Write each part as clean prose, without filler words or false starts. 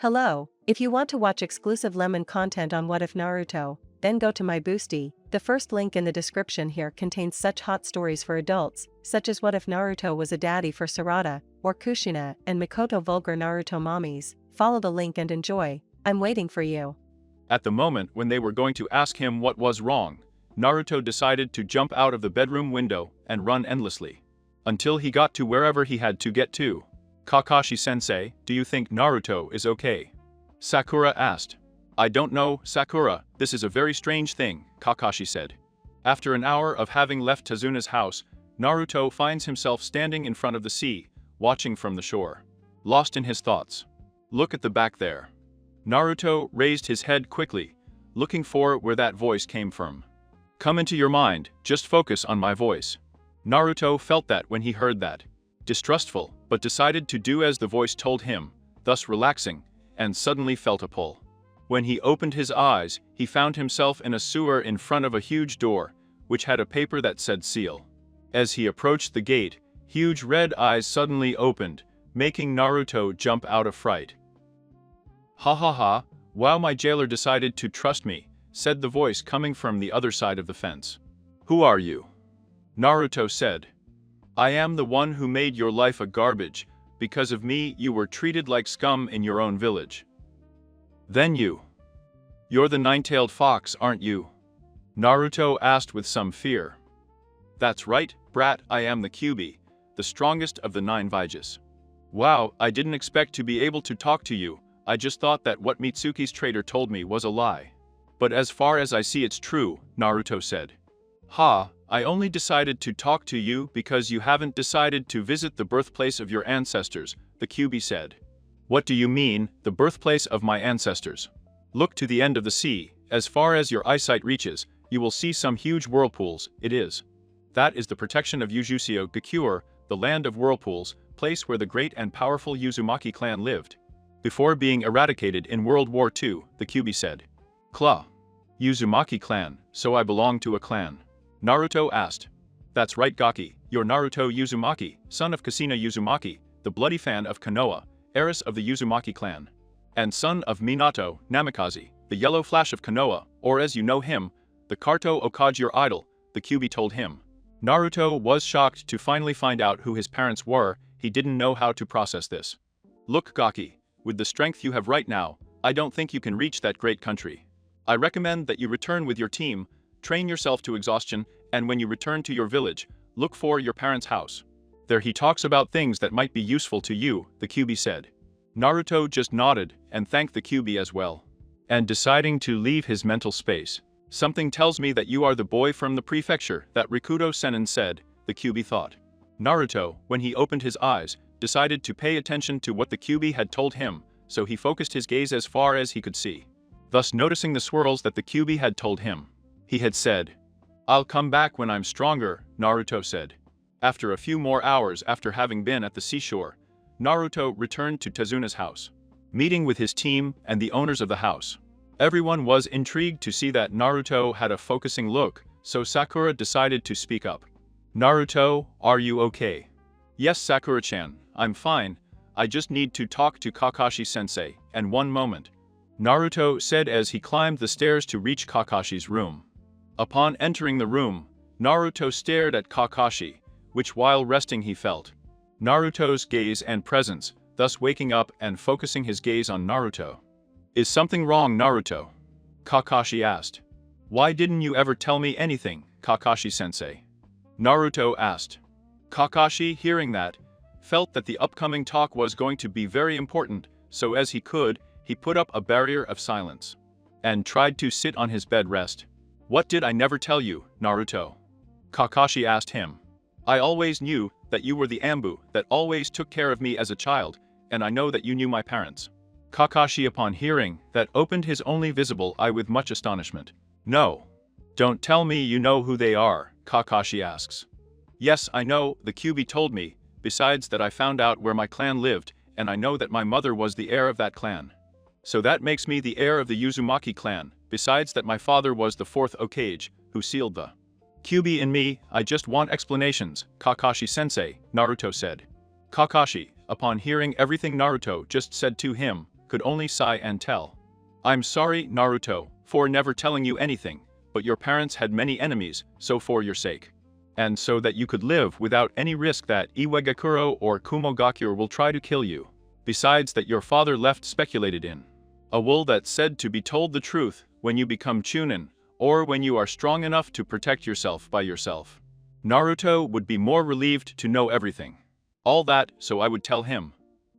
Hello, if you want to watch exclusive lemon content on What If Naruto, then go to my Boosty. The first link in the description here contains such hot stories for adults, such as What If Naruto was a daddy for Sarada, or Kushina and Mikoto vulgar Naruto mommies. Follow the link and enjoy. I'm waiting for you. At the moment when they were going to ask him what was wrong, Naruto decided to jump out of the bedroom window and run endlessly. Until he got to wherever he had to get to. Kakashi-sensei, do you think Naruto is okay? Sakura asked. I don't know, Sakura, this is a very strange thing, Kakashi said. After an hour of having left Tazuna's house, Naruto finds himself standing in front of the sea, watching from the shore. Lost in his thoughts. Look at the back there. Naruto raised his head quickly, looking for where that voice came from. Come into your mind, just focus on my voice. Naruto felt that when he heard that. Distrustful, but decided to do as the voice told him, thus relaxing, and suddenly felt a pull. When he opened his eyes, he found himself in a sewer in front of a huge door, which had a paper that said seal. As he approached the gate, huge red eyes suddenly opened, making Naruto jump out of fright. Ha ha ha, wow, my jailer decided to trust me, said the voice coming from the other side of the fence. Who are you? Naruto said. I am the one who made your life a garbage. Because of me you were treated like scum in your own village. Then you're the nine-tailed fox, aren't you? Naruto asked with some fear. That's right, brat, I am the Kyuubi, the strongest of the 9 Viges. Wow, I didn't expect to be able to talk to you, I just thought that what Mitsuki's traitor told me was a lie. But as far as I see it's true, Naruto said. Ha, I only decided to talk to you because you haven't decided to visit the birthplace of your ancestors, the Kyuubi said. What do you mean, the birthplace of my ancestors? Look to the end of the sea, as far as your eyesight reaches, you will see some huge whirlpools, it is. That is the protection of Uzusio Gakure, the land of whirlpools, place where the great and powerful Uzumaki clan lived. Before being eradicated in World War II, the Kyuubi said. Kla. Uzumaki clan, so I belong to a clan. Naruto asked. That's right, Gaki, you're Naruto Uzumaki, son of Kushina Uzumaki, the bloody fan of Konoha, heiress of the Uzumaki clan. And son of Minato, Namikaze, the yellow flash of Konoha, or as you know him, the Karto Okage your idol, the Kyuubi told him. Naruto was shocked to finally find out who his parents were, he didn't know how to process this. Look, Gaki, with the strength you have right now, I don't think you can reach that great country. I recommend that you return with your team, train yourself to exhaustion, and when you return to your village, look for your parents' house. There he talks about things that might be useful to you, the Kyuubi said. Naruto just nodded and thanked the Kyuubi as well. And deciding to leave his mental space. Something tells me that you are the boy from the prefecture, that Rikudo Sennin said, the Kyuubi thought. Naruto, when he opened his eyes, decided to pay attention to what the Kyuubi had told him, so he focused his gaze as far as he could see. Thus noticing the swirls that the Kyuubi had told him. He had said, I'll come back when I'm stronger, Naruto said. After a few more hours after having been at the seashore, Naruto returned to Tazuna's house. Meeting with his team and the owners of the house. Everyone was intrigued to see that Naruto had a focusing look, so Sakura decided to speak up. Naruto, are you okay? Yes, Sakura-chan, I'm fine. I just need to talk to Kakashi-sensei, and one moment. Naruto said as he climbed the stairs to reach Kakashi's room. Upon entering the room, Naruto stared at Kakashi, which while resting he felt Naruto's gaze and presence, thus waking up and focusing his gaze on Naruto. Is something wrong, Naruto? Kakashi asked. Why didn't you ever tell me anything, Kakashi-sensei? Naruto asked. Kakashi, hearing that, felt that the upcoming talk was going to be very important, so as he could, he put up a barrier of silence. And tried to sit on his bed rest. What did I never tell you, Naruto? Kakashi asked him. I always knew that you were the Ambu that always took care of me as a child, and I know that you knew my parents. Kakashi upon hearing that opened his only visible eye with much astonishment. No. Don't tell me you know who they are, Kakashi asks. Yes, I know, the Kyuubi told me, besides that I found out where my clan lived, and I know that my mother was the heir of that clan. So that makes me the heir of the Uzumaki clan, besides that my father was the 4th Hokage, who sealed the Kyuubi in me. I just want explanations, Kakashi-sensei, Naruto said. Kakashi, upon hearing everything Naruto just said to him, could only sigh and tell. I'm sorry, Naruto, for never telling you anything, but your parents had many enemies, so for your sake. And so that you could live without any risk that Iwagakuro or Kumogakure will try to kill you. Besides that your father left speculated in a will that's said to be told the truth when you become Chunin, or when you are strong enough to protect yourself by yourself. Naruto would be more relieved to know everything. All that, so I would tell him.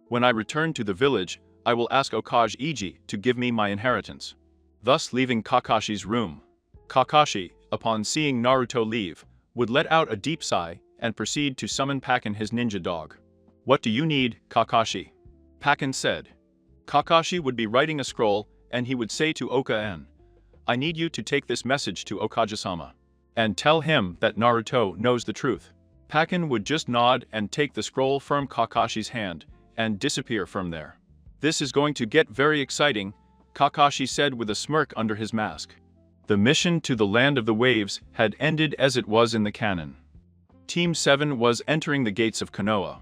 When I return to the village, I will ask Okage Iji to give me my inheritance. Thus leaving Kakashi's room. Kakashi, upon seeing Naruto leave, would let out a deep sigh and proceed to summon Pakken his ninja dog. What do you need, Kakashi? Pakken said. Kakashi would be writing a scroll, and he would say to Oka-en, I need you to take this message to Okage-sama. And tell him that Naruto knows the truth. Pakken would just nod and take the scroll from Kakashi's hand, and disappear from there. This is going to get very exciting, Kakashi said with a smirk under his mask. The mission to the Land of the Waves had ended as it was in the canon. Team 7 was entering the gates of Konoha.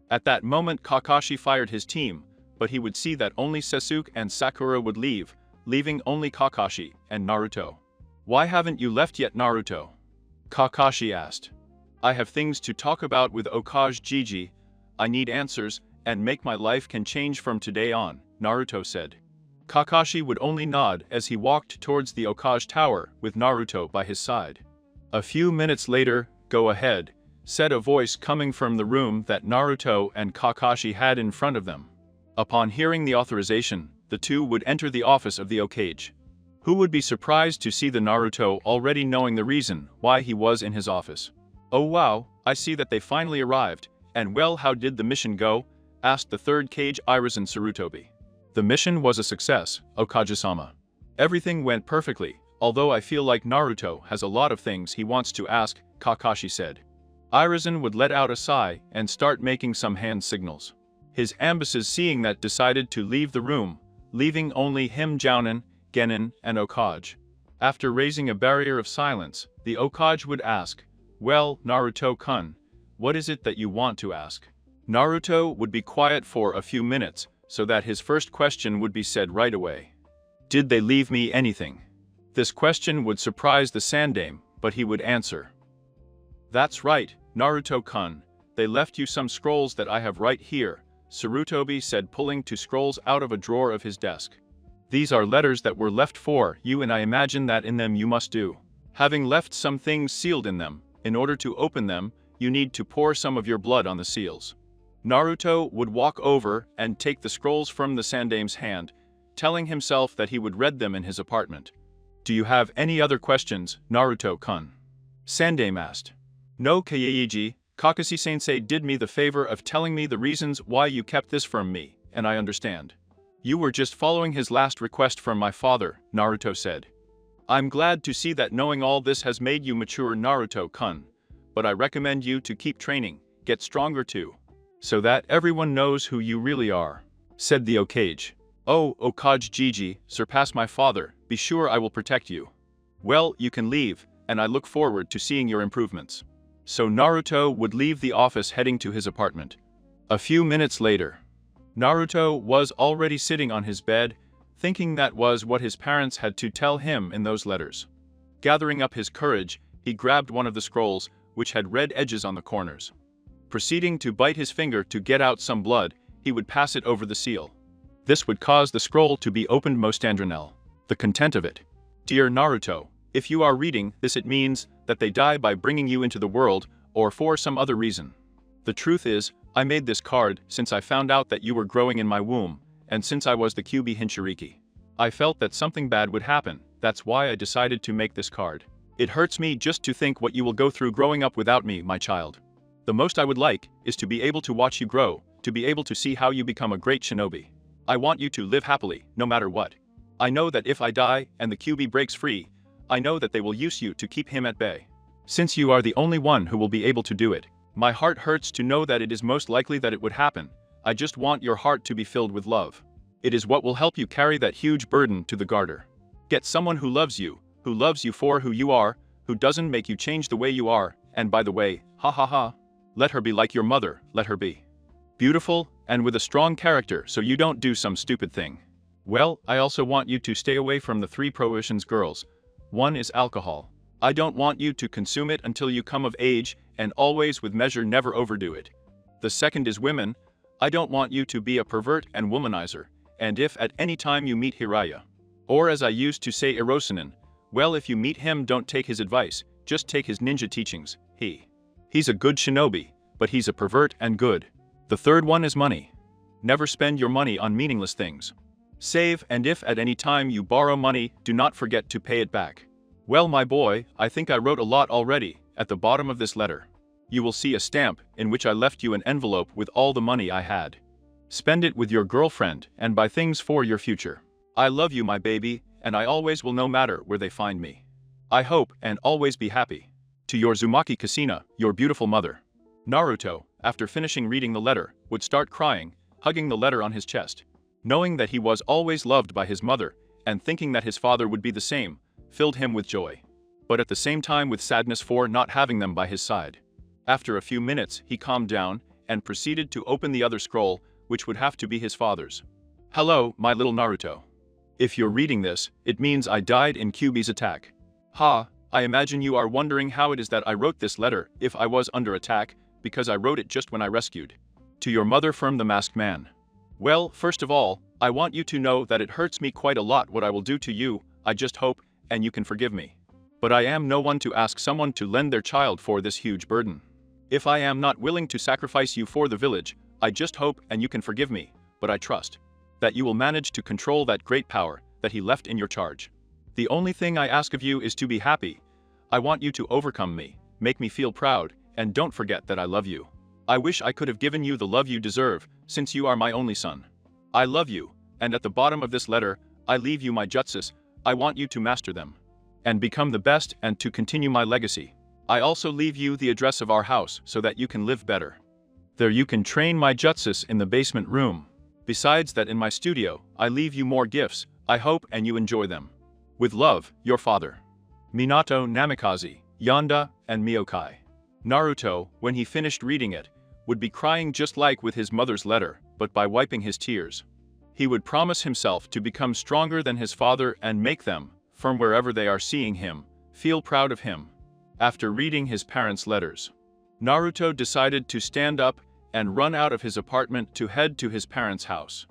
At that moment Kakashi fired his team, but he would see that only Sasuke and Sakura would leave, leaving only Kakashi and Naruto. Why haven't you left yet, Naruto? Kakashi asked. I have things to talk about with Okage Gigi. I need answers, and make my life can change from today on, Naruto said. Kakashi would only nod as he walked towards the Okage Tower with Naruto by his side. A few minutes later, go ahead, said a voice coming from the room that Naruto and Kakashi had in front of them. Upon hearing the authorization, the two would enter the office of the Okage. Who would be surprised to see the Naruto already knowing the reason why he was in his office? Oh wow, I see that they finally arrived, and well, how did the mission go? Asked the third Kage Irizen Sarutobi. The mission was a success, Okage-sama. Everything went perfectly, although I feel like Naruto has a lot of things he wants to ask, Kakashi said. Irizen would let out a sigh and start making some hand signals. His ambushes seeing that decided to leave the room, leaving only him, Jounin, Genin, and Okage. After raising a barrier of silence, the Okage would ask, well, Naruto-kun, what is it that you want to ask? Naruto would be quiet for a few minutes, so that his first question would be said right away. Did they leave me anything? This question would surprise the Sandaime, but he would answer. That's right, Naruto-kun, they left you some scrolls that I have right here, Sarutobi said, pulling two scrolls out of a drawer of his desk. These are letters that were left for you, and I imagine that in them you must do. Having left some things sealed in them, in order to open them, you need to pour some of your blood on the seals. Naruto would walk over and take the scrolls from the Sandaime's hand, telling himself that he would read them in his apartment. Do you have any other questions, Naruto-kun? Sandaime asked. No, Keiiji, Kakashi-sensei did me the favor of telling me the reasons why you kept this from me, and I understand. You were just following his last request from my father, Naruto said. I'm glad to see that knowing all this has made you mature, Naruto-kun, but I recommend you to keep training, get stronger too, so that everyone knows who you really are, said the Okage. Oh, Okage Gigi, surpass my father, be sure I will protect you. Well, you can leave, and I look forward to seeing your improvements. So Naruto would leave the office heading to his apartment. A few minutes later, Naruto was already sitting on his bed, thinking that was what his parents had to tell him in those letters. Gathering up his courage, he grabbed one of the scrolls, which had red edges on the corners. Proceeding to bite his finger to get out some blood, he would pass it over the seal. This would cause the scroll to be opened most Andronel. The content of it. Dear Naruto, if you are reading this, it means that they die by bringing you into the world, or for some other reason. The truth is, I made this card since I found out that you were growing in my womb, and since I was the Kyuubi Hinchiriki. I felt that something bad would happen, that's why I decided to make this card. It hurts me just to think what you will go through growing up without me, my child. The most I would like is to be able to watch you grow, to be able to see how you become a great shinobi. I want you to live happily, no matter what. I know that if I die and the Kyuubi breaks free, I know that they will use you to keep him at bay. Since you are the only one who will be able to do it, my heart hurts to know that it is most likely that it would happen. I just want your heart to be filled with love. It is what will help you carry that huge burden to the garter. Get someone who loves you for who you are, who doesn't make you change the way you are, and by the way, ha ha ha. Let her be like your mother, let her be beautiful, And with a strong character so you don't do some stupid thing. Well, I also want you to stay away from the 3 prohibitions, girls. 1 is alcohol. I don't want you to consume it until you come of age, and always with measure, never overdo it. The 2nd is women. I don't want you to be a pervert and womanizer, and if at any time you meet Hiraya, or as I used to say Erosanin, well, if you meet him, don't take his advice, just take his ninja teachings. He's a good shinobi, but he's a pervert and good. The 3rd one is money. Never spend your money on meaningless things. Save, and if at any time you borrow money, do not forget to pay it back. Well, my boy, I think I wrote a lot already. At the bottom of this letter, you will see a stamp in which I left you an envelope with all the money I had. Spend it with your girlfriend and buy things for your future. I love you, my baby, and I always will, no matter where they find me. I hope and always be happy. To your Uzumaki Kushina, your beautiful mother. Naruto, after finishing reading the letter, would start crying, hugging the letter on his chest. Knowing that he was always loved by his mother, and thinking that his father would be the same, filled him with joy. But at the same time with sadness for not having them by his side. After a few minutes, he calmed down, and proceeded to open the other scroll, which would have to be his father's. Hello, my little Naruto. If you're reading this, it means I died in Kyuubi's attack. I imagine you are wondering how it is that I wrote this letter if I was under attack, because I wrote it just when I rescued. To your mother from the masked man. Well, first of all, I want you to know that it hurts me quite a lot what I will do to you. I just hope, and you can forgive me. But I am no one to ask someone to lend their child for this huge burden. If I am not willing to sacrifice you for the village, I just hope and you can forgive me, but I trust that you will manage to control that great power that he left in your charge. The only thing I ask of you is to be happy. I want you to overcome me, make me feel proud, and don't forget that I love you. I wish I could have given you the love you deserve, since you are my only son. I love you, and at the bottom of this letter, I leave you my jutsus. I want you to master them and become the best and to continue my legacy. I also leave you the address of our house so that you can live better. There you can train my jutsus in the basement room. Besides that, in my studio, I leave you more gifts. I hope and you enjoy them. With love, your father. Minato, Namikaze, Yonda, and Miyokai. Naruto, when he finished reading it, would be crying just like with his mother's letter, but by wiping his tears. He would promise himself to become stronger than his father and make them, from wherever they are seeing him, feel proud of him. After reading his parents' letters, Naruto decided to stand up and run out of his apartment to head to his parents' house.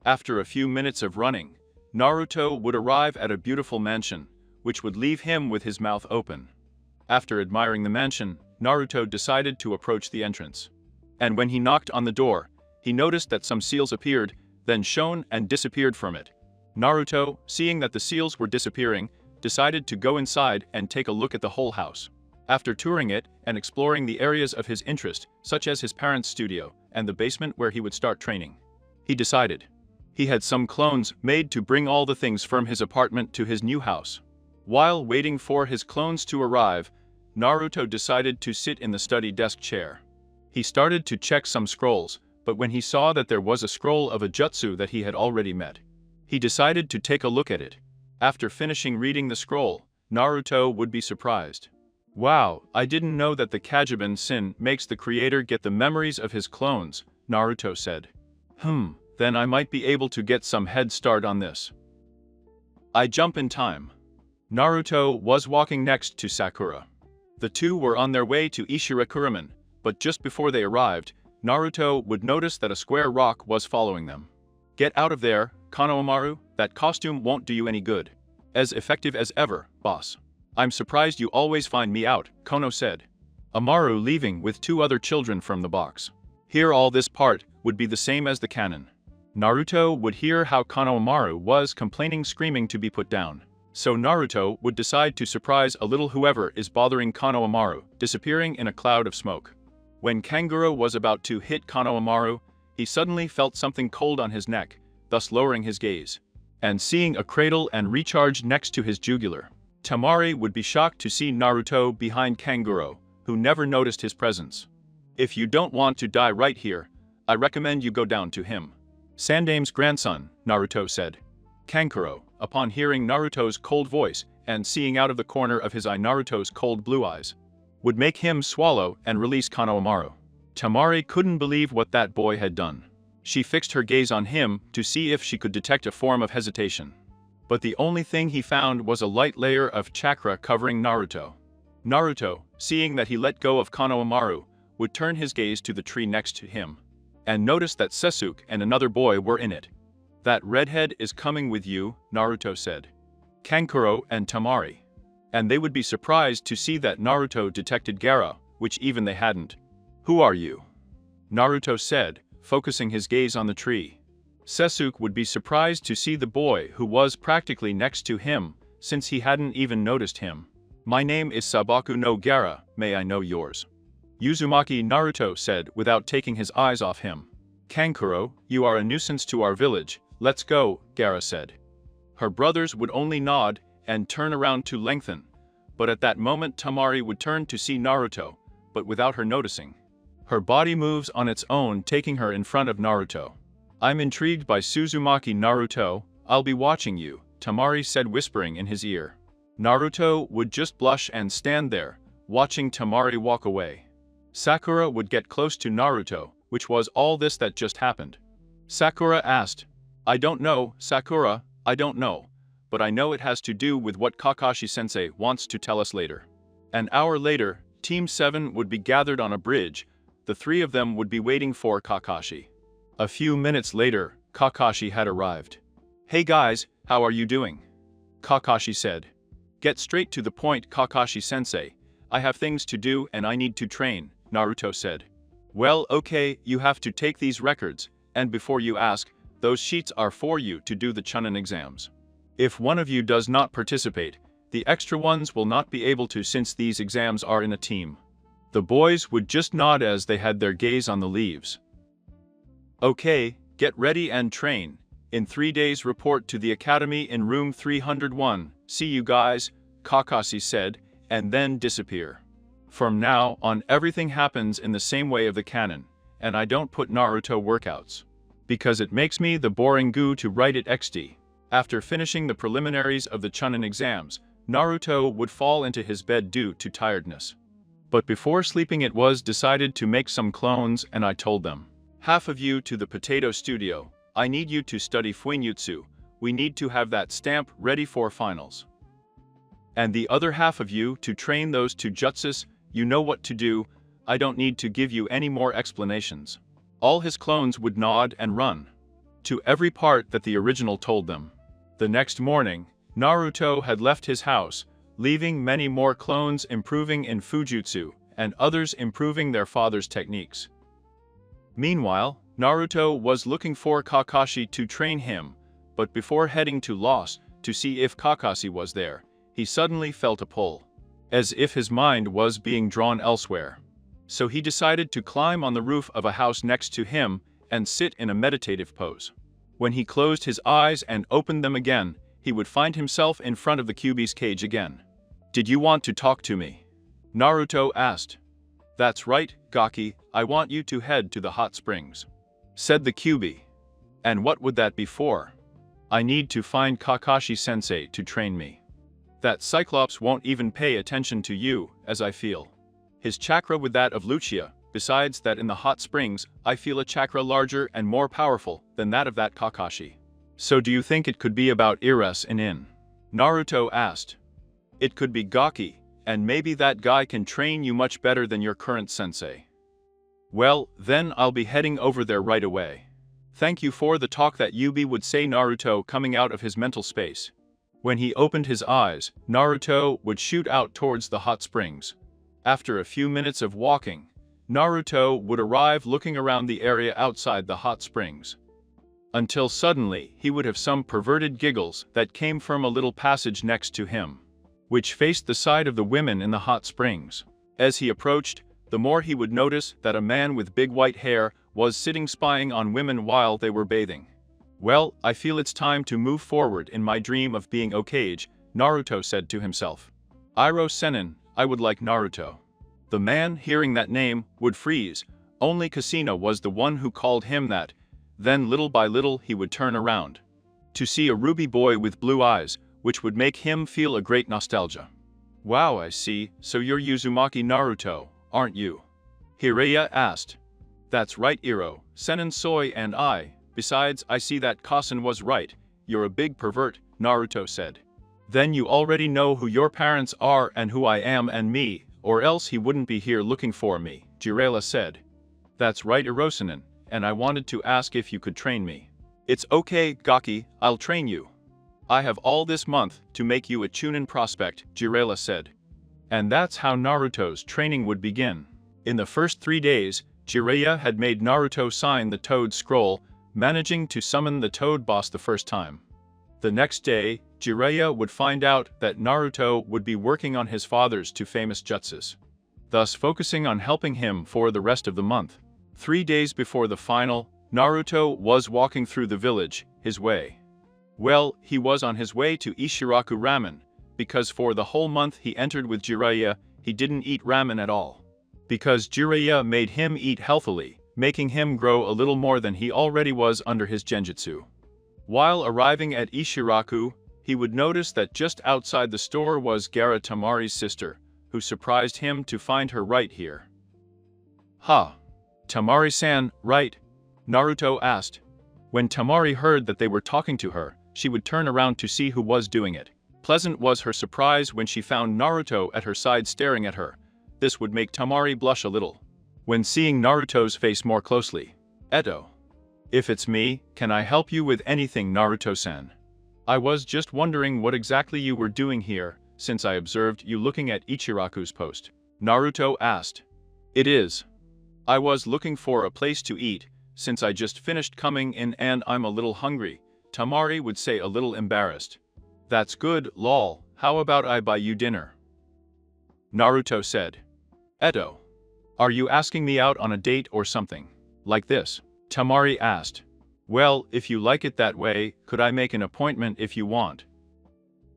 After a few minutes of running, Naruto would arrive at a beautiful mansion, which would leave him with his mouth open. After admiring the mansion, Naruto decided to approach the entrance. And when he knocked on the door, he noticed that some seals appeared, then shone and disappeared from it. Naruto, seeing that the seals were disappearing, decided to go inside and take a look at the whole house. After touring it and exploring the areas of his interest, such as his parents' studio and the basement where he would start training, he decided he had some clones made to bring all the things from his apartment to his new house. While waiting for his clones to arrive, Naruto decided to sit in the study desk chair. He started to check some scrolls, but when he saw that there was a scroll of a jutsu that he had already met, he decided to take a look at it. After finishing reading the scroll, Naruto would be surprised. Wow, I didn't know that the Kajibun Sin makes the creator get the memories of his clones, Naruto said. Then I might be able to get some head start on this. I jump in time. Naruto was walking next to Sakura. The two were on their way to Ishirakuraman, but just before they arrived, Naruto would notice that a square rock was following them. Get out of there, Konohamaru, that costume won't do you any good. As effective as ever, boss. I'm surprised you always find me out, Kono said. Amaru leaving with 2 other children from the box. Here all this part would be the same as the canon. Naruto would hear how Konohamaru was complaining, screaming to be put down. So Naruto would decide to surprise a little whoever is bothering Konohamaru, disappearing in a cloud of smoke. When Kanguro was about to hit Konohamaru, he suddenly felt something cold on his neck, thus lowering his gaze, and seeing a cradle and recharge next to his jugular. Tamari would be shocked to see Naruto behind Kanguro, who never noticed his presence. If you don't want to die right here, I recommend you go down to him. Sandame's grandson, Naruto said. Kankuro, upon hearing Naruto's cold voice and seeing out of the corner of his eye Naruto's cold blue eyes, would make him swallow and release Konohamaru. Tamari couldn't believe what that boy had done. She fixed her gaze on him to see if she could detect a form of hesitation. But the only thing he found was a light layer of chakra covering Naruto. Naruto, seeing that he let go of Konohamaru, would turn his gaze to the tree next to him, and noticed that Sasuke and another boy were in it. "That redhead is coming with you," Naruto said. Kankuro and Tamari. And they would be surprised to see that Naruto detected Gaara, which even they hadn't. "Who are you?" Naruto said, focusing his gaze on the tree. Sasuke would be surprised to see the boy who was practically next to him, since he hadn't even noticed him. "My name is Sabaku no Gaara, may I know yours?" Uzumaki, Naruto said without taking his eyes off him. "Kankuro, you are a nuisance to our village, let's go," Gaara said. Her brothers would only nod and turn around to lengthen, but at that moment Tamari would turn to see Naruto, but without her noticing. Her body moves on its own, taking her in front of Naruto. "I'm intrigued by Uzumaki, Naruto, I'll be watching you," Tamari said, whispering in his ear. Naruto would just blush and stand there, watching Tamari walk away. Sakura would get close to Naruto, which was all this that just happened. Sakura asked, "I don't know, Sakura, I don't know, but I know it has to do with what Kakashi-sensei wants to tell us later." An hour later, Team 7 would be gathered on a bridge. The three of them would be waiting for Kakashi. A few minutes later, Kakashi had arrived. "Hey guys, how are you doing?" Kakashi said. "Get straight to the point, Kakashi-sensei. I have things to do and I need to train," Naruto said. "Well, okay, you have to take these records, and before you ask, those sheets are for you to do the Chunin exams. If one of you does not participate, the extra ones will not be able to, since these exams are in a team." The boys would just nod as they had their gaze on the leaves. "Okay, get ready and train. In 3 days report to the academy in room 301, see you guys," Kakashi said, and then disappear. From now on everything happens in the same way of the canon, and I don't put Naruto workouts, because it makes me the boring goo to write it XD. After finishing the preliminaries of the Chunin exams, Naruto would fall into his bed due to tiredness. But before sleeping it was decided to make some clones, and I told them, "Half of you to the potato studio, I need you to study Fuinjutsu, we need to have that stamp ready for finals. And the other half of you to train those two jutsus, you know what to do, I don't need to give you any more explanations." All his clones would nod and run to every part that the original told them. The next morning, Naruto had left his house, leaving many more clones improving in Fujutsu, and others improving their father's techniques. Meanwhile, Naruto was looking for Kakashi to train him, but before heading to Lost to see if Kakashi was there, he suddenly felt a pull, as if his mind was being drawn elsewhere. So he decided to climb on the roof of a house next to him and sit in a meditative pose. When he closed his eyes and opened them again, he would find himself in front of the Kyuubi's cage again. "Did you want to talk to me?" Naruto asked. "That's right, Gaki, I want you to head to the hot springs," said the Kyuubi. "And what would that be for?" "I need to find Kakashi-sensei to train me. That Cyclops won't even pay attention to you, as I feel his chakra with that of Lucia, besides that in the hot springs, I feel a chakra larger and more powerful than that of that Kakashi. So do you think it could be about Ires and In?" Naruto asked. "It could be Gaki, and maybe that guy can train you much better than your current sensei." "Well, then I'll be heading over there right away. Thank you for the talk," that Yubi would say, Naruto coming out of his mental space. When he opened his eyes, Naruto would shoot out towards the hot springs. After a few minutes of walking, Naruto would arrive looking around the area outside the hot springs. Until suddenly he would have some perverted giggles that came from a little passage next to him, which faced the side of the women in the hot springs. As he approached, the more he would notice that a man with big white hair was sitting spying on women while they were bathing. "Well, I feel it's time to move forward in my dream of being Hokage," Naruto said to himself. "Iro Sennin, I would like Naruto." The man, hearing that name, would freeze. Only Kushina was the one who called him that. Then little by little he would turn around to see a ruby boy with blue eyes, which would make him feel a great nostalgia. "Wow, I see, so you're Uzumaki Naruto, aren't you?" Hiraya asked. That's right, Iro, Senin Soy and I. Besides, I see that Kasen was right. You're a big pervert, Naruto said. Then you already know who your parents are and who I am and me, or else he wouldn't be here looking for me, Jiraiya said. That's right, Irosenin, and I wanted to ask if you could train me. It's okay, Gaki, I'll train you. I have all this month to make you a Chunin prospect, Jiraiya said. And that's how Naruto's training would begin. In the first 3 days, Jiraiya had made Naruto sign the Toad Scroll, managing to summon the Toad Boss the first time. The next day, Jiraiya would find out that Naruto would be working on his father's 2 famous jutsus, thus focusing on helping him for the rest of the month. 3 days before the final, Naruto was walking through the village, his way. Well, he was on his way to Ishiraku Ramen, because for the whole month he entered with Jiraiya, he didn't eat ramen at all. Because Jiraiya made him eat healthily, making him grow a little more than he already was under his genjutsu. While arriving at Ishiraku, he would notice that just outside the store was Gara Tamari's sister, who surprised him to find her right here. "Ha! Tamari-san, right?" Naruto asked. When Tamari heard that they were talking to her, she would turn around to see who was doing it. Pleasant was her surprise when she found Naruto at her side staring at her. This would make Tamari blush a little. When seeing Naruto's face more closely, "Eto. If it's me, can I help you with anything, Naruto-san? I was just wondering what exactly you were doing here, since I observed you looking at Ichiraku's post," Naruto asked. "It is. I was looking for a place to eat, since I just finished coming in and I'm a little hungry," Tamari would say a little embarrassed. "That's good, lol, how about I buy you dinner?" Naruto said. "Eto. Are you asking me out on a date or something like this?" Tamari asked. "Well, if you like it that way, could I make an appointment if you want?"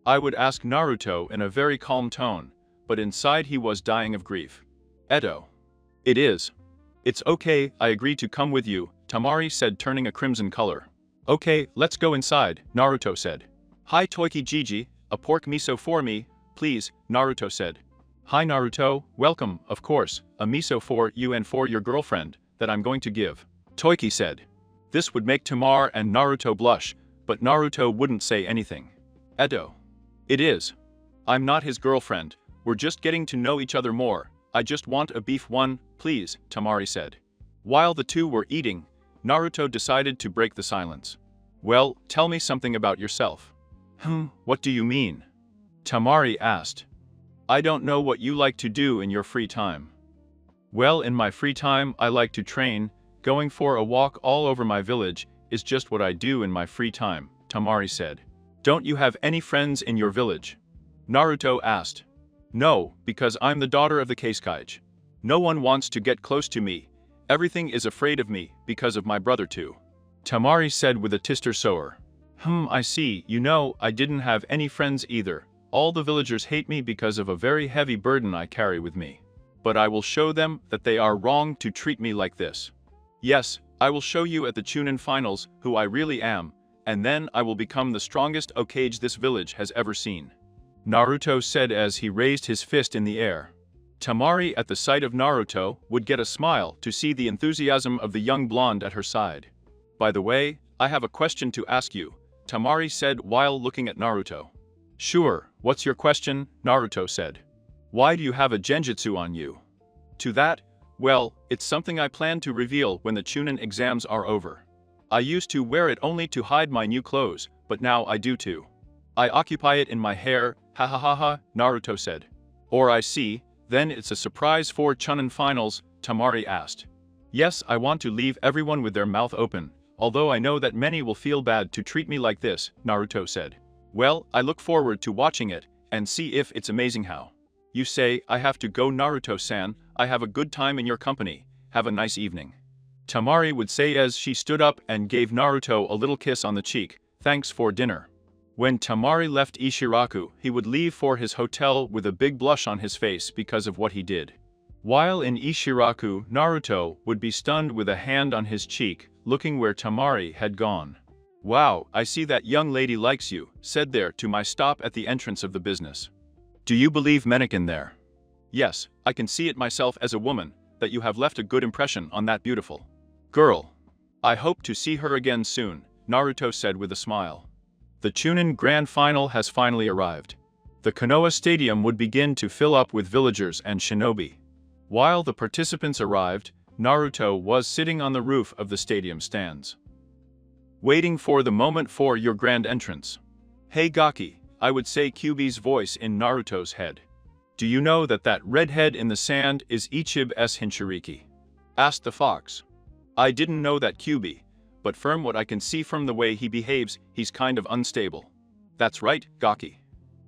I would ask Naruto in a very calm tone, but inside he was dying of grief. "Eto. It is. It's okay, I agree to come with you," Tamari said, turning a crimson color. "Okay, let's go inside," Naruto said. "Hi Toiki Gigi, a pork miso for me, please," Naruto said. "Hi Naruto, welcome, of course, a miso for you and for your girlfriend, that I'm going to give," Toiki said. This would make Tamar and Naruto blush, but Naruto wouldn't say anything. "Eto. It is. I'm not his girlfriend, we're just getting to know each other more, I just want a beef one, please," Tamari said. While the two were eating, Naruto decided to break the silence. "Well, tell me something about yourself." What do you mean?" Tamari asked. "I don't know what you like to do in your free time." "Well, in my free time I like to train, going for a walk all over my village is just what I do in my free time," Tamari said. "Don't you have any friends in your village?" Naruto asked. "No, because I'm the daughter of the Keisuke. No one wants to get close to me, everything is afraid of me because of my brother too," Tamari said with a tister sour. I see, you know, I didn't have any friends either. All the villagers hate me because of a very heavy burden I carry with me. But I will show them that they are wrong to treat me like this. Yes, I will show you at the Chunin finals who I really am, and then I will become the strongest Hokage this village has ever seen," Naruto said as he raised his fist in the air. Tamari at the sight of Naruto would get a smile to see the enthusiasm of the young blonde at her side. "By the way, I have a question to ask you," Tamari said while looking at Naruto. "Sure, what's your question?" Naruto said. "Why do you have a genjutsu on you?" To that, well, it's something I plan to reveal when the Chunin exams are over. I used to wear it only to hide my new clothes, but now I do too. I occupy it in my hair, ha ha ha ha, Naruto said. "Or I see, then it's a surprise for Chunin finals," Tamari asked. "Yes, I want to leave everyone with their mouth open, although I know that many will feel bad to treat me like this," Naruto said. "Well, I look forward to watching it, and see if it's amazing how. You say, I have to go Naruto-san, I have a good time in your company, have a nice evening," Tamari would say as she stood up and gave Naruto a little kiss on the cheek. "Thanks for dinner." When Tamari left Ishiraku, he would leave for his hotel with a big blush on his face because of what he did. While in Ishiraku, Naruto would be stunned with a hand on his cheek, looking where Tamari had gone. "Wow, I see that young lady likes you," said there to my stop at the entrance of the business. "Do you believe Meneken there?" "Yes, I can see it myself as a woman, that you have left a good impression on that beautiful girl. I hope to see her again soon, Naruto said with a smile. The Chunin Grand Final has finally arrived. The Konoha Stadium would begin to fill up with villagers and shinobi. While the participants arrived, Naruto was sitting on the roof of the stadium stands, waiting for the moment for your grand entrance. Hey Gaki, I would say Kyuubi's voice in Naruto's head. Do you know that that redhead in the sand is Ichiba's Hinchiriki? Asked the fox. I didn't know that, Kyuubi, but from what I can see from the way he behaves, he's kind of unstable. That's right, Gaki.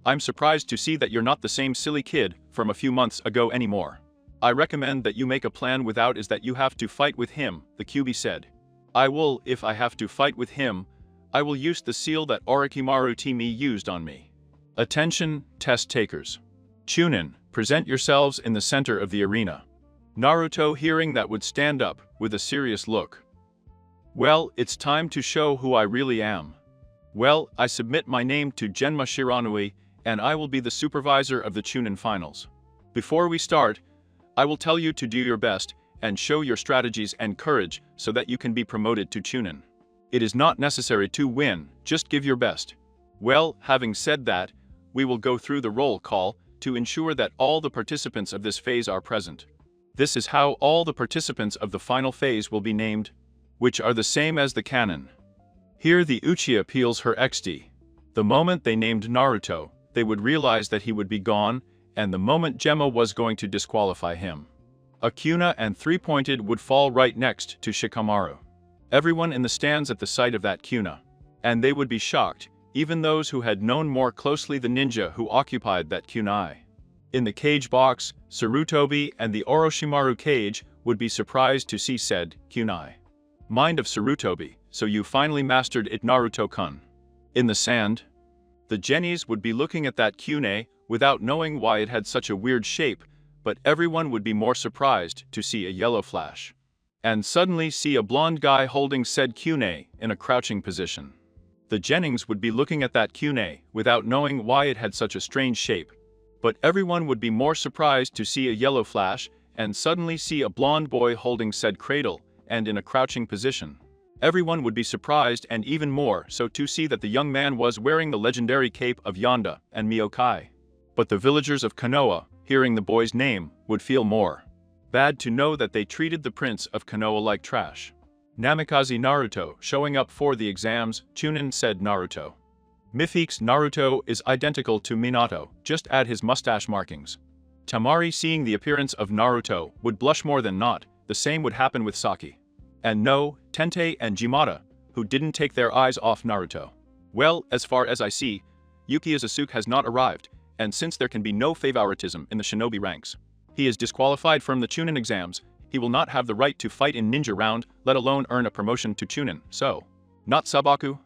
I'm surprised to see that you're not the same silly kid from a few months ago anymore. I recommend that you make a plan without is that you have to fight with him, the Kyuubi said. I will, if I have to fight with him, I will use the seal that Orochimaru Timi used on me. Attention, test takers. Chunin, present yourselves in the center of the arena. Naruto, hearing that, would stand up, with a serious look. Well, it's time to show who I really am. Well, I submit my name to Genma Shiranui, and I will be the supervisor of the Chunin finals. Before we start, I will tell you to do your best, and show your strategies and courage so that you can be promoted to Chunin. It is not necessary to win, just give your best. Well, having said that, we will go through the roll call to ensure that all the participants of this phase are present. This is how all the participants of the final phase will be named, which are the same as the canon. Here the Uchiha peels her XD. The moment they named Naruto, they would realize that he would be gone, and the moment Gemma was going to disqualify him. A Kuna and three-pointed would fall right next to Shikamaru. Everyone in the stands at the sight of that Kuna, and they would be shocked, even those who had known more closely the ninja who occupied that kunai. In the cage box, Sarutobi and the Orochimaru cage would be surprised to see said kunai. Mind of Sarutobi, so you finally mastered it, Naruto-kun. In the sand, the Jennies would be looking at that kunai without knowing why it had such a weird shape, but everyone would be more surprised to see a yellow flash. And suddenly see a blonde guy holding said kunai in a crouching position. The Jennings would be looking at that kunai without knowing why it had such a strange shape, but everyone would be more surprised to see a yellow flash and suddenly see a blonde boy holding said cradle and in a crouching position. Everyone would be surprised and even more so to see that the young man was wearing the legendary cape of Yonda and Miokai. But the villagers of Konoha, hearing the boy's name, would feel more bad to know that they treated the prince of Konoha like trash. Namikaze Naruto, showing up for the exams, Chunin said Naruto. Mifik's Naruto is identical to Minato, just add his mustache markings. Tamari, seeing the appearance of Naruto, would blush more than not, the same would happen with Saki. And no, Tente and Jimata, who didn't take their eyes off Naruto. Well, as far as I see, Yuki Izusuke has not arrived, and since there can be no favoritism in the shinobi ranks, he is disqualified from the Chunin exams. He will not have the right to fight in ninja round, let alone earn a promotion to Chunin, so. Not Sabaku?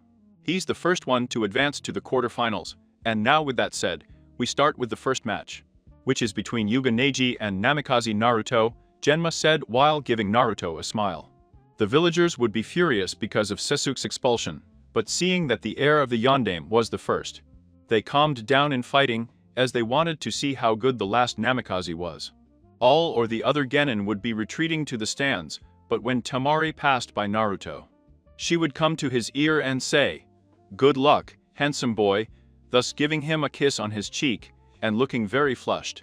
He's the first one to advance to the quarterfinals, and now with that said, we start with the first match, which is between Yuga Neji and Namikaze Naruto, Genma said while giving Naruto a smile. The villagers would be furious because of Sasuke's expulsion, but seeing that the heir of the Yondaime was the first, they calmed down in fighting, as they wanted to see how good the last Namikaze was. All or the other genin would be retreating to the stands, but when Tamari passed by Naruto, she would come to his ear and say, "Good luck, handsome boy," thus giving him a kiss on his cheek, and looking very flushed.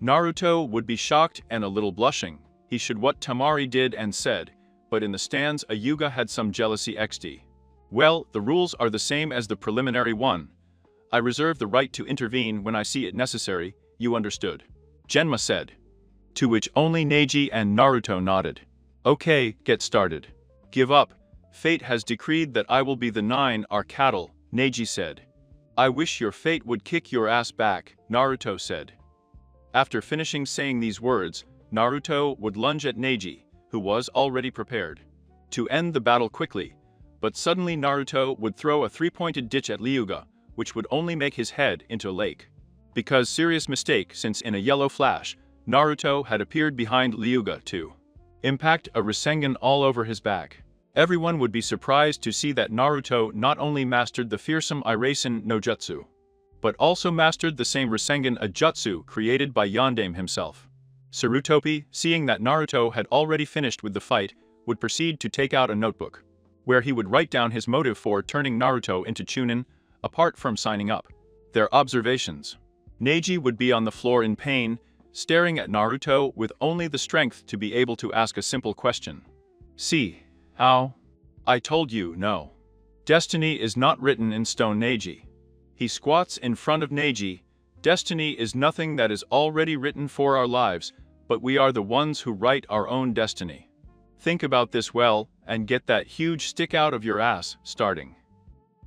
Naruto would be shocked and a little blushing. He should what Tamari did and said, but in the stands a Yuga had some jealousy XD. Well, the rules are the same as the preliminary one. I reserve the right to intervene when I see it necessary, you understood? Genma said. To which only Neji and Naruto nodded. Okay, get started. Give up. Fate has decreed that I will be the 9 our cattle, Neji said. I wish your fate would kick your ass back, Naruto said. After finishing saying these words, Naruto would lunge at Neji, who was already prepared to end the battle quickly, but suddenly Naruto would throw a three-pointed ditch at Ryuga, which would only make his head into a lake. Because serious mistake, since in a yellow flash, Naruto had appeared behind Ryuga to impact a Rasengan all over his back. Everyone would be surprised to see that Naruto not only mastered the fearsome Irasen no Jutsu, but also mastered the same Rasengan, a jutsu created by Yondaime himself. Sarutobi, seeing that Naruto had already finished with the fight, would proceed to take out a notebook, where he would write down his motive for turning Naruto into Chunin, apart from signing up. Their observations. Neji would be on the floor in pain, staring at Naruto with only the strength to be able to ask a simple question. See, how? I told you, no. Destiny is not written in stone. Neji. He squats in front of Neji. Destiny is nothing that is already written for our lives, but we are the ones who write our own destiny. Think about this well, and get that huge stick out of your ass, starting.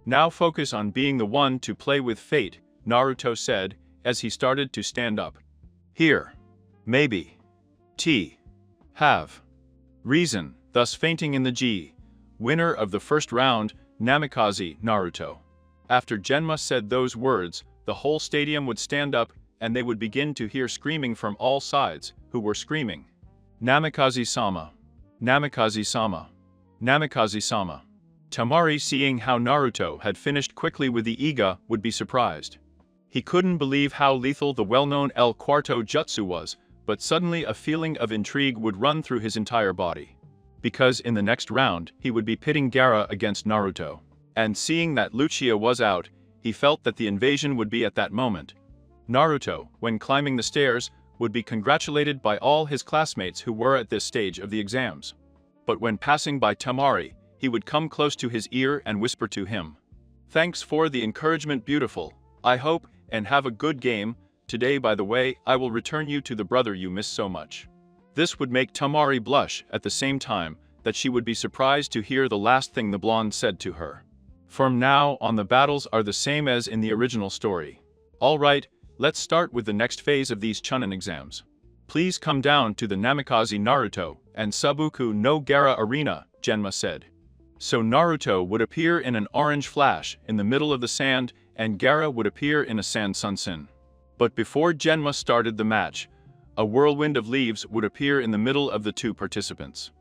Now focus on being the one to play with fate, Naruto said, as he started to stand up. Here. Maybe. Have. Reason, thus fainting in the G. Winner of the first round, Namikaze, Naruto. After Genma said those words, the whole stadium would stand up, and they would begin to hear screaming from all sides, who were screaming. Namikaze-sama. Namikaze-sama. Namikaze-sama. Tamari, seeing how Naruto had finished quickly with the Iga, would be surprised. He couldn't believe how lethal the well-known El Cuarto Jutsu was, but suddenly a feeling of intrigue would run through his entire body. Because in the next round, he would be pitting Gaara against Naruto. And seeing that Lucia was out, he felt that the invasion would be at that moment. Naruto, when climbing the stairs, would be congratulated by all his classmates who were at this stage of the exams. But when passing by Tamari, he would come close to his ear and whisper to him. Thanks for the encouragement, beautiful. I hope and have a good game. Today, by the way, I will return you to the brother you miss so much. This would make Tamari blush at the same time that she would be surprised to hear the last thing the blonde said to her. From now on, the battles are the same as in the original story. Alright, let's start with the next phase of these Chunin exams. Please come down to the Namikaze Naruto and Sabuku no Gaara arena, Genma said. So Naruto would appear in an orange flash in the middle of the sand, and Gaara would appear in a sand sunsen. But before Genma started the match, a whirlwind of leaves would appear in the middle of the two participants,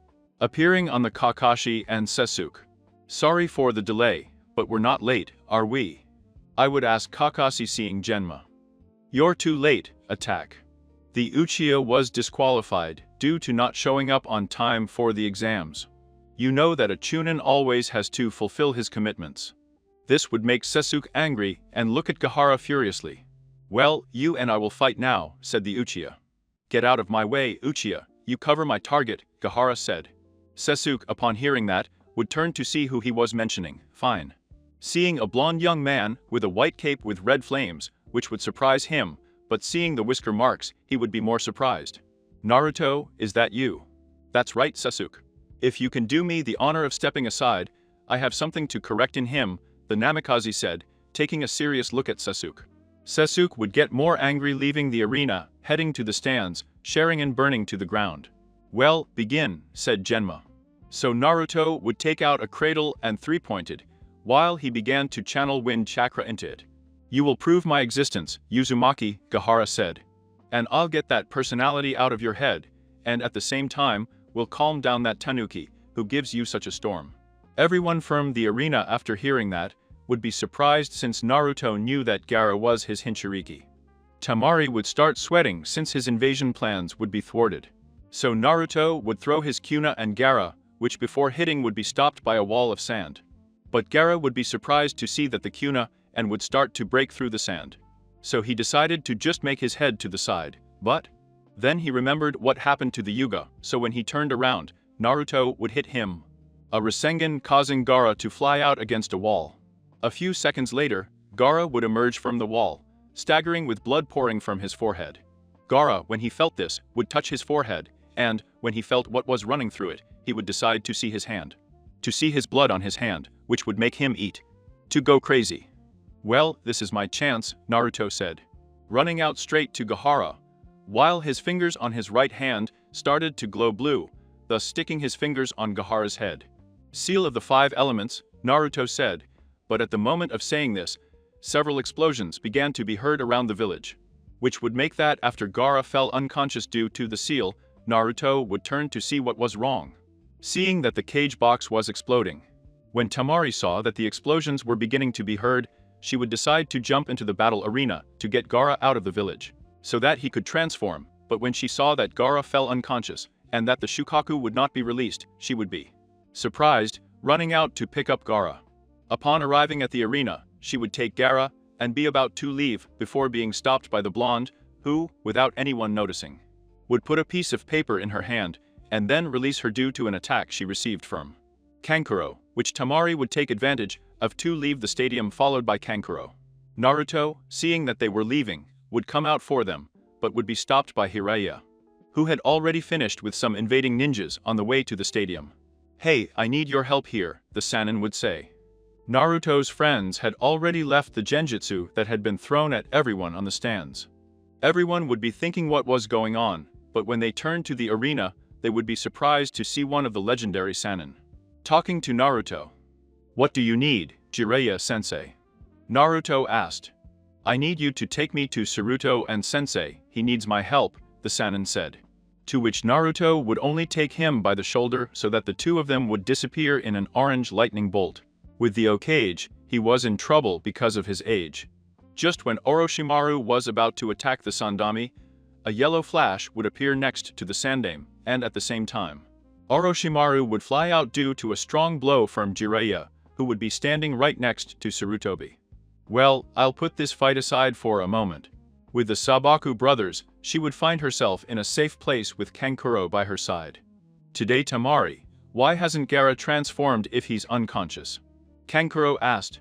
appearing on the Kakashi and Sasuke. Sorry for the delay, but we're not late, are we? I would ask Kakashi, seeing Genma. You're too late, attack. The Uchiha was disqualified due to not showing up on time for the exams. You know that a Chunin always has to fulfill his commitments. This would make Sasuke angry and look at Gaara furiously. Well, you and I will fight now, said the Uchiha. Get out of my way, Uchiha, you cover my target, Gaara said. Sasuke, upon hearing that, would turn to see who he was mentioning. Fine. Seeing a blonde young man with a white cape with red flames, which would surprise him, but seeing the whisker marks, he would be more surprised. Naruto, is that you? That's right, Sasuke. If you can do me the honor of stepping aside, I have something to correct in him, the Namikaze said, taking a serious look at Sasuke. Sasuke would get more angry, leaving the arena, heading to the stands, sharing and burning to the ground. Well, begin, said Genma. So Naruto would take out a cradle and three-pointed, while he began to channel wind chakra into it. You will prove my existence, Uzumaki, Gaara said. And I'll get that personality out of your head, and at the same time, will calm down that tanuki, who gives you such a storm. Everyone from the arena, after hearing that, would be surprised since Naruto knew that Gaara was his Hinchiriki. Tamari would start sweating since his invasion plans would be thwarted. So Naruto would throw his Kuna and Gaara, which before hitting would be stopped by a wall of sand. But Gaara would be surprised to see that the Kuna and would start to break through the sand. So he decided to just make his head to the side, but then he remembered what happened to the Yuga, so when he turned around, Naruto would hit him. A Rasengan, causing Gaara to fly out against a wall. A few seconds later, Gaara would emerge from the wall, staggering with blood pouring from his forehead. Gaara, when he felt this, would touch his forehead, and, when he felt what was running through it, he would decide to see his hand. To see his blood on his hand, which would make him eat. To go crazy. Well, this is my chance, Naruto said. Running out straight to Gaara, while his fingers on his right hand started to glow blue, thus sticking his fingers on Gaara's head. Seal of the 5 elements, Naruto said, but at the moment of saying this, several explosions began to be heard around the village, which would make that after Gaara fell unconscious due to the seal, Naruto would turn to see what was wrong. Seeing that the cage box was exploding. When Tamari saw that the explosions were beginning to be heard, she would decide to jump into the battle arena to get Gaara out of the village, so that he could transform, But when she saw that Gaara fell unconscious, and that the Shukaku would not be released, she would be surprised, running out to pick up Gaara. Upon arriving at the arena, she would take Gaara, and be about to leave before being stopped by the blonde, who, without anyone noticing, would put a piece of paper in her hand, and then release her due to an attack she received from Kankuro, which Tamari would take advantage of to leave the stadium, followed by Kankuro. Naruto, seeing that they were leaving, would come out for them, but would be stopped by Jiraiya, who had already finished with some invading ninjas on the way to the stadium. "Hey, I need your help here," the Sannin would say. Naruto's friends had already left the genjutsu that had been thrown at everyone on the stands. Everyone would be thinking what was going on, but when they turned to the arena, they would be surprised to see one of the legendary Sannin talking to Naruto. "What do you need, Jiraiya-sensei?" Naruto asked. "I need you to take me to Saruto and Sensei, he needs my help," the Sannin said. To which Naruto would only take him by the shoulder so that the two of them would disappear in an orange lightning bolt. With the Hokage, he was in trouble because of his age. Just when Orochimaru was about to attack the Sandami, a yellow flash would appear next to the Sandame, and at the same time, Orochimaru would fly out due to a strong blow from Jiraiya, who would be standing right next to Sarutobi. Well, I'll put this fight aside for a moment. With the Sabaku brothers, she would find herself in a safe place with Kankuro by her side. Today Tamari, why hasn't Gaara transformed if he's unconscious? Kankuro asked.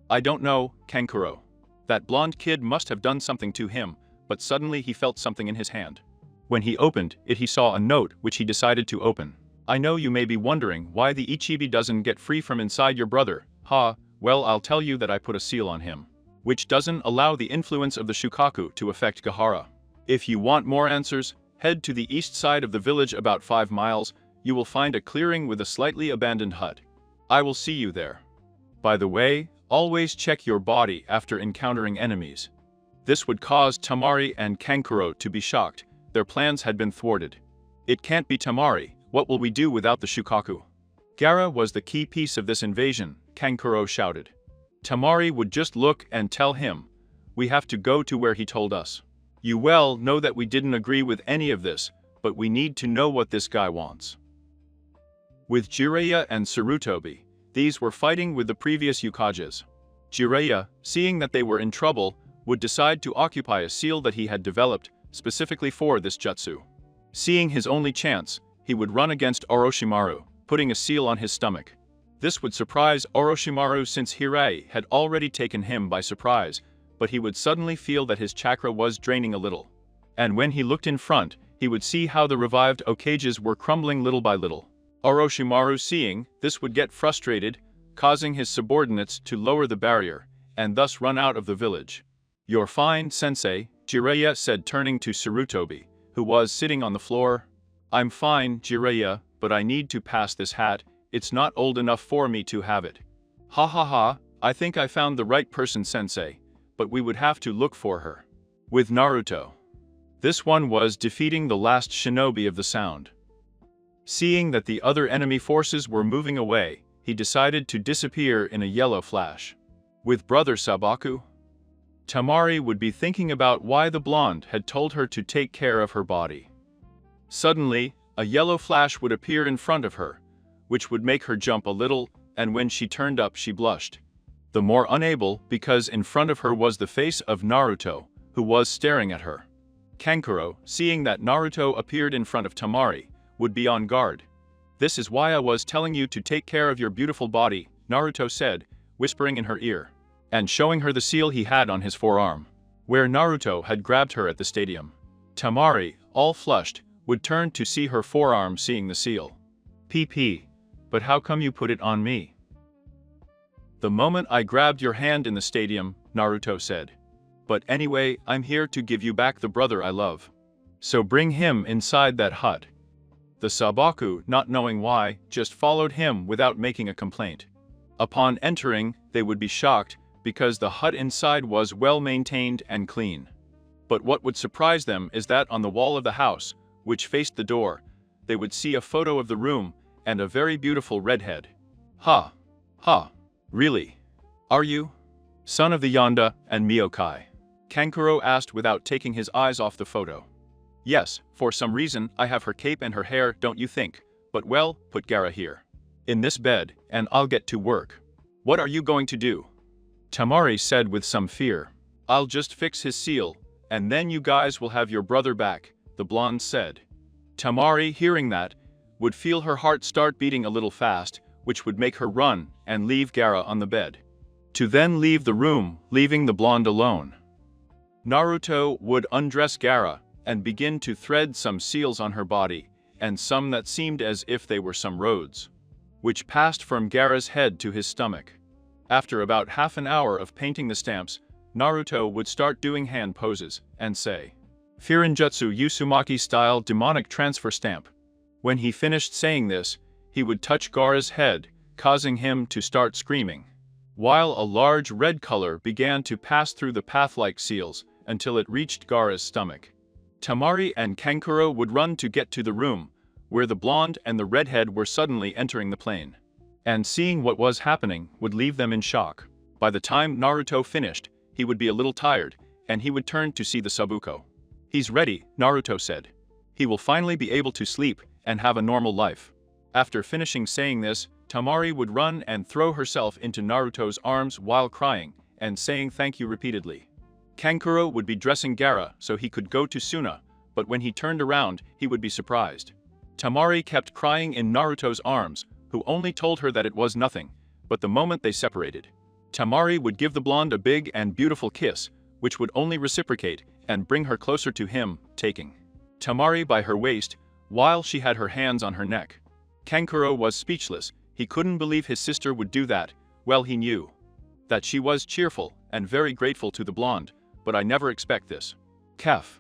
I don't know, Kankuro. That blonde kid must have done something to him, but suddenly he felt something in his hand. When he opened it, he saw a note which he decided to open. I know you may be wondering why the Ichibi doesn't get free from inside your brother. Well, I'll tell you that I put a seal on him, which doesn't allow the influence of the Shukaku to affect Gaara. If you want more answers, head to the east side of the village about 5 miles, you will find a clearing with a slightly abandoned hut. I will see you there. By the way, always check your body after encountering enemies. This would cause Tamari and Kankuro to be shocked. Their plans had been thwarted. It can't be Tamari. What will we do without the Shukaku? Gaara was the key piece of this invasion, Kankuro shouted. Tamari would just look and tell him, we have to go to where he told us. You well know that we didn't agree with any of this, but we need to know what this guy wants. With Jiraiya and Sarutobi, these were fighting with the previous Hokages. Jiraiya, seeing that they were in trouble, would decide to occupy a seal that he had developed specifically for this jutsu. Seeing his only chance, he would run against Orochimaru, putting a seal on his stomach. This would surprise Orochimaru since Hirai had already taken him by surprise, but he would suddenly feel that his chakra was draining a little. And when he looked in front, he would see how the revived Hokages were crumbling little by little. Orochimaru, seeing this, would get frustrated, causing his subordinates to lower the barrier, and thus run out of the village. You're fine, sensei, Jiraiya said, turning to Sarutobi, who was sitting on the floor. I'm fine, Jiraiya, but I need to pass this hat. It's not old enough for me to have it. I think I found the right person, sensei, but we would have to look for her. With Naruto. This one was defeating the last shinobi of the sound. Seeing that the other enemy forces were moving away, he decided to disappear in a yellow flash. With Brother Sabaku, Tamari would be thinking about why the blonde had told her to take care of her body. Suddenly, a yellow flash would appear in front of her, which would make her jump a little, and when she turned up she blushed. The more unable because in front of her was the face of Naruto, who was staring at her. Kankuro, seeing that Naruto appeared in front of Tamari, would be on guard. This is why I was telling you to take care of your beautiful body, Naruto said, whispering in her ear, and showing her the seal he had on his forearm, where Naruto had grabbed her at the stadium. Tamari, all flushed, would turn to see her forearm, seeing the seal. But how come you put it on me? The moment I grabbed your hand in the stadium, Naruto said. But anyway, I'm here to give you back the brother I love. So bring him inside that hut. The Sabaku, not knowing why, just followed him without making a complaint. Upon entering, they would be shocked because the hut inside was well maintained and clean. But what would surprise them is that on the wall of the house, which faced the door, they would see a photo of the room and a very beautiful redhead. Really? Are you? Son of the Yonda and Miokai? Kankuro asked without taking his eyes off the photo. Yes, for some reason I have her cape and her hair, don't you think? But well, put Gaara here. In this bed, and I'll get to work. What are you going to do? Tamari said with some fear. I'll just fix his seal, and then you guys will have your brother back, the blonde said. Tamari, hearing that, would feel her heart start beating a little fast, which would make her run and leave Gaara on the bed. To then leave the room, leaving the blonde alone. Naruto would undress Gaara and begin to thread some seals on her body, and some that seemed as if they were some roads, which passed from Gaara's head to his stomach. After about half an hour of painting the stamps, Naruto would start doing hand poses and say, Furinjutsu Uzumaki-style demonic transfer stamp. When he finished saying this, he would touch Gaara's head, causing him to start screaming, while a large red color began to pass through the path-like seals until it reached Gaara's stomach. Tamari and Kankuro would run to get to the room, where the blonde and the redhead were suddenly entering the plane. And seeing what was happening would leave them in shock. By the time Naruto finished, he would be a little tired, and he would turn to see the Sabuko. He's ready, Naruto said. He will finally be able to sleep and have a normal life. After finishing saying this, Tamari would run and throw herself into Naruto's arms while crying and saying thank you repeatedly. Kankuro would be dressing Gaara so he could go to Suna, but when he turned around, he would be surprised. Tamari kept crying in Naruto's arms, who only told her that it was nothing, but the moment they separated, Tamari would give the blonde a big and beautiful kiss, which would only reciprocate and bring her closer to him, taking Tamari by her waist, while she had her hands on her neck. Kankuro was speechless. He couldn't believe his sister would do that. Well, he knew that she was cheerful and very grateful to the blonde, but I never expect this. Kef.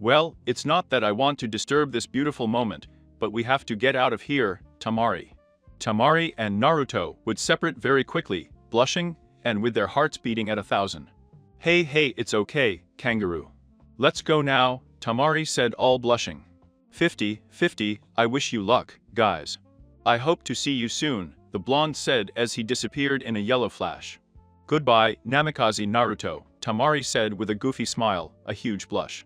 Well, it's not that I want to disturb this beautiful moment, but we have to get out of here, Tamari. Tamari and Naruto would separate very quickly, blushing, and with their hearts beating at 1,000. Hey, it's okay, kangaroo. Let's go now, Tamari said, all blushing. 50, I wish you luck, guys. I hope to see you soon, the blonde said as he disappeared in a yellow flash. Goodbye, Namikaze Naruto, Tamari said with a goofy smile, a huge blush.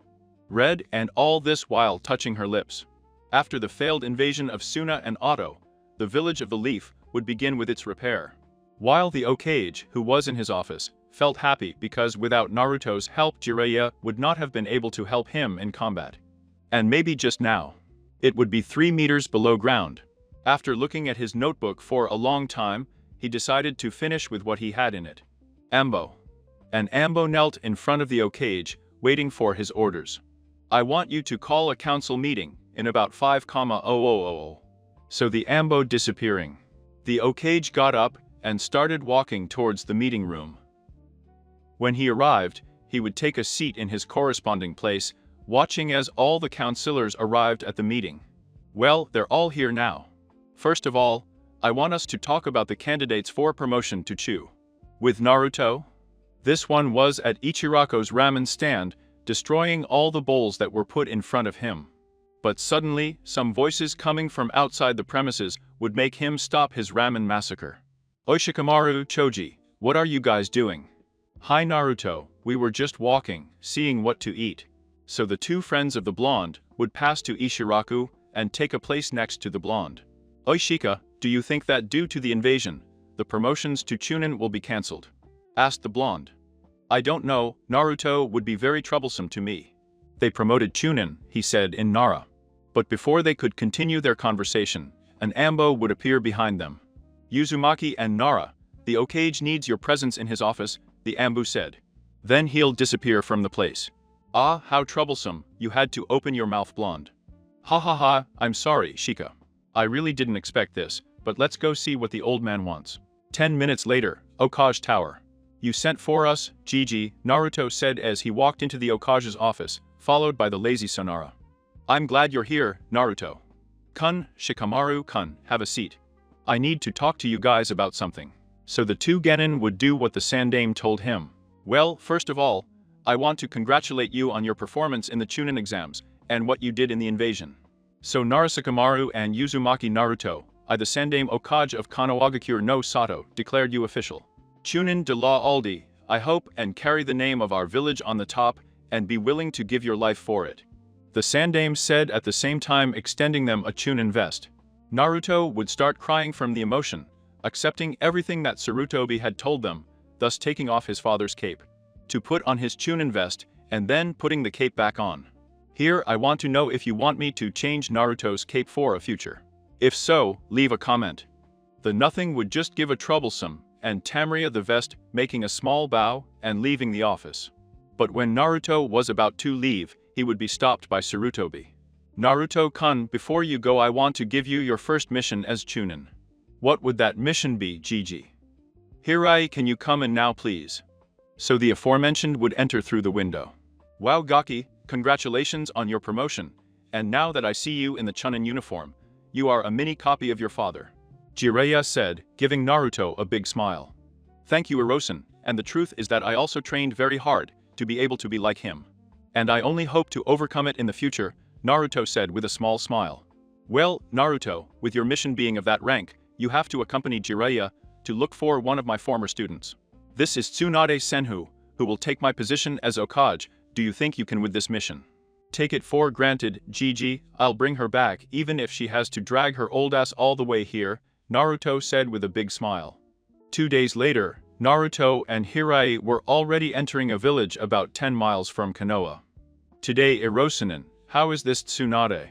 Red, and all this while touching her lips. After the failed invasion of Suna and Otto, the village of the Leaf would begin with its repair. While the Okage, who was in his office, felt happy because without Naruto's help Jiraiya would not have been able to help him in combat. And maybe just now, it would be 3 meters below ground. After looking at his notebook for a long time, he decided to finish with what he had in it. Ambo. And Ambo knelt in front of the Okage, waiting for his orders. I want you to call a council meeting in about 5,000. So the Ambo disappearing. The Okage got up and started walking towards the meeting room. When he arrived, he would take a seat in his corresponding place, watching as all the councillors arrived at the meeting. Well, they're all here now. First of all, I want us to talk about the candidates for promotion to Chu. With Naruto? This one was at Ichiraku's ramen stand, destroying all the bowls that were put in front of him. But suddenly, some voices coming from outside the premises would make him stop his ramen massacre. Oishikamaru, Choji, what are you guys doing? Hi Naruto, we were just walking, seeing what to eat. So the two friends of the blonde would pass to Ichiraku and take a place next to the blonde. Oishika, do you think that due to the invasion, the promotions to Chunin will be cancelled? Asked the blonde. I don't know, Naruto would be very troublesome to me. They promoted Chunin, he said in Nara. But before they could continue their conversation, an Ambo would appear behind them. Uzumaki and Nara, the Okage needs your presence in his office, the Ambo said. Then he'll disappear from the place. Ah, how troublesome, you had to open your mouth, blonde. Ha, I'm sorry, Shika. I really didn't expect this, but let's go see what the old man wants. 10 minutes later, Okage Tower. You sent for us, Gigi, Naruto said as he walked into the Okage's office, followed by the lazy Sonara. I'm glad you're here, Naruto. Kun, Shikamaru-kun, have a seat. I need to talk to you guys about something. So the two genin would do what the Sandame told him. Well, first of all, I want to congratulate you on your performance in the Chunin exams, and what you did in the invasion. So Narasakamaru and Uzumaki Naruto, I the Sandame Okage of Kanawagakure no Sato, declared you official. Chunin de la Aldi, I hope and carry the name of our village on the top, and be willing to give your life for it. The Sandame said, at the same time extending them a Chunin vest. Naruto would start crying from the emotion, accepting everything that Sarutobi had told them, thus taking off his father's cape to put on his Chunin vest and then putting the cape back on. Here, I want to know if you want me to change Naruto's cape for a future. If so, leave a comment. The nothing would just give a troublesome, and Tamiya the vest making a small bow and leaving the office. But when Naruto was about to leave, he would be stopped by Sarutobi. Naruto-kun, before you go, I want to give you your first mission as Chunin. What would that mission be, Gigi? Hirai, can you come in now please? So the aforementioned would enter through the window. Wow Gaki, congratulations on your promotion, and now that I see you in the Chunin uniform, you are a mini copy of your father. Jiraiya said, giving Naruto a big smile. Thank you Hirosen, and the truth is that I also trained very hard to be able to be like him. And I only hope to overcome it in the future, Naruto said with a small smile. Well, Naruto, with your mission being of that rank, you have to accompany Jiraiya to look for one of my former students. This is Tsunade Senhu, who will take my position as Hokage. Do you think you can with this mission? Take it for granted, Gigi, I'll bring her back even if she has to drag her old ass all the way here, Naruto said with a big smile. 2 days later, Naruto and Hirai were already entering a village about 10 miles from Konoha. Today Hirosen, how is this Tsunade?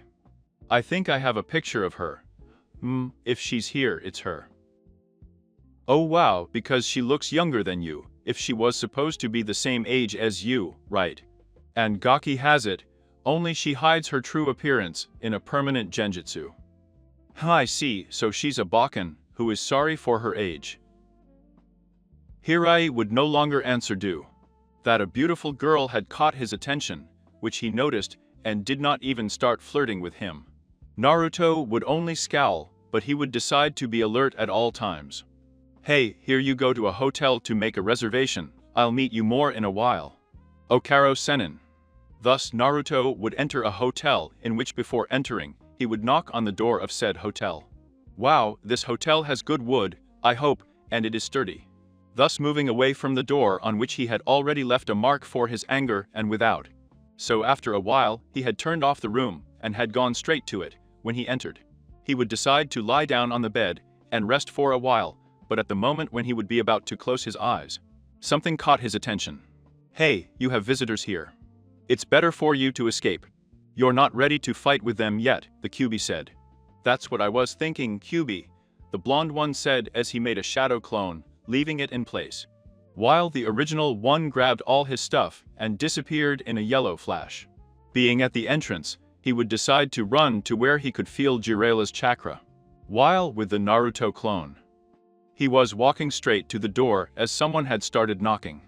I think I have a picture of her. If she's here, it's her. Oh wow, because she looks younger than you, if she was supposed to be the same age as you, right? And Gaki has it, only she hides her true appearance in a permanent genjutsu. I see, so she's a Bakken, who is sorry for her age. Hirai would no longer answer due that a beautiful girl had caught his attention, which he noticed and did not even start flirting with him. Naruto would only scowl, but he would decide to be alert at all times. Hey, here you go to a hotel to make a reservation, I'll meet you more in a while. Okaro Senin. Thus Naruto would enter a hotel in which before entering, he would knock on the door of said hotel. Wow, this hotel has good wood, I hope, and it is sturdy. Thus moving away from the door on which he had already left a mark for his anger and without. So after a while, he had turned off the room and had gone straight to it. When he entered, he would decide to lie down on the bed and rest for a while, but at the moment when he would be about to close his eyes, something caught his attention. Hey, you have visitors here. It's better for you to escape. You're not ready to fight with them yet, the Kyuubi said. That's what I was thinking, Kyuubi, the blonde one said as he made a shadow clone, leaving it in place. While the original one grabbed all his stuff and disappeared in a yellow flash. Being at the entrance, he would decide to run to where he could feel Jiraiya's chakra. While with the Naruto clone, he was walking straight to the door as someone had started knocking.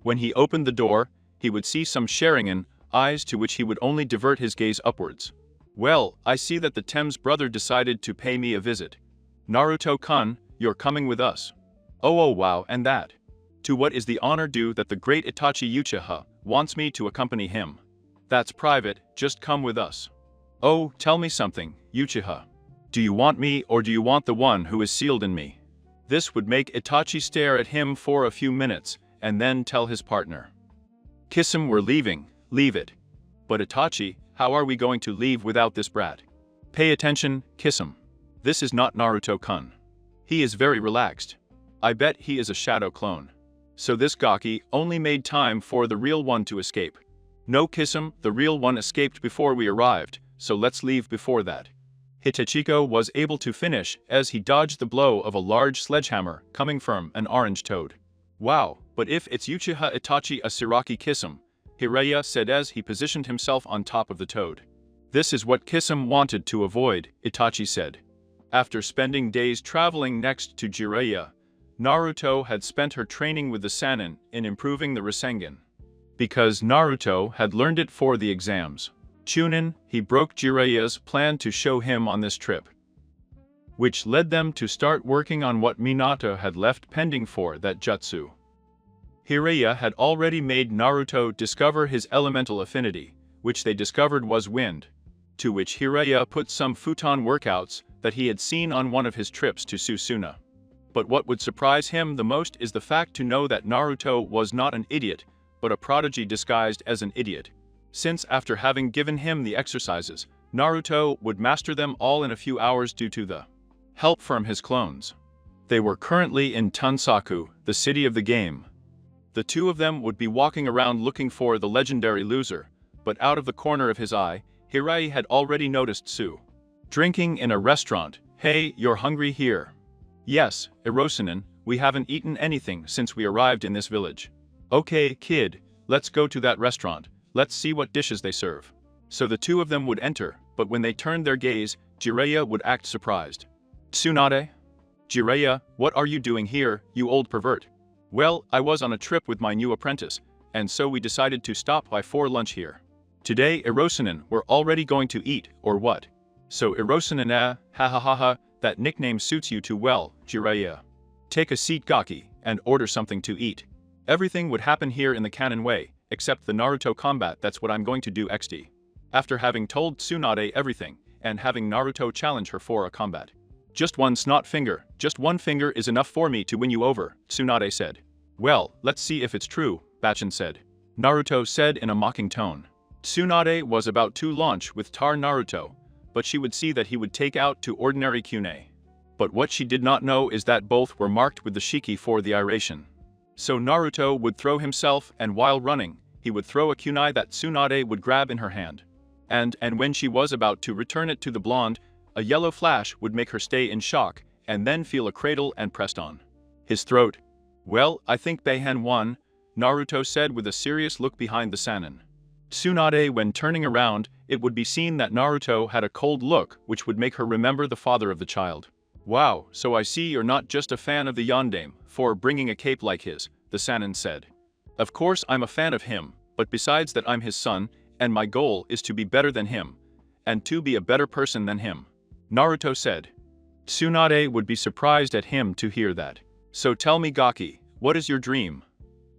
When he opened the door, he would see some Sharingan eyes to which he would only divert his gaze upwards. Well, I see that the Thames brother decided to pay me a visit. Naruto-kun, you're coming with us. Oh wow, and that. To what is the honor due that the great Itachi Uchiha wants me to accompany him? That's private, just come with us. Oh, tell me something, Uchiha. Do you want me or do you want the one who is sealed in me? This would make Itachi stare at him for a few minutes and then tell his partner. Kiss him, we're leaving, leave it. But Itachi, how are we going to leave without this brat? Pay attention, kiss him. This is not Naruto-kun. He is very relaxed. I bet he is a shadow clone. So this Gaki only made time for the real one to escape. No kiss him, the real one escaped before we arrived, so let's leave before that. Hitachiko was able to finish as he dodged the blow of a large sledgehammer coming from an orange toad. Wow, but if it's Uchiha Itachi Asiraki Kisum, Hiraiya said as he positioned himself on top of the toad. This is what Kisum wanted to avoid, Itachi said. After spending days traveling next to Jiraiya, Naruto had spent her training with the Sannin in improving the Rasengan. Because Naruto had learned it for the exams. Chunin, he broke Jiraiya's plan to show him on this trip, which led them to start working on what Minato had left pending for that jutsu. Hiraiya had already made Naruto discover his elemental affinity, which they discovered was wind, to which Hiraiya put some futon workouts that he had seen on one of his trips to Susuna. But what would surprise him the most is the fact to know that Naruto was not an idiot, but a prodigy disguised as an idiot. Since after having given him the exercises, Naruto would master them all in a few hours due to the help from his clones. They were currently in Tunsaku, the city of the game. The two of them would be walking around looking for the legendary loser, but out of the corner of his eye, Hirai had already noticed Su drinking in a restaurant. "Hey, you're hungry here?" "Yes, Hiroshinen, we haven't eaten anything since we arrived in this village." "Okay, kid, let's go to that restaurant, let's see what dishes they serve." So the two of them would enter, but when they turned their gaze, Jiraiya would act surprised. "Tsunade? Jiraiya, what are you doing here, you old pervert?" "Well, I was on a trip with my new apprentice, and so we decided to stop by for lunch here." "Today, Hiroshinen, we're already going to eat, or what?" "So Hiroshinen, ha ha ha ha, that nickname suits you too well, Jiraiya. Take a seat, Gaki, and order something to eat. Everything would happen here in the canon way, except the Naruto combat. That's what I'm going to do XD." After having told Tsunade everything, and having Naruto challenge her for a combat. "Just one snot finger, just one finger is enough for me to win you over," Tsunade said. "Well, let's see if it's true," Bachin said. Naruto said in a mocking tone. Tsunade was about to launch with Tar Naruto, but she would see that he would take out to ordinary Kunai. But what she did not know is that both were marked with the Shiki for the iration. So Naruto would throw himself, and while running, he would throw a kunai that Tsunade would grab in her hand. And when she was about to return it to the blonde, a yellow flash would make her stay in shock, and then feel a cradle and pressed on his throat. "Well, I think Beihan won," Naruto said with a serious look behind the Sannin. Tsunade, when turning around, it would be seen that Naruto had a cold look which would make her remember the father of the child. "Wow, so I see you're not just a fan of the Yondaime for bringing a cape like his," the Sannin said. "Of course I'm a fan of him, but besides that I'm his son, and my goal is to be better than him, and to be a better person than him," Naruto said. Tsunade would be surprised at him to hear that. "So tell me, Gaki, what is your dream?"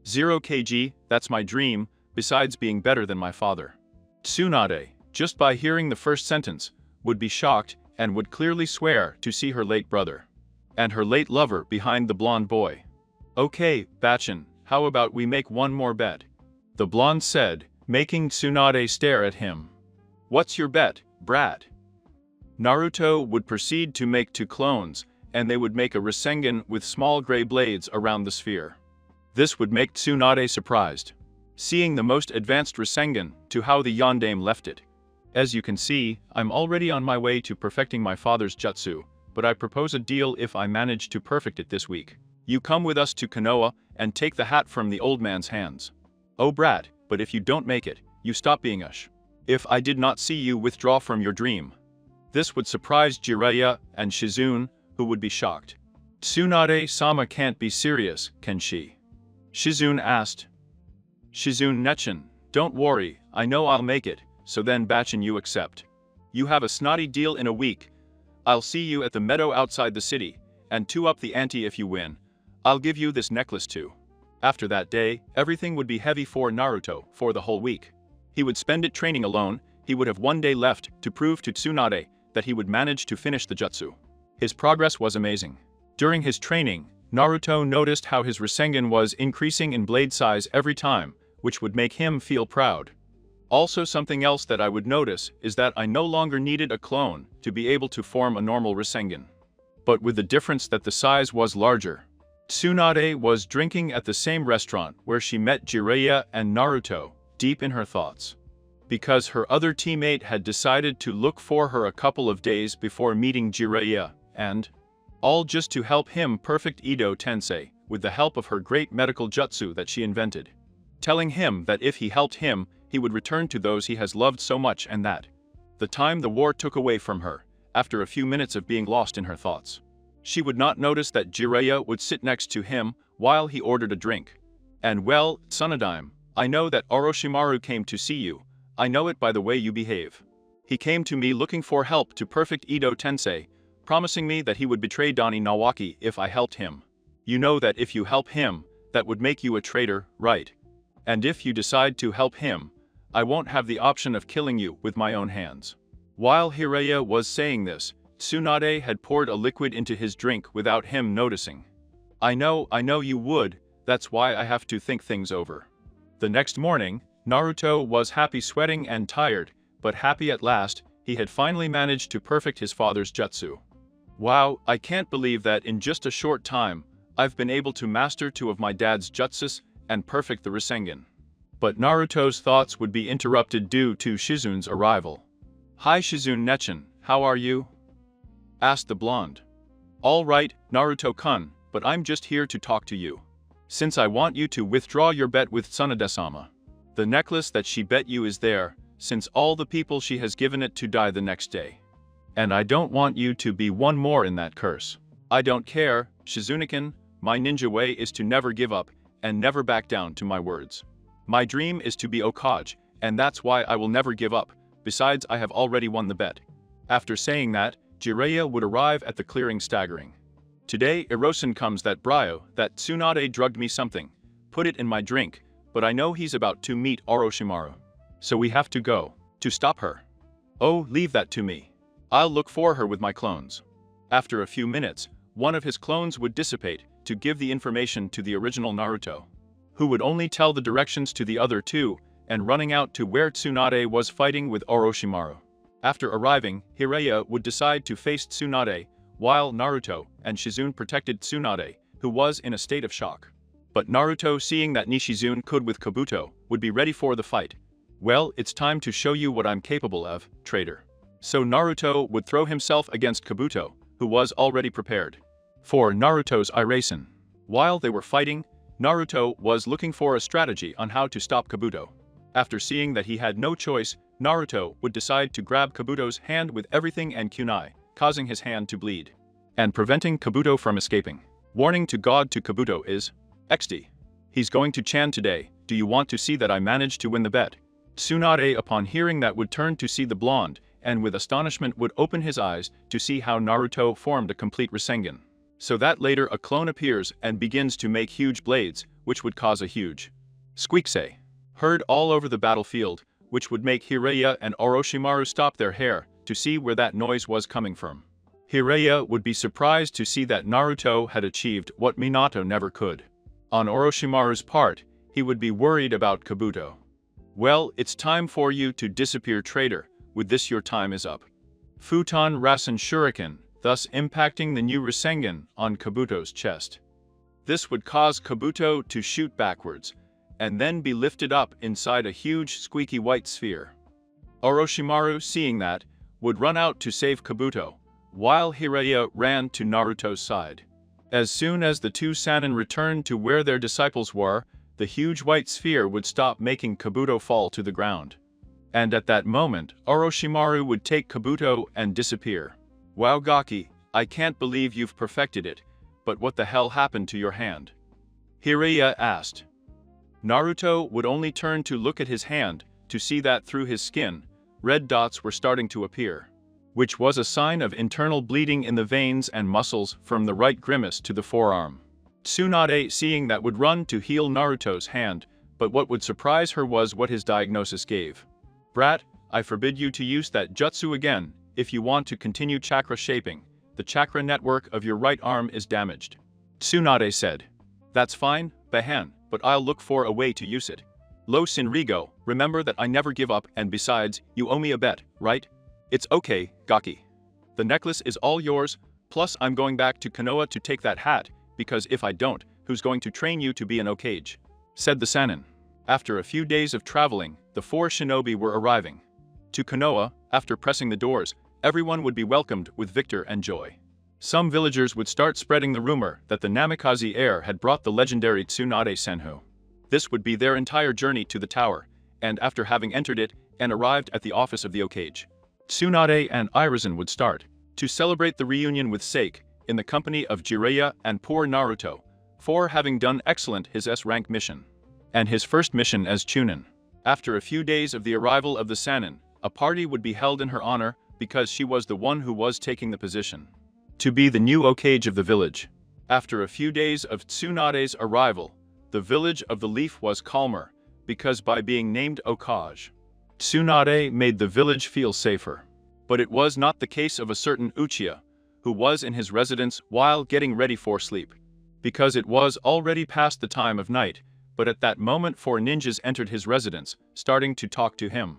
0 kg, that's my dream, besides being better than my father." Tsunade, just by hearing the first sentence, would be shocked and would clearly swear to see her late brother and her late lover behind the blonde boy. "Okay, Bachin, how about we make one more bet?" the blonde said, making Tsunade stare at him. "What's your bet, brat?" Naruto would proceed to make two clones, and they would make a Rasengan with small gray blades around the sphere. This would make Tsunade surprised, seeing the most advanced Rasengan to how the Yondaime left it. "As you can see, I'm already on my way to perfecting my father's jutsu, but I propose a deal if I manage to perfect it this week. You come with us to Konoha and take the hat from the old man's hands." "Oh brat, but if you don't make it, you stop being ush. If I did not see you withdraw from your dream." This would surprise Jiraiya and Shizune, who would be shocked. "Tsunade-sama can't be serious, can she?" Shizune asked. Shizune Nechen, "Don't worry, I know I'll make it, so then Bachin you accept. You have a snotty deal in a week. I'll see you at the meadow outside the city, and two up the ante if you win. I'll give you this necklace too." After that day, everything would be heavy for Naruto for the whole week. He would spend it training alone. He would have one day left to prove to Tsunade that he would manage to finish the jutsu. His progress was amazing. During his training, Naruto noticed how his Rasengan was increasing in blade size every time, which would make him feel proud. Also, something else that I would notice is that I no longer needed a clone to be able to form a normal Rasengan. But with the difference that the size was larger. Tsunade was drinking at the same restaurant where she met Jiraiya and Naruto, deep in her thoughts. Because her other teammate had decided to look for her a couple of days before meeting Jiraiya, and all just to help him perfect Edo Tensei with the help of her great medical jutsu that she invented. Telling him that if he helped him, he would return to those he has loved so much, and that the time the war took away from her, after a few minutes of being lost in her thoughts. She would not notice that Jiraiya would sit next to him while he ordered a drink. "And well, Tsunade, I know that Orochimaru came to see you. I know it by the way you behave. He came to me looking for help to perfect Edo Tensei, promising me that he would betray Dani Nawaki if I helped him. You know that if you help him, that would make you a traitor, right? And if you decide to help him, I won't have the option of killing you with my own hands." While Jiraiya was saying this, Tsunade had poured a liquid into his drink without him noticing. I know you would, that's why I have to think things over." The next morning, Naruto was happy, sweating and tired, but happy at last. He had finally managed to perfect his father's jutsu. Wow, I can't believe that in just a short time, I've been able to master 2 of my dad's jutsus and perfect the Rasengan. But Naruto's thoughts would be interrupted due to Shizun's arrival. "Hi Shizune Nechin, how are you?" asked the blonde. "All right, Naruto-kun, but I'm just here to talk to you. Since I want you to withdraw your bet with Tsunade-sama. The necklace that she bet you is there, since all the people she has given it to die the next day. And I don't want you to be one more in that curse. I don't care, Shizune-kun, my ninja way is to never give up and never back down to my words. My dream is to be Hokage, and that's why I will never give up, besides I have already won the bet." After saying that, Jiraiya would arrive at the clearing staggering. "Today Erosen comes that Bryo, that Tsunade drugged me something, put it in my drink, but I know he's about to meet Orochimaru. So we have to go, to stop her. Oh, leave that to me. I'll look for her with my clones." After a few minutes, one of his clones would dissipate to give the information to the original Naruto, who would only tell the directions to the other 2, and running out to where Tsunade was fighting with Orochimaru. After arriving, Jiraiya would decide to face Tsunade, while Naruto and Shizune protected Tsunade, who was in a state of shock. But Naruto, seeing that Nishizune could with Kabuto, would be ready for the fight. "Well, it's time to show you what I'm capable of, traitor." So Naruto would throw himself against Kabuto, who was already prepared for Naruto's Irasen. While they were fighting, Naruto was looking for a strategy on how to stop Kabuto. After seeing that he had no choice, Naruto would decide to grab Kabuto's hand with everything and kunai, causing his hand to bleed, and preventing Kabuto from escaping. Warning to God to Kabuto is, "XD. He's going to Chan today, do you want to see that I managed to win the bet?" Tsunade, upon hearing that, would turn to see the blonde, and with astonishment would open his eyes to see how Naruto formed a complete Rasengan. So that later a clone appears and begins to make huge blades, which would cause a huge squeak-say heard all over the battlefield, which would make Jiraiya and Orochimaru stop their hair to see where that noise was coming from. Jiraiya would be surprised to see that Naruto had achieved what Minato never could. On Orochimaru's part, he would be worried about Kabuto. "Well, it's time for you to disappear, traitor. With this your time is up." Futon Rasen Shuriken, thus impacting the new Rasengan on Kabuto's chest. This would cause Kabuto to shoot backwards, and then be lifted up inside a huge squeaky white sphere. Orochimaru, seeing that, would run out to save Kabuto, while Jiraiya ran to Naruto's side. As soon as the 2 Sannin returned to where their disciples were, the huge white sphere would stop making Kabuto fall to the ground. And at that moment, Orochimaru would take Kabuto and disappear. "Wow Gaki, I can't believe you've perfected it, but what the hell happened to your hand?" Jiraiya asked. Naruto would only turn to look at his hand to see that through his skin, red dots were starting to appear, which was a sign of internal bleeding in the veins and muscles from the right grimace to the forearm. Tsunade, seeing that, would run to heal Naruto's hand, but what would surprise her was what his diagnosis gave. "Brat, I forbid you to use that jutsu again if you want to continue chakra shaping. The chakra network of your right arm is damaged," Tsunade said. "That's fine, Bahan, but I'll look for a way to use it. Lo Shinrigo, remember that I never give up, and besides, you owe me a bet, right?" "It's okay, Gaki. The necklace is all yours, plus I'm going back to Konoha to take that hat, because if I don't, who's going to train you to be an Hokage?" said the Sannin. After a few days of traveling, the 4 shinobi were arriving to Konoha. After pressing the doors, everyone would be welcomed with victor and joy. Some villagers would start spreading the rumor that the Namikaze heir had brought the legendary Tsunade Senju. This would be their entire journey to the tower, and after having entered it and arrived at the office of the Hokage, Tsunade and Irasen would start to celebrate the reunion with Sake in the company of Jiraiya and poor Naruto, for having done excellent his S-rank mission, and his first mission as Chunin. After a few days of the arrival of the Sannin, a party would be held in her honor because she was the one who was taking the position to be the new Hokage of the village. After a few days of Tsunade's arrival, the village of the Leaf was calmer, because by being named Hokage, Tsunade made the village feel safer. But it was not the case of a certain Uchiha, who was in his residence while getting ready for sleep. Because it was already past the time of night, But at that moment 4 ninjas entered his residence, starting to talk to him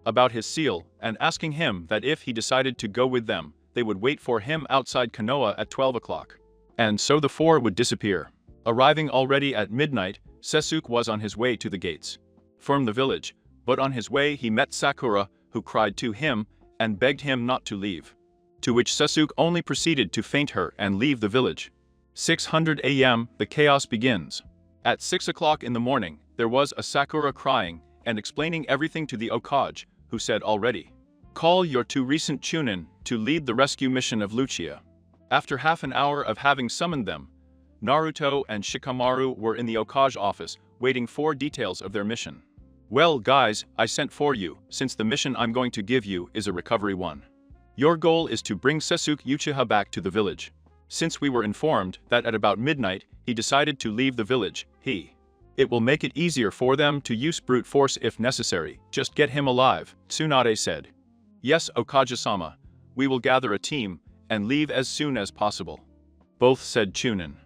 about his seal and asking him that if he decided to go with them, they would wait for him outside Konoha at 12 o'clock. And so the 4 would disappear. Arriving already at midnight, Sasuke was on his way to the gates from the village, but on his way he met Sakura, who cried to him and begged him not to leave. To which Sasuke only proceeded to faint her and leave the village. 600 AM, the chaos begins. At 6 o'clock in the morning, there was a Sakura crying and explaining everything to the Hokage, who said already, "Call your 2 recent Chunin to lead the rescue mission of Lucia." After half an hour of having summoned them, Naruto and Shikamaru were in the Hokage office, waiting for details of their mission. "Well guys, I sent for you, since the mission I'm going to give you is a recovery one. Your goal is to bring Sasuke Uchiha back to the village. Since we were informed that at about midnight, he decided to leave the village, it will make it easier for them to use brute force if necessary, just get him alive," Tsunade said. "Yes, Okage-sama, we will gather a team and leave as soon as possible," both said Chunin.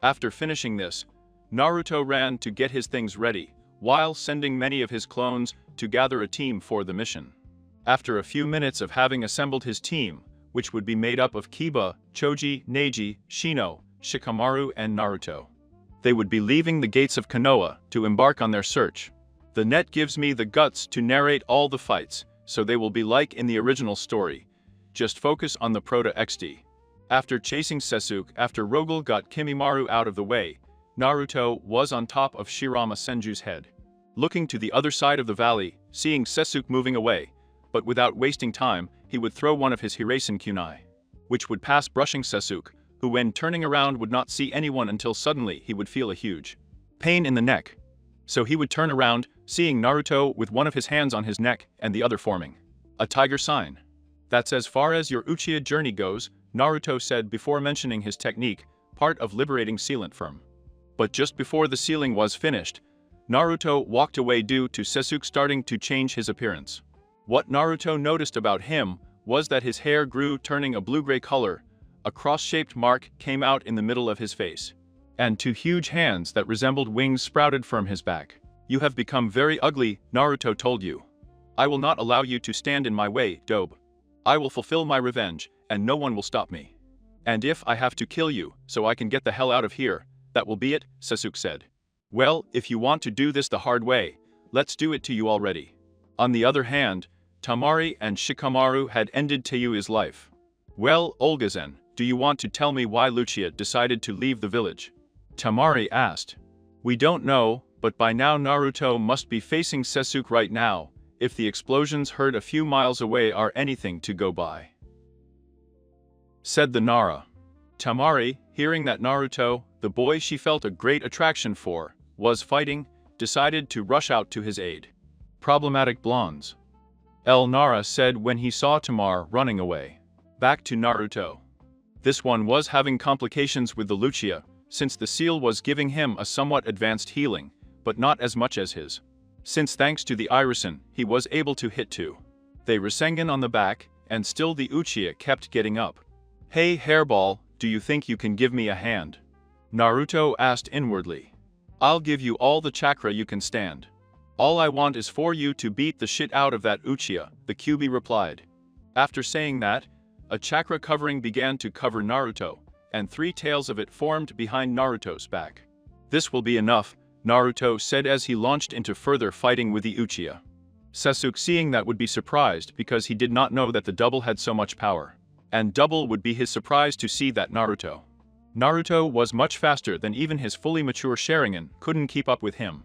After finishing this, Naruto ran to get his things ready, while sending many of his clones to gather a team for the mission. After a few minutes of having assembled his team, which would be made up of Kiba, Choji, Neji, Shino, Shikamaru and Naruto, they would be leaving the gates of Konoha to embark on their search. The net gives me the guts to narrate all the fights, so they will be like in the original story. Just focus on the Proto XD. After chasing Sasuke after Rogel got Kimimaru out of the way, Naruto was on top of Shirama Senju's head. Looking to the other side of the valley, seeing Sasuke moving away, but without wasting time, he would throw one of his Hiraisen kunai, which would pass brushing Sasuke, who when turning around would not see anyone until suddenly he would feel a huge pain in the neck. So he would turn around, seeing Naruto with one of his hands on his neck and the other forming a tiger sign. "That's as far as your Uchiha journey goes," Naruto said before mentioning his technique, part of liberating sealant firm. But just before the sealing was finished, Naruto walked away due to Sasuke starting to change his appearance. What Naruto noticed about him was that his hair grew, turning a blue-gray color, a cross-shaped mark came out in the middle of his face, and 2 huge hands that resembled wings sprouted from his back. "You have become very ugly," Naruto told you. "I will not allow you to stand in my way, Dobe. I will fulfill my revenge, and no one will stop me. And if I have to kill you, so I can get the hell out of here, that will be it," Sasuke said. "Well, if you want to do this the hard way, let's do it to you already." On the other hand, Tamari and Shikamaru had ended Teyui's life. "Well, Olgazen, do you want to tell me why Lucia decided to leave the village?" Tamari asked. "We don't know, but by now Naruto must be facing Sasuke right now, if the explosions heard a few miles away are anything to go by," said the Nara. Tamari, hearing that Naruto, the boy she felt a great attraction for, was fighting, decided to rush out to his aid. "Problematic blondes," El Nara said when he saw Tamar running away. Back to Naruto. This one was having complications with the Lucia, since the seal was giving him a somewhat advanced healing, but not as much as his. Since thanks to the Irisin, he was able to hit 2. They Rasengan on the back, and still the Uchiha kept getting up. "Hey Hairball, do you think you can give me a hand?" Naruto asked inwardly. "I'll give you all the chakra you can stand. All I want is for you to beat the shit out of that Uchiha," the Kyuubi replied. After saying that, a chakra covering began to cover Naruto, and 3 tails of it formed behind Naruto's back. "This will be enough," Naruto said as he launched into further fighting with the Uchiha. Sasuke seeing that would be surprised because he did not know that the double had so much power. And double would be his surprise to see that Naruto was much faster than even his fully mature Sharingan couldn't keep up with him.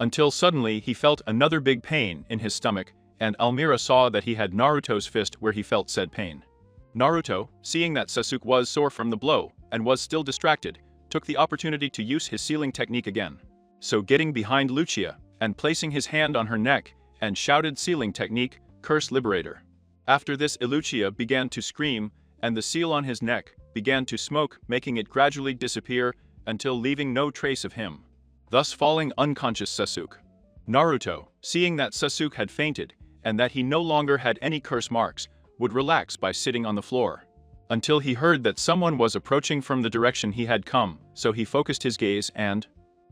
Until suddenly he felt another big pain in his stomach, and Almira saw that he had Naruto's fist where he felt said pain. Naruto, seeing that Sasuke was sore from the blow and was still distracted, took the opportunity to use his sealing technique again. So getting behind Lucia and placing his hand on her neck and shouted sealing technique, "Curse Liberator." After this Lucia began to scream, and the seal on his neck began to smoke, making it gradually disappear until leaving no trace of him, thus falling unconscious Sasuke. Naruto, seeing that Sasuke had fainted and that he no longer had any curse marks, would relax by sitting on the floor. Until he heard that someone was approaching from the direction he had come, so he focused his gaze and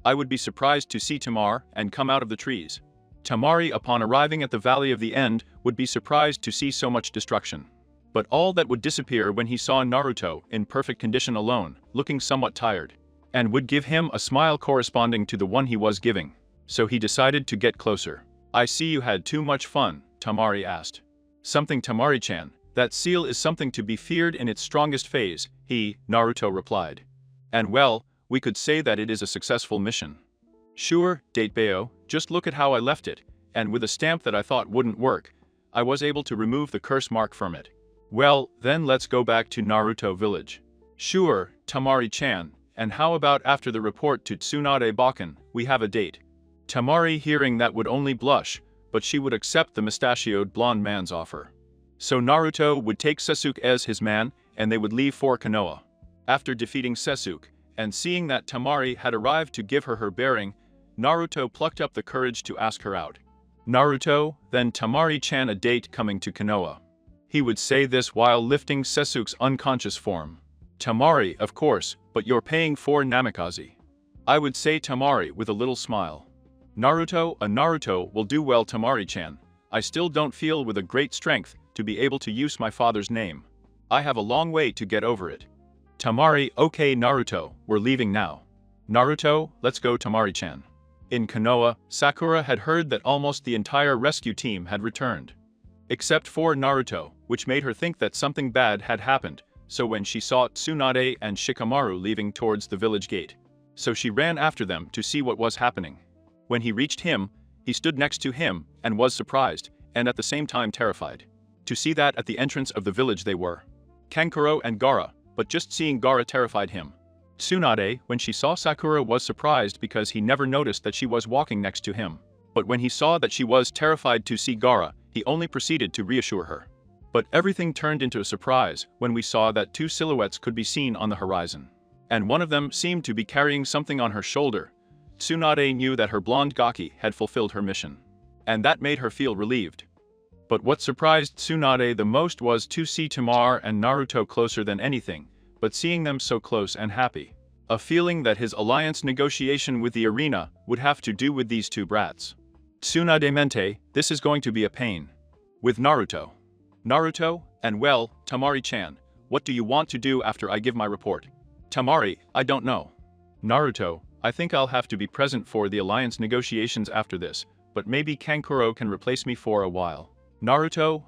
I would be surprised to see Tamar and come out of the trees. Tamari, upon arriving at the Valley of the End, would be surprised to see so much destruction. But all that would disappear when he saw Naruto in perfect condition alone, looking somewhat tired, and would give him a smile corresponding to the one he was giving. So he decided to get closer. I see you had too much fun, Tamari asked. Something, Tamari-chan. That seal is something to be feared in its strongest phase, Naruto replied. And well, we could say that it is a successful mission. Sure, Datebeo, just look at how I left it, and with a stamp that I thought wouldn't work, I was able to remove the curse mark from it. Well, then let's go back to Naruto village. Sure, Tamari-chan, and how about after the report to Tsunade Bakken, we have a date. Tamari, hearing that, would only blush, but she would accept the mustachioed blonde man's offer. So Naruto would take Sasuke as his man, and they would leave for Konoha. After defeating Sasuke, and seeing that Tamari had arrived to give her bearing, Naruto plucked up the courage to ask her out. Naruto, then Tamari-chan, a date coming to Konoha. He would say this while lifting Sasuke's unconscious form. Tamari, of course, but you're paying for Namikaze. I would say Tamari with a little smile. Naruto, a Naruto will do well, Tamari-chan. I still don't feel with a great strength to be able to use my father's name. I have a long way to get over it. Tamari, okay Naruto, we're leaving now. Naruto, let's go, Tamari-chan. In Konoha, Sakura had heard that almost the entire rescue team had returned. Except for Naruto, which made her think that something bad had happened, so when she saw Tsunade and Shikamaru leaving towards the village gate. So she ran after them to see what was happening. When he reached him, he stood next to him and was surprised, and at the same time terrified. To see that at the entrance of the village they were Kankuro and Gaara, but just seeing Gaara terrified him. Tsunade, when she saw Sakura, was surprised because he never noticed that she was walking next to him. But when he saw that she was terrified to see Gaara, he only proceeded to reassure her. But everything turned into a surprise when we saw that two silhouettes could be seen on the horizon. And one of them seemed to be carrying something on her shoulder. Tsunade knew that her blonde Gaki had fulfilled her mission. And that made her feel relieved. But what surprised Tsunade the most was to see Tamar and Naruto closer than anything, but seeing them so close and happy. A feeling that his alliance negotiation with the arena would have to do with these two brats. Tsunade mente, this is going to be a pain. With Naruto. Naruto, and well, Tamari-chan, what do you want to do after I give my report? Tamari, I don't know. Naruto, I think I'll have to be present for the alliance negotiations after this, but maybe Kankuro can replace me for a while. Naruto,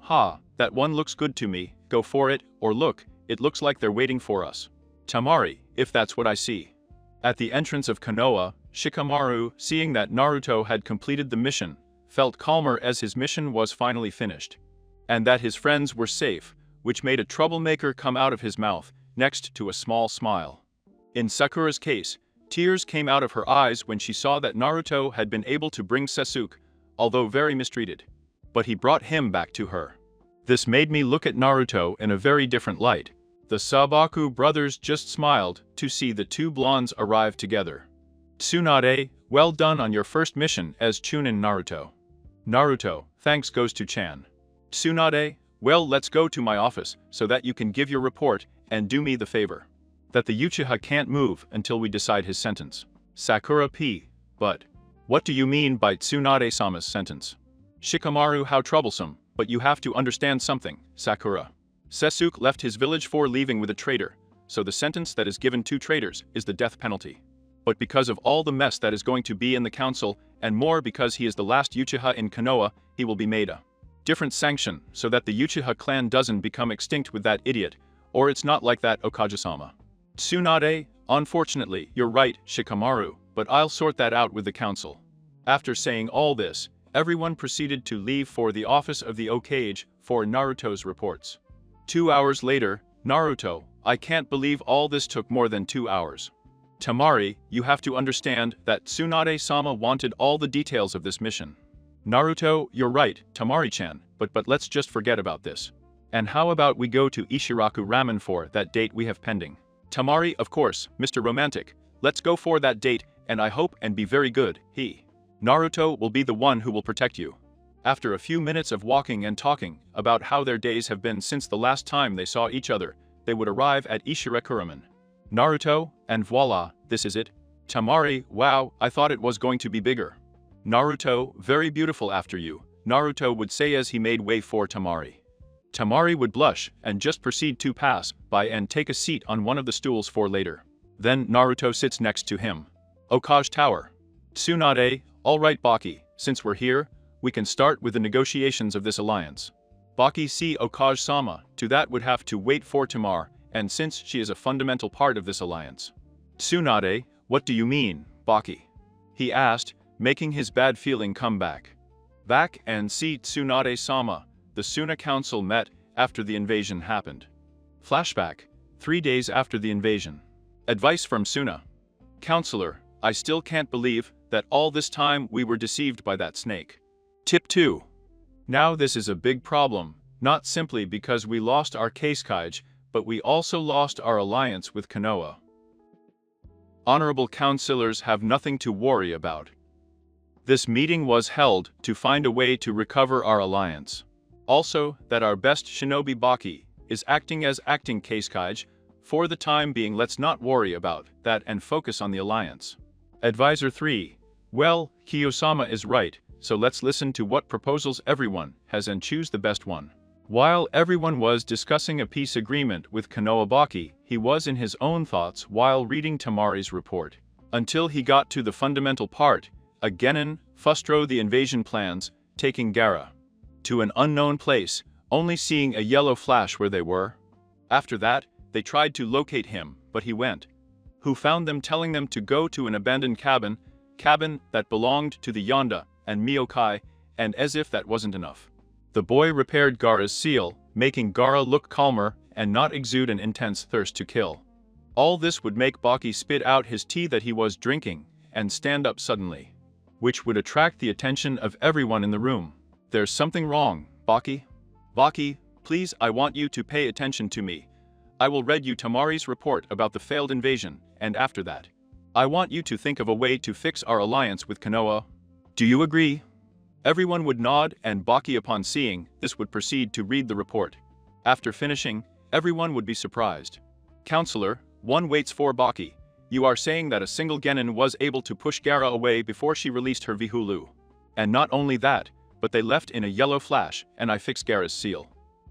that one looks good to me, go for it, or look, it looks like they're waiting for us. Tamari, if that's what I see. At the entrance of Konoha, Shikamaru, seeing that Naruto had completed the mission, felt calmer as his mission was finally finished. And that his friends were safe, which made a troublemaker come out of his mouth, next to a small smile. In Sakura's case, tears came out of her eyes when she saw that Naruto had been able to bring Sasuke, although very mistreated. But he brought him back to her. This made me look at Naruto in a very different light. The Sabaku brothers just smiled to see the two blondes arrive together. Tsunade, well done on your first mission as Chunin Naruto. Naruto, thanks goes to Chan. Tsunade, well, let's go to my office so that you can give your report and do me the favor. That the Uchiha can't move until we decide his sentence. Sakura P. But what do you mean by Tsunade-sama's sentence? Shikamaru, how troublesome, but you have to understand something, Sakura. Sasuke left his village for leaving with a traitor, so the sentence that is given to traitors is the death penalty. But because of all the mess that is going to be in the council, and more because he is the last Uchiha in Konoha, he will be made a different sanction so that the Uchiha clan doesn't become extinct with that idiot, or it's not like that, Okage-sama. Tsunade, unfortunately, you're right, Shikamaru, but I'll sort that out with the council. After saying all this, everyone proceeded to leave for the office of the Okage for Naruto's reports. 2 hours later, Naruto, I can't believe all this took more than 2 hours. Tamari, you have to understand that Tsunade-sama wanted all the details of this mission. Naruto, you're right, Tamari-chan, but let's just forget about this. And how about we go to Ishiraku Ramen for that date we have pending? Tamari, of course, Mr. Romantic, let's go for that date, and I hope and be very good, Naruto will be the one who will protect you. After a few minutes of walking and talking about how their days have been since the last time they saw each other, they would arrive at Ishiraku Ramen. Naruto, and voila, this is it. Tamari, wow, I thought it was going to be bigger. Naruto, very beautiful after you, Naruto would say as he made way for Tamari. Tamari would blush and just proceed to pass by and take a seat on one of the stools for later. Then Naruto sits next to him. Okage Tower. Tsunade, alright Baki, since we're here, we can start with the negotiations of this alliance. Baki see Okage-sama, to that would have to wait for Tamar, and since she is a fundamental part of this alliance. Tsunade, what do you mean, Baki? He asked, making his bad feeling come back. Back and see Tsunade-sama, the Suna Council met after the invasion happened. Flashback, 3 days after the invasion. Advice from Suna. Counselor, I still can't believe that all this time we were deceived by that snake. Tip 2. Now this is a big problem, not simply because we lost our Kazekage, but we also lost our alliance with Konoha. Honorable counselors have nothing to worry about. This meeting was held to find a way to recover our alliance. Also, that our best shinobi Baki is acting as acting Kazekage. For the time being, let's not worry about that and focus on the alliance. Advisor 3. Well, Kiyosama is right, so let's listen to what proposals everyone has and choose the best one. While everyone was discussing a peace agreement with Konoha Baki, he was in his own thoughts while reading Tamari's report. Until he got to the fundamental part, a genin, frustro the invasion plans, taking Gaara to an unknown place, only seeing a yellow flash where they were. After that, they tried to locate him, but he went. Who found them telling them to go to an abandoned cabin that belonged to the Yonda and Miokai, and as if that wasn't enough. The boy repaired Gaara's seal, making Gaara look calmer and not exude an intense thirst to kill. All this would make Baki spit out his tea that he was drinking, and stand up suddenly, which would attract the attention of everyone in the room. There's something wrong, Baki. Baki, please, I want you to pay attention to me. I will read you Tamari's report about the failed invasion, and after that, I want you to think of a way to fix our alliance with Konoha. Do you agree? Everyone would nod, and Baki, upon seeing this, would proceed to read the report. After finishing, everyone would be surprised. Counselor, one waits for Baki. You are saying that a single genin was able to push Gaara away before she released her Vihulu. And not only that, but they left in a yellow flash, and I fixed Gaara's seal.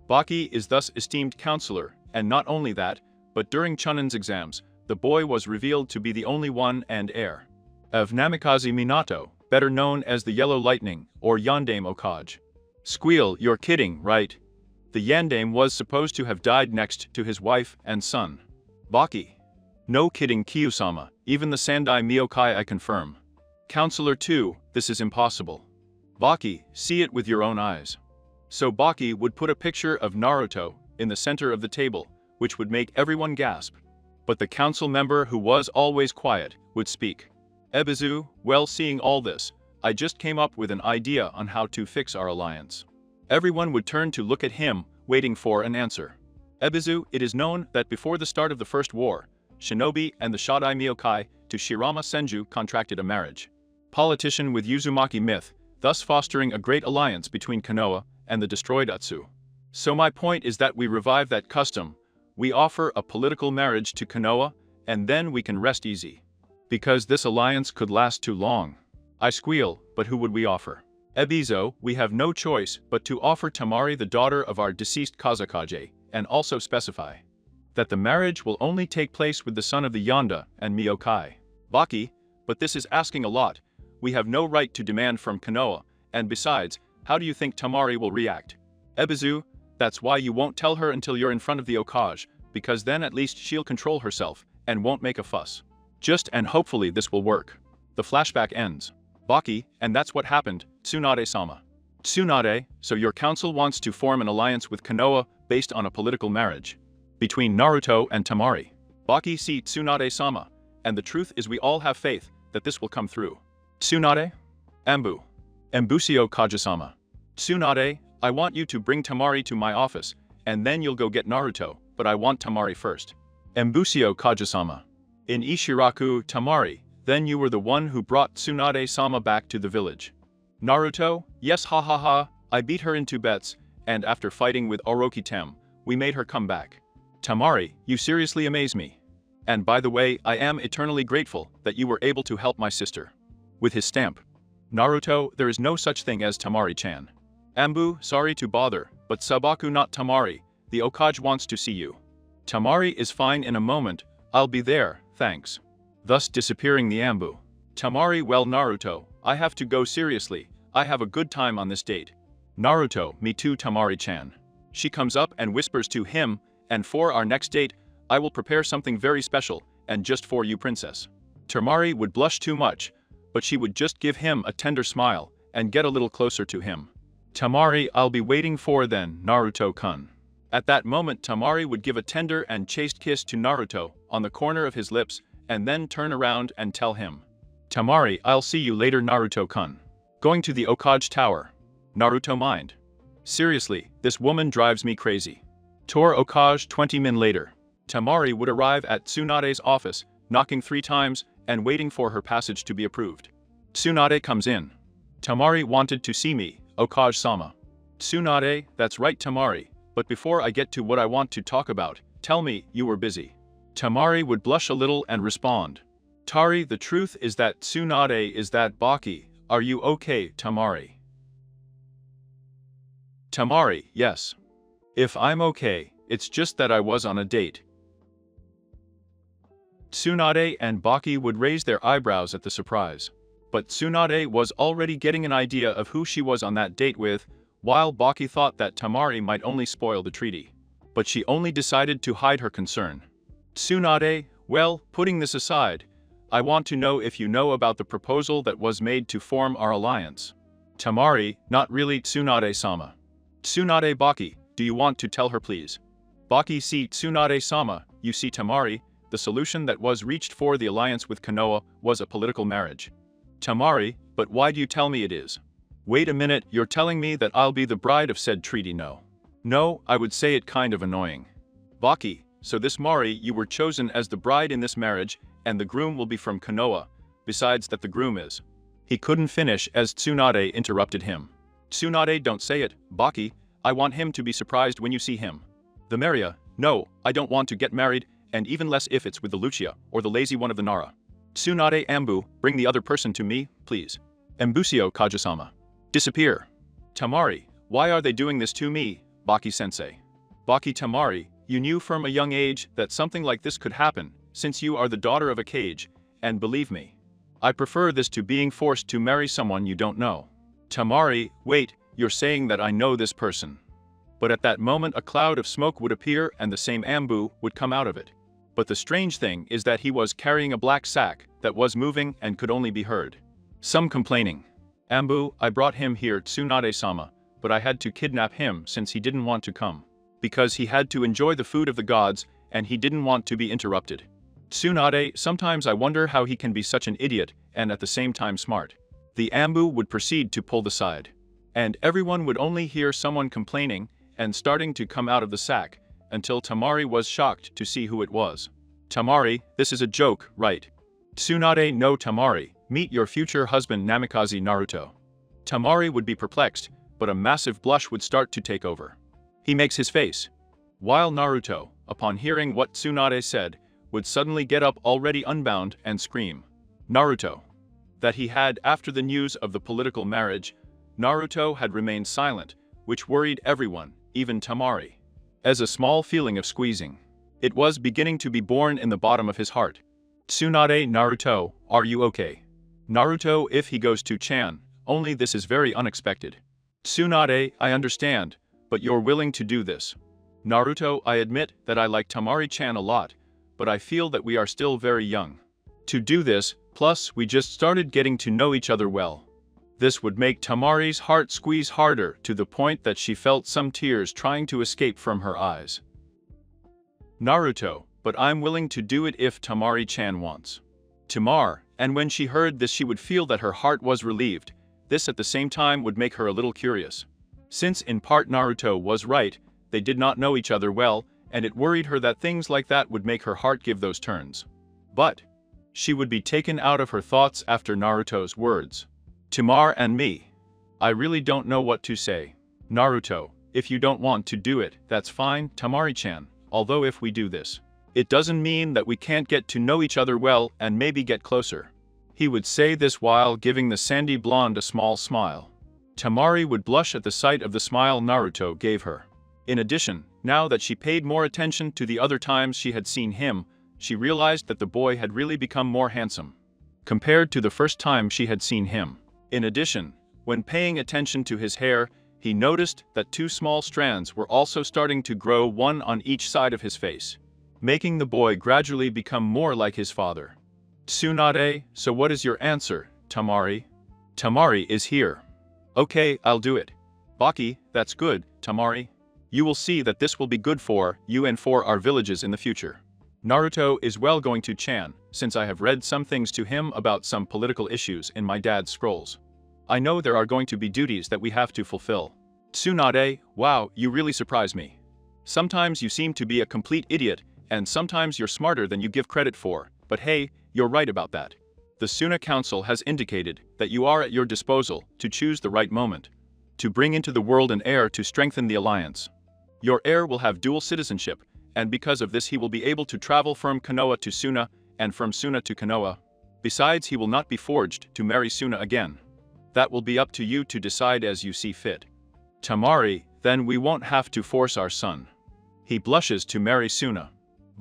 Baki is thus esteemed counselor, and not only that, but during Chunnin's exams, the boy was revealed to be the only one and heir of Namikaze Minato, better known as the Yellow Lightning, or Yandame Okage. Squeal, you're kidding, right? The Yandame was supposed to have died next to his wife and son. Baki. No kidding, Kiyosama, even the Sandai Miokai I confirm. Counselor 2, this is impossible. Baki, see it with your own eyes. So Baki would put a picture of Naruto in the center of the table, which would make everyone gasp. But the council member who was always quiet would speak. Ebizu, well, seeing all this, I just came up with an idea on how to fix our alliance. Everyone would turn to look at him, waiting for an answer. Ebizu, it is known that before the start of the First War, Shinobi and the Shodai Miokai to Shirama Senju contracted a marriage. Politician with Uzumaki myth, thus fostering a great alliance between Konoha and the destroyed Utsu. So my point is that we revive that custom. We offer a political marriage to Konoha, and then we can rest easy. Because this alliance could last too long. I squeal, but who would we offer? Ebizo, we have no choice but to offer Tamari, the daughter of our deceased Kazekage, and also specify that the marriage will only take place with the son of the Yonda and Miokai. Baki, but this is asking a lot. We have no right to demand from Konoha, and besides, how do you think Tamari will react? Ebizu, that's why you won't tell her until you're in front of the Okage, because then at least she'll control herself and won't make a fuss. Just and hopefully this will work. The flashback ends. Baki, and that's what happened, Tsunade-sama. Tsunade, so your council wants to form an alliance with Konoha based on a political marriage between Naruto and Tamari. Baki, see Tsunade-sama, and the truth is we all have faith that this will come through. Tsunade? Ambu. Embusio Kage-sama. Tsunade, I want you to bring Tamari to my office, and then you'll go get Naruto, but I want Tamari first. Embusio Kage-sama. In Ishiraku, Tamari, then you were the one who brought Tsunade-sama back to the village. Naruto, yes, ha ha ha, I beat her in 2 bets, and after fighting with Orochi Tem, we made her come back. Tamari, you seriously amaze me. And by the way, I am eternally grateful that you were able to help my sister. With his stamp. Naruto, there is no such thing as Tamari-chan. Ambu, sorry to bother, but Sabaku not Tamari, the Okage wants to see you. Tamari is fine in a moment, I'll be there, thanks. Thus disappearing the Ambu. Tamari, well Naruto, I have to go seriously, I have a good time on this date. Naruto, me too Tamari-chan. She comes up and whispers to him, and for our next date, I will prepare something very special, and just for you princess. Tamari would blush too much, but she would just give him a tender smile, and get a little closer to him. Tamari, I'll be waiting for then, Naruto-kun. At that moment Tamari would give a tender and chaste kiss to Naruto on the corner of his lips, and then turn around and tell him. Tamari, I'll see you later Naruto-kun. Going to the Okage Tower. Naruto mind. Seriously, this woman drives me crazy. Tour Okage 20 min later. Tamari would arrive at Tsunade's office, knocking 3 times and waiting for her passage to be approved. Tsunade comes in. Tamari wanted to see me, Okage-sama. Tsunade, that's right Tamari, but before I get to what I want to talk about, tell me, you were busy. Tamari would blush a little and respond. Tari, the truth is that Tsunade is that Baki, are you okay, Tamari? Tamari, yes. If I'm okay, it's just that I was on a date. Tsunade and Baki would raise their eyebrows at the surprise. But Tsunade was already getting an idea of who she was on that date with, while Baki thought that Tamari might only spoil the treaty. But she only decided to hide her concern. Tsunade, well, putting this aside, I want to know if you know about the proposal that was made to form our alliance. Tamari, not really Tsunade-sama. Tsunade Baki, do you want to tell her please? Baki, see Tsunade-sama, you see Tamari, the solution that was reached for the alliance with Konoha was a political marriage. Tamari, but why do you tell me it is? Wait a minute, you're telling me that I'll be the bride of said treaty? No. No, I would say it kind of annoying. Baki, so this Mari, you were chosen as the bride in this marriage, and the groom will be from Konoha, besides that the groom is. He couldn't finish as Tsunade interrupted him. Tsunade, don't say it, Baki, I want him to be surprised when you see him. The Maria, no, I don't want to get married, and even less if it's with the Lucia, or the lazy one of the Nara. Tsunade Ambu, bring the other person to me, please. Ambusio Kage-sama. Disappear. Tamari, why are they doing this to me, Baki-sensei? Baki Tamari, you knew from a young age that something like this could happen, since you are the daughter of a Kage, and believe me, I prefer this to being forced to marry someone you don't know. Tamari, wait, you're saying that I know this person. But at that moment a cloud of smoke would appear and the same Ambu would come out of it. But the strange thing is that he was carrying a black sack that was moving and could only be heard. Some complaining. Ambu, I brought him here Tsunade-sama, but I had to kidnap him since he didn't want to come. Because he had to enjoy the food of the gods and he didn't want to be interrupted. Tsunade, sometimes I wonder how he can be such an idiot and at the same time smart. The Ambu would proceed to pull the side. And everyone would only hear someone complaining and starting to come out of the sack, until Tamari was shocked to see who it was. Tamari, this is a joke, right? Tsunade, no Tamari, meet your future husband Namikaze Naruto. Tamari would be perplexed, but a massive blush would start to take over. He makes his face. While Naruto, upon hearing what Tsunade said, would suddenly get up already unbound and scream. Naruto. That he had after the news of the political marriage, Naruto had remained silent, which worried everyone, even Tamari. As a small feeling of squeezing. It was beginning to be born in the bottom of his heart. Tsunade, Naruto, are you okay? Naruto, if he goes to Chan, only this is very unexpected. Tsunade, I understand, but you're willing to do this. Naruto, I admit that I like Tamari-chan a lot, but I feel that we are still very young. To do this, plus we just started getting to know each other well. This would make Tamari's heart squeeze harder to the point that she felt some tears trying to escape from her eyes. Naruto, but I'm willing to do it if Tamari-chan wants. Tamar, and when she heard this she would feel that her heart was relieved. This at the same time would make her a little curious. Since in part Naruto was right, they did not know each other well, and it worried her that things like that would make her heart give those turns. But she would be taken out of her thoughts after Naruto's words. Tamar and me. I really don't know what to say. Naruto, if you don't want to do it, that's fine, Tamari-chan, although if we do this, It doesn't mean that we can't get to know each other well and maybe get closer. He would say this while giving the sandy blonde a small smile. Temari would blush at the sight of the smile Naruto gave her. In addition, now that she paid more attention to the other times she had seen him, she realized that the boy had really become more handsome compared to the first time she had seen him. In addition, when paying attention to his hair, he noticed that 2 small strands were also starting to grow, one on each side of his face, making the boy gradually become more like his father. Tsunade, so what is your answer, Temari? Temari is here. Okay, I'll do it. Baki, that's good, Temari. You will see that this will be good for you and for our villages in the future. Naruto is well going to Chan, since I have read some things to him about some political issues in my dad's scrolls. I know there are going to be duties that we have to fulfill. Tsunade, wow, you really surprise me. Sometimes you seem to be a complete idiot, and sometimes you're smarter than you give credit for, but hey, you're right about that. The Suna Council has indicated that you are at your disposal to choose the right moment to bring into the world an heir to strengthen the alliance. Your heir will have dual citizenship, and because of this he will be able to travel from Konoha to Suna, and from Suna to Konoha. Besides, he will not be forced to marry Suna again. That will be up to you to decide as you see fit. Temari, then we won't have to force our son. He blushes to marry Suna.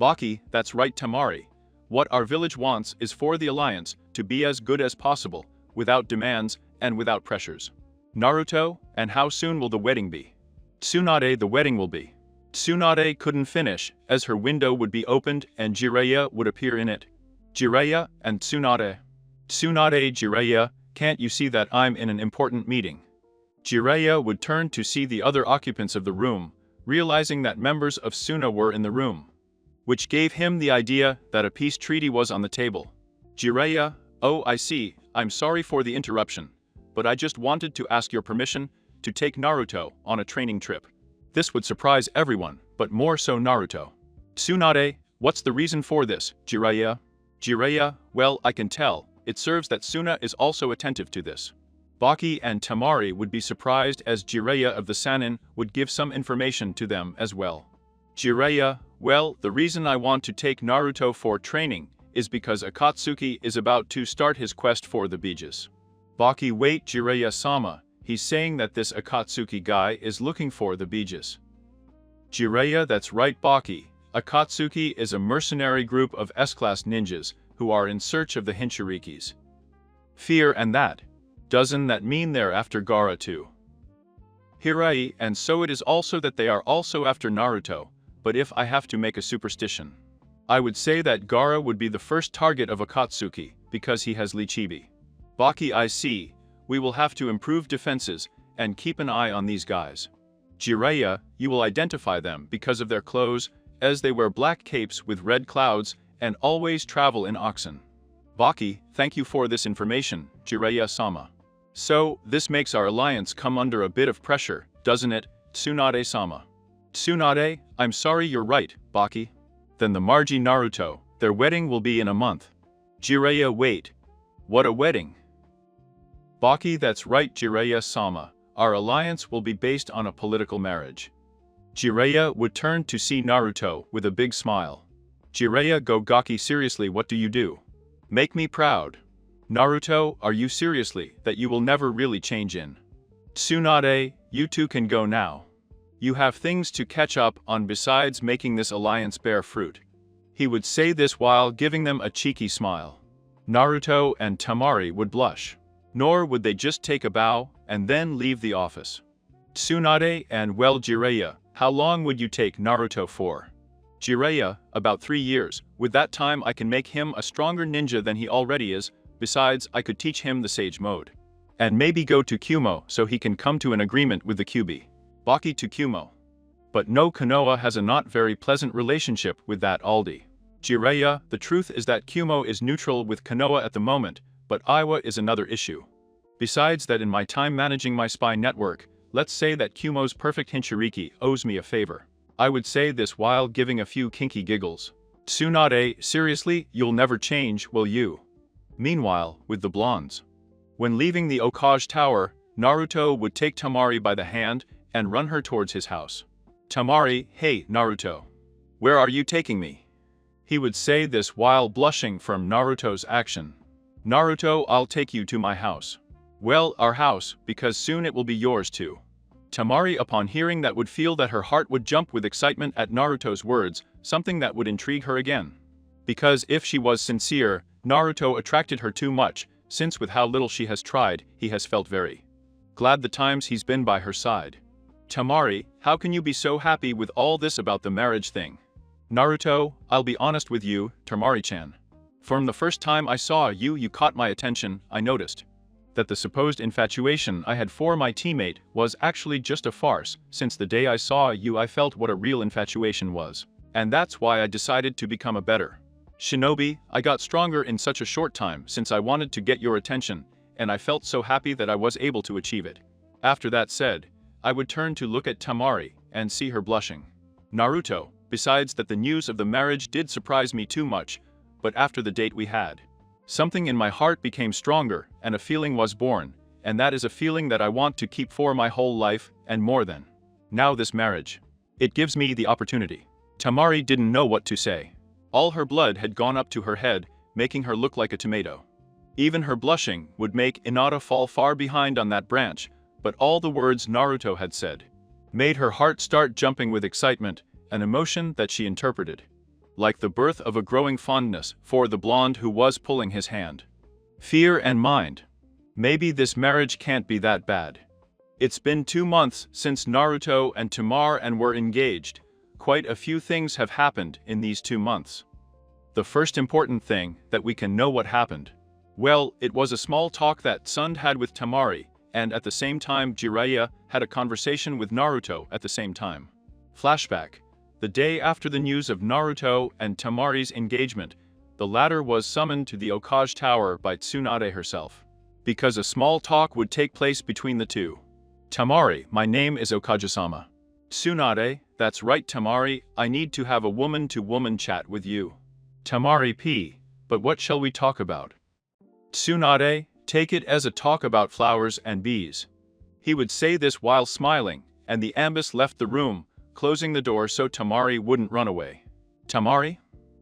Baki, that's right Temari. What our village wants is for the alliance to be as good as possible, without demands and without pressures. Naruto, and how soon will the wedding be? Tsunade, the wedding will be. Tsunade couldn't finish, as her window would be opened and Jiraiya would appear in it. Jiraiya and Tsunade. Tsunade, Jiraiya, can't you see that I'm in an important meeting? Jiraiya would turn to see the other occupants of the room, realizing that members of Suna were in the room, which gave him the idea that a peace treaty was on the table. Jiraiya, oh I see, I'm sorry for the interruption, but I just wanted to ask your permission to take Naruto on a training trip. This would surprise everyone, but more so Naruto. Tsunade, what's the reason for this, Jiraiya? Jiraiya, well, I can tell, it serves that Suna is also attentive to this. Baki and Temari would be surprised as Jiraiya of the Sannin would give some information to them as well. Jiraiya, well, the reason I want to take Naruto for training is because Akatsuki is about to start his quest for the Beaches. Baki, wait, Jiraiya-sama, he's saying that this Akatsuki guy is looking for the Beaches. Jiraiya, that's right Baki, Akatsuki is a mercenary group of S-class ninjas who are in search of the Hinchirikis. Fear and that. Doesn't that mean they're after Gaara too? Hirai, and so it is also that they are also after Naruto, but if I have to make a superstition, I would say that Gaara would be the first target of Akatsuki, because he has Lichibi. Baki, I see, we will have to improve defenses and keep an eye on these guys. Jiraiya, you will identify them because of their clothes, as they wear black capes with red clouds and always travel in oxen. Baki, thank you for this information, Jiraiya-sama. So, this makes our alliance come under a bit of pressure, doesn't it, Tsunade-sama? Tsunade, I'm sorry, you're right, Baki. Then the Marji Naruto, their wedding will be in a month. Jiraiya, wait. What a wedding? Baki, that's right, Jiraiya-sama. Our alliance will be based on a political marriage. Jiraiya would turn to see Naruto with a big smile. Jiraiya, go Gaki, seriously, what do you do? Make me proud. Naruto, are you seriously that you will never really change in? Tsunade, you two can go now. You have things to catch up on besides making this alliance bear fruit. He would say this while giving them a cheeky smile. Naruto and Temari would blush. Nor would they just take a bow and then leave the office. Tsunade and well Jiraiya, how long would you take Naruto for? Jiraiya, about 3 years. With that time I can make him a stronger ninja than he already is. Besides, I could teach him the Sage Mode. And maybe go to Kumo so he can come to an agreement with the Kyuubi. Baki to Kumo. But no, Konoha has a not very pleasant relationship with that Aldi. Jiraiya, the truth is that Kumo is neutral with Konoha at the moment, but Iwa is another issue. Besides that, in my time managing my spy network, let's say that Kumo's perfect Hinchiriki owes me a favor. I would say this while giving a few kinky giggles. Tsunade, seriously, you'll never change, will you? Meanwhile, with the blondes. When leaving the Okage Tower, Naruto would take Temari by the hand and run her towards his house. Temari, hey, Naruto. Where are you taking me? He would say this while blushing from Naruto's action. Naruto, I'll take you to my house. Well, our house, because soon it will be yours too. Temari, upon hearing that, would feel that her heart would jump with excitement at Naruto's words, something that would intrigue her again. Because if she was sincere, Naruto attracted her too much, since with how little she has tried, he has felt very glad the times he's been by her side. Temari, how can you be so happy with all this about the marriage thing? Naruto, I'll be honest with you, Temari-chan. From the first time I saw you, you caught my attention. I noticed that the supposed infatuation I had for my teammate was actually just a farce. Since the day I saw you, I felt what a real infatuation was. And that's why I decided to become a better shinobi. I got stronger in such a short time since I wanted to get your attention, and I felt so happy that I was able to achieve it. After that said, I would turn to look at Temari and see her blushing. Naruto, besides that the news of the marriage did surprise me too much, but after the date we had, something in my heart became stronger and a feeling was born, and that is a feeling that I want to keep for my whole life and more than. Now this marriage. It gives me the opportunity. Temari didn't know what to say. All her blood had gone up to her head, making her look like a tomato. Even her blushing would make Hinata fall far behind on that branch, but all the words Naruto had said made her heart start jumping with excitement, an emotion that she interpreted like the birth of a growing fondness for the blonde who was pulling his hand. Fear and mind. Maybe this marriage can't be that bad. It's been 2 months since Naruto and Temari were engaged. Quite a few things have happened in these 2 months. The first important thing that we can know what happened. Well, it was a small talk that Sund had with Temari, and at the same time Jiraiya had a conversation with Naruto at the same time. Flashback. The day after the news of Naruto and Temari's engagement, the latter was summoned to the Okage Tower by Tsunade herself, because a small talk would take place between the two. Temari, my name is Okage-sama. Tsunade, that's right Temari, I need to have a woman-to-woman chat with you. Temari P. But what shall we talk about? Tsunade, take it as a talk about flowers and bees. He would say this while smiling, and the ambus left the room, closing the door so Temari wouldn't run away. Temari?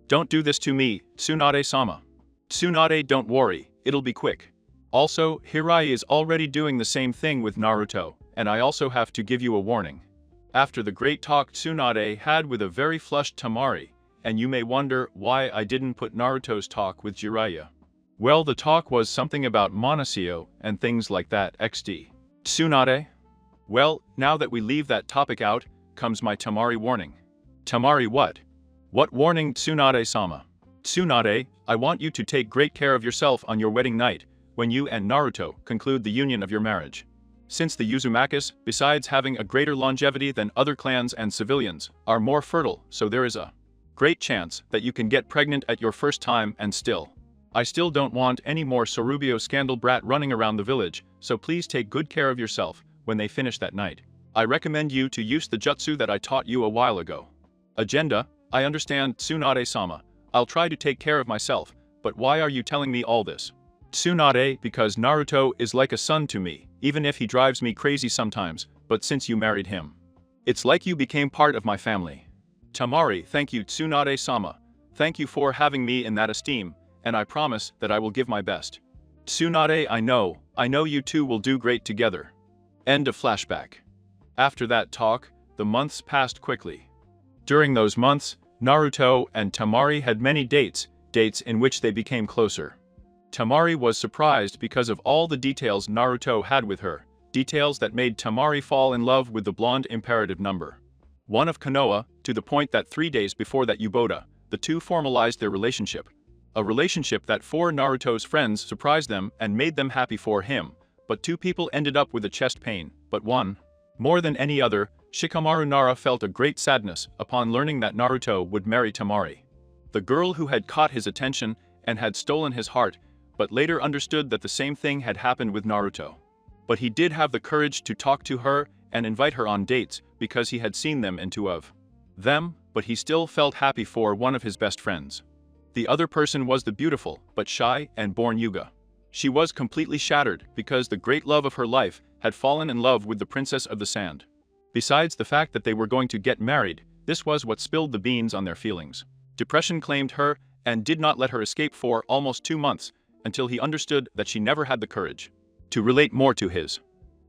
Don't do this to me, Tsunade-sama. Tsunade, don't worry, it'll be quick. Also, Hirai is already doing the same thing with Naruto, and I also have to give you a warning. After the great talk Tsunade had with a very flushed Temari, and you may wonder why I didn't put Naruto's talk with Jiraiya. Well, the talk was something about Monoseo and things like that XD. Tsunade? Well, now that we leave that topic out, comes my Temari warning. Temari what? What warning, Tsunade-sama? Tsunade, I want you to take great care of yourself on your wedding night, when you and Naruto conclude the union of your marriage. Since the Uzumakis, besides having a greater longevity than other clans and civilians, are more fertile, so there is a great chance that you can get pregnant at your first time and still. I still don't want any more Sorubio scandal brat running around the village, so please take good care of yourself when they finish that night. I recommend you to use the jutsu that I taught you a while ago. Agenda, I understand Tsunade-sama. I'll try to take care of myself, but why are you telling me all this? Tsunade, because Naruto is like a son to me, even if he drives me crazy sometimes, but since you married him, it's like you became part of my family. Temari, thank you Tsunade-sama. Thank you for having me in that esteem, and I promise that I will give my best. Tsunade, I know you two will do great together. End of flashback. After that talk, the months passed quickly. During those months, Naruto and Temari had many dates in which they became closer. Temari was surprised because of all the details Naruto had with her, details that made Temari fall in love with the blonde imperative number 1 of Konoha, to the point that 3 days before that Yubota, the two formalized their relationship. A relationship that 4 Naruto's friends surprised them and made them happy for him, but 2 people ended up with a chest pain, but one. More than any other, Shikamaru Nara felt a great sadness upon learning that Naruto would marry Temari. The girl who had caught his attention and had stolen his heart, but later understood that the same thing had happened with Naruto. But he did have the courage to talk to her and invite her on dates because he had seen them in 2 of them, but he still felt happy for one of his best friends. The other person was the beautiful, but shy and born Yuga. She was completely shattered because the great love of her life had fallen in love with the Princess of the Sand. Besides the fact that they were going to get married, this was what spilled the beans on their feelings. Depression claimed her and did not let her escape for almost 2 months, until he understood that she never had the courage to relate more to his.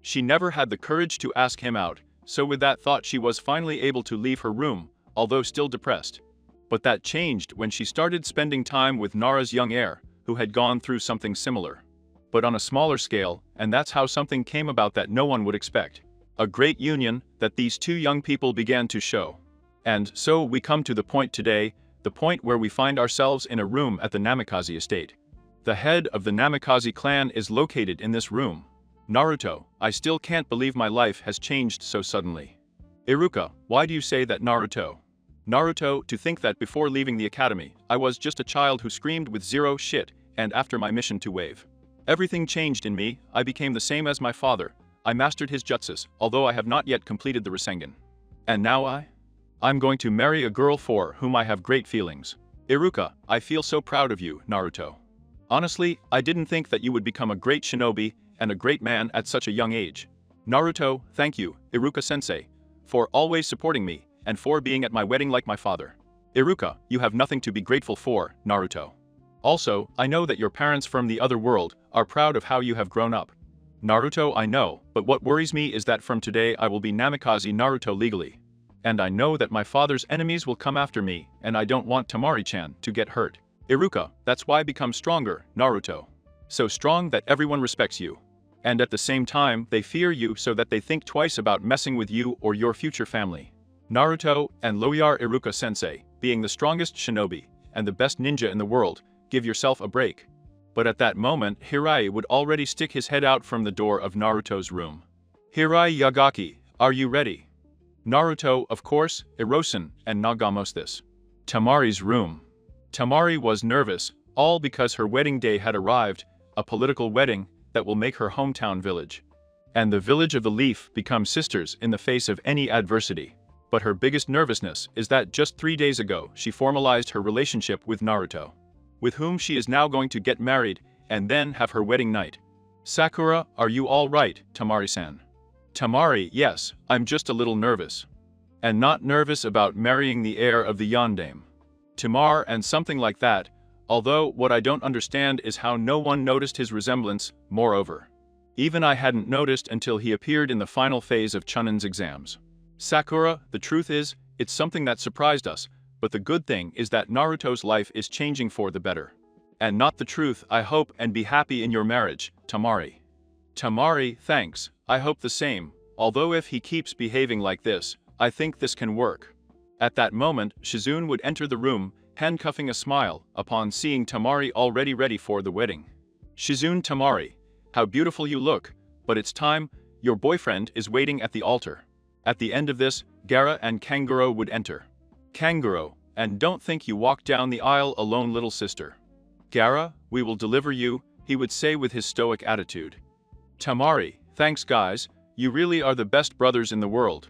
She never had the courage to ask him out, so with that thought she was finally able to leave her room, although still depressed. But that changed when she started spending time with Nara's young heir, who had gone through something similar. But on a smaller scale, and that's how something came about that no one would expect. A great union that these two young people began to show. And so we come to the point today, the point where we find ourselves in a room at the Namikaze estate. The head of the Namikaze clan is located in this room. Naruto, I still can't believe my life has changed so suddenly. Iruka, why do you say that, Naruto? Naruto, to think that before leaving the academy, I was just a child who screamed with zero shit, and after my mission to wave. Everything changed in me, I became the same as my father, I mastered his jutsus, although I have not yet completed the Rasengan. And now I'm going to marry a girl for whom I have great feelings. Iruka, I feel so proud of you, Naruto. Honestly, I didn't think that you would become a great shinobi and a great man at such a young age. Naruto, thank you, Iruka-sensei, for always supporting me, and for being at my wedding like my father. Iruka, you have nothing to be grateful for, Naruto. Also, I know that your parents from the other world are proud of how you have grown up. Naruto, I know, but what worries me is that from today I will be Namikaze Naruto legally. And I know that my father's enemies will come after me, and I don't want Temari-chan to get hurt. Iruka, that's why become stronger, Naruto. So strong that everyone respects you. And at the same time, they fear you so that they think twice about messing with you or your future family. Naruto and Loyar Iruka-sensei, being the strongest shinobi and the best ninja in the world, give yourself a break. But at that moment, Hirai would already stick his head out from the door of Naruto's room. Hirai Yagaki, are you ready? Naruto, of course, Erosen, and Nagamos this. Temari's room. Temari was nervous, all because her wedding day had arrived, a political wedding that will make her hometown village. And the village of the Leaf become sisters in the face of any adversity. But her biggest nervousness is that just 3 days ago she formalized her relationship with Naruto, with whom she is now going to get married and then have her wedding night. Sakura, are you all right, Temari-san? Temari, yes, I'm just a little nervous. And not nervous about marrying the heir of the Yondaime. Temar and something like that, although what I don't understand is how no one noticed his resemblance, moreover. Even I hadn't noticed until he appeared in the final phase of Chunnin's exams. Sakura, the truth is, it's something that surprised us, but the good thing is that Naruto's life is changing for the better. And not the truth, I hope, and be happy in your marriage, Temari. Temari, thanks, I hope the same, although if he keeps behaving like this, I think this can work. At that moment, Shizune would enter the room, handcuffing a smile, upon seeing Temari already ready for the wedding. Shizune, Temari, how beautiful you look, but it's time, your boyfriend is waiting at the altar. At the end of this, Gaara and Kanguro would enter. Kanguro, and don't think you walk down the aisle alone, little sister. Gaara, we will deliver you, he would say with his stoic attitude. Temari, thanks guys, you really are the best brothers in the world.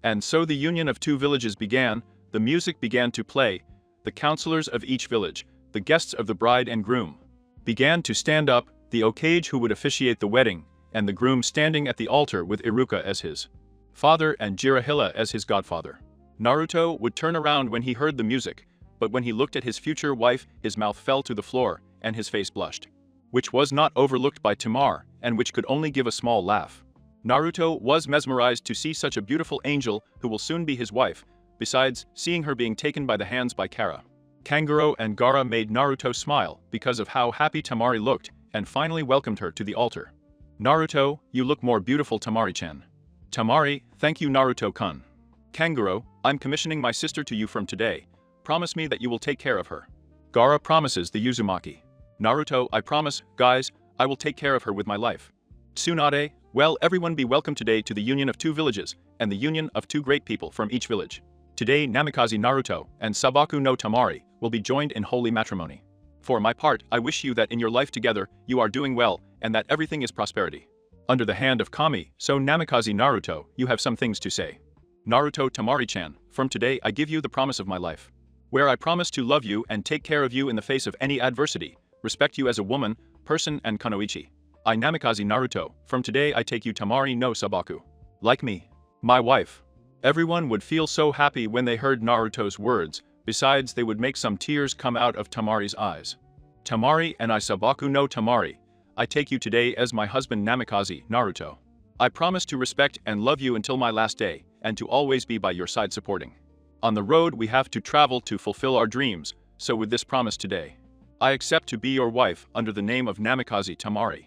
And so the union of two villages began, the music began to play, the counselors of each village, the guests of the bride and groom, began to stand up, the Okage who would officiate the wedding, and the groom standing at the altar with Iruka as his father and Jiraiya as his godfather. Naruto would turn around when he heard the music, but when he looked at his future wife, his mouth fell to the floor, and his face blushed. Which was not overlooked by Temar, and which could only give a small laugh. Naruto was mesmerized to see such a beautiful angel who will soon be his wife, besides seeing her being taken by the hands by Kara. Kanguro and Gaara made Naruto smile because of how happy Temari looked, and finally welcomed her to the altar. Naruto, you look more beautiful, Temari-chan. Temari, thank you, Naruto-kun. Kanguro, I'm commissioning my sister to you from today. Promise me that you will take care of her. Gaara promises the Uzumaki. Naruto, I promise, guys, I will take care of her with my life. Tsunade, well, everyone be welcome today to the union of two villages, and the union of two great people from each village. Today Namikaze Naruto and Sabaku no Temari will be joined in holy matrimony. For my part, I wish you that in your life together, you are doing well, and that everything is prosperity. Under the hand of Kami, so Namikaze Naruto, you have some things to say. Naruto Temari-chan, from today I give you the promise of my life. Where I promise to love you and take care of you in the face of any adversity, respect you as a woman, person and kunoichi. I Namikaze Naruto, from today I take you Temari no Sabaku. Like me. My wife. Everyone would feel so happy when they heard Naruto's words, Besides, they would make some tears come out of Tamari's eyes. Tamari and I Sabaku no Tamari, I take you today as my husband Namikaze, Naruto. I promise to respect and love you until my last day, and to always be by your side supporting. On the road we have to travel to fulfill our dreams, so with this promise today, I accept to be your wife under the name of Namikaze Tamari.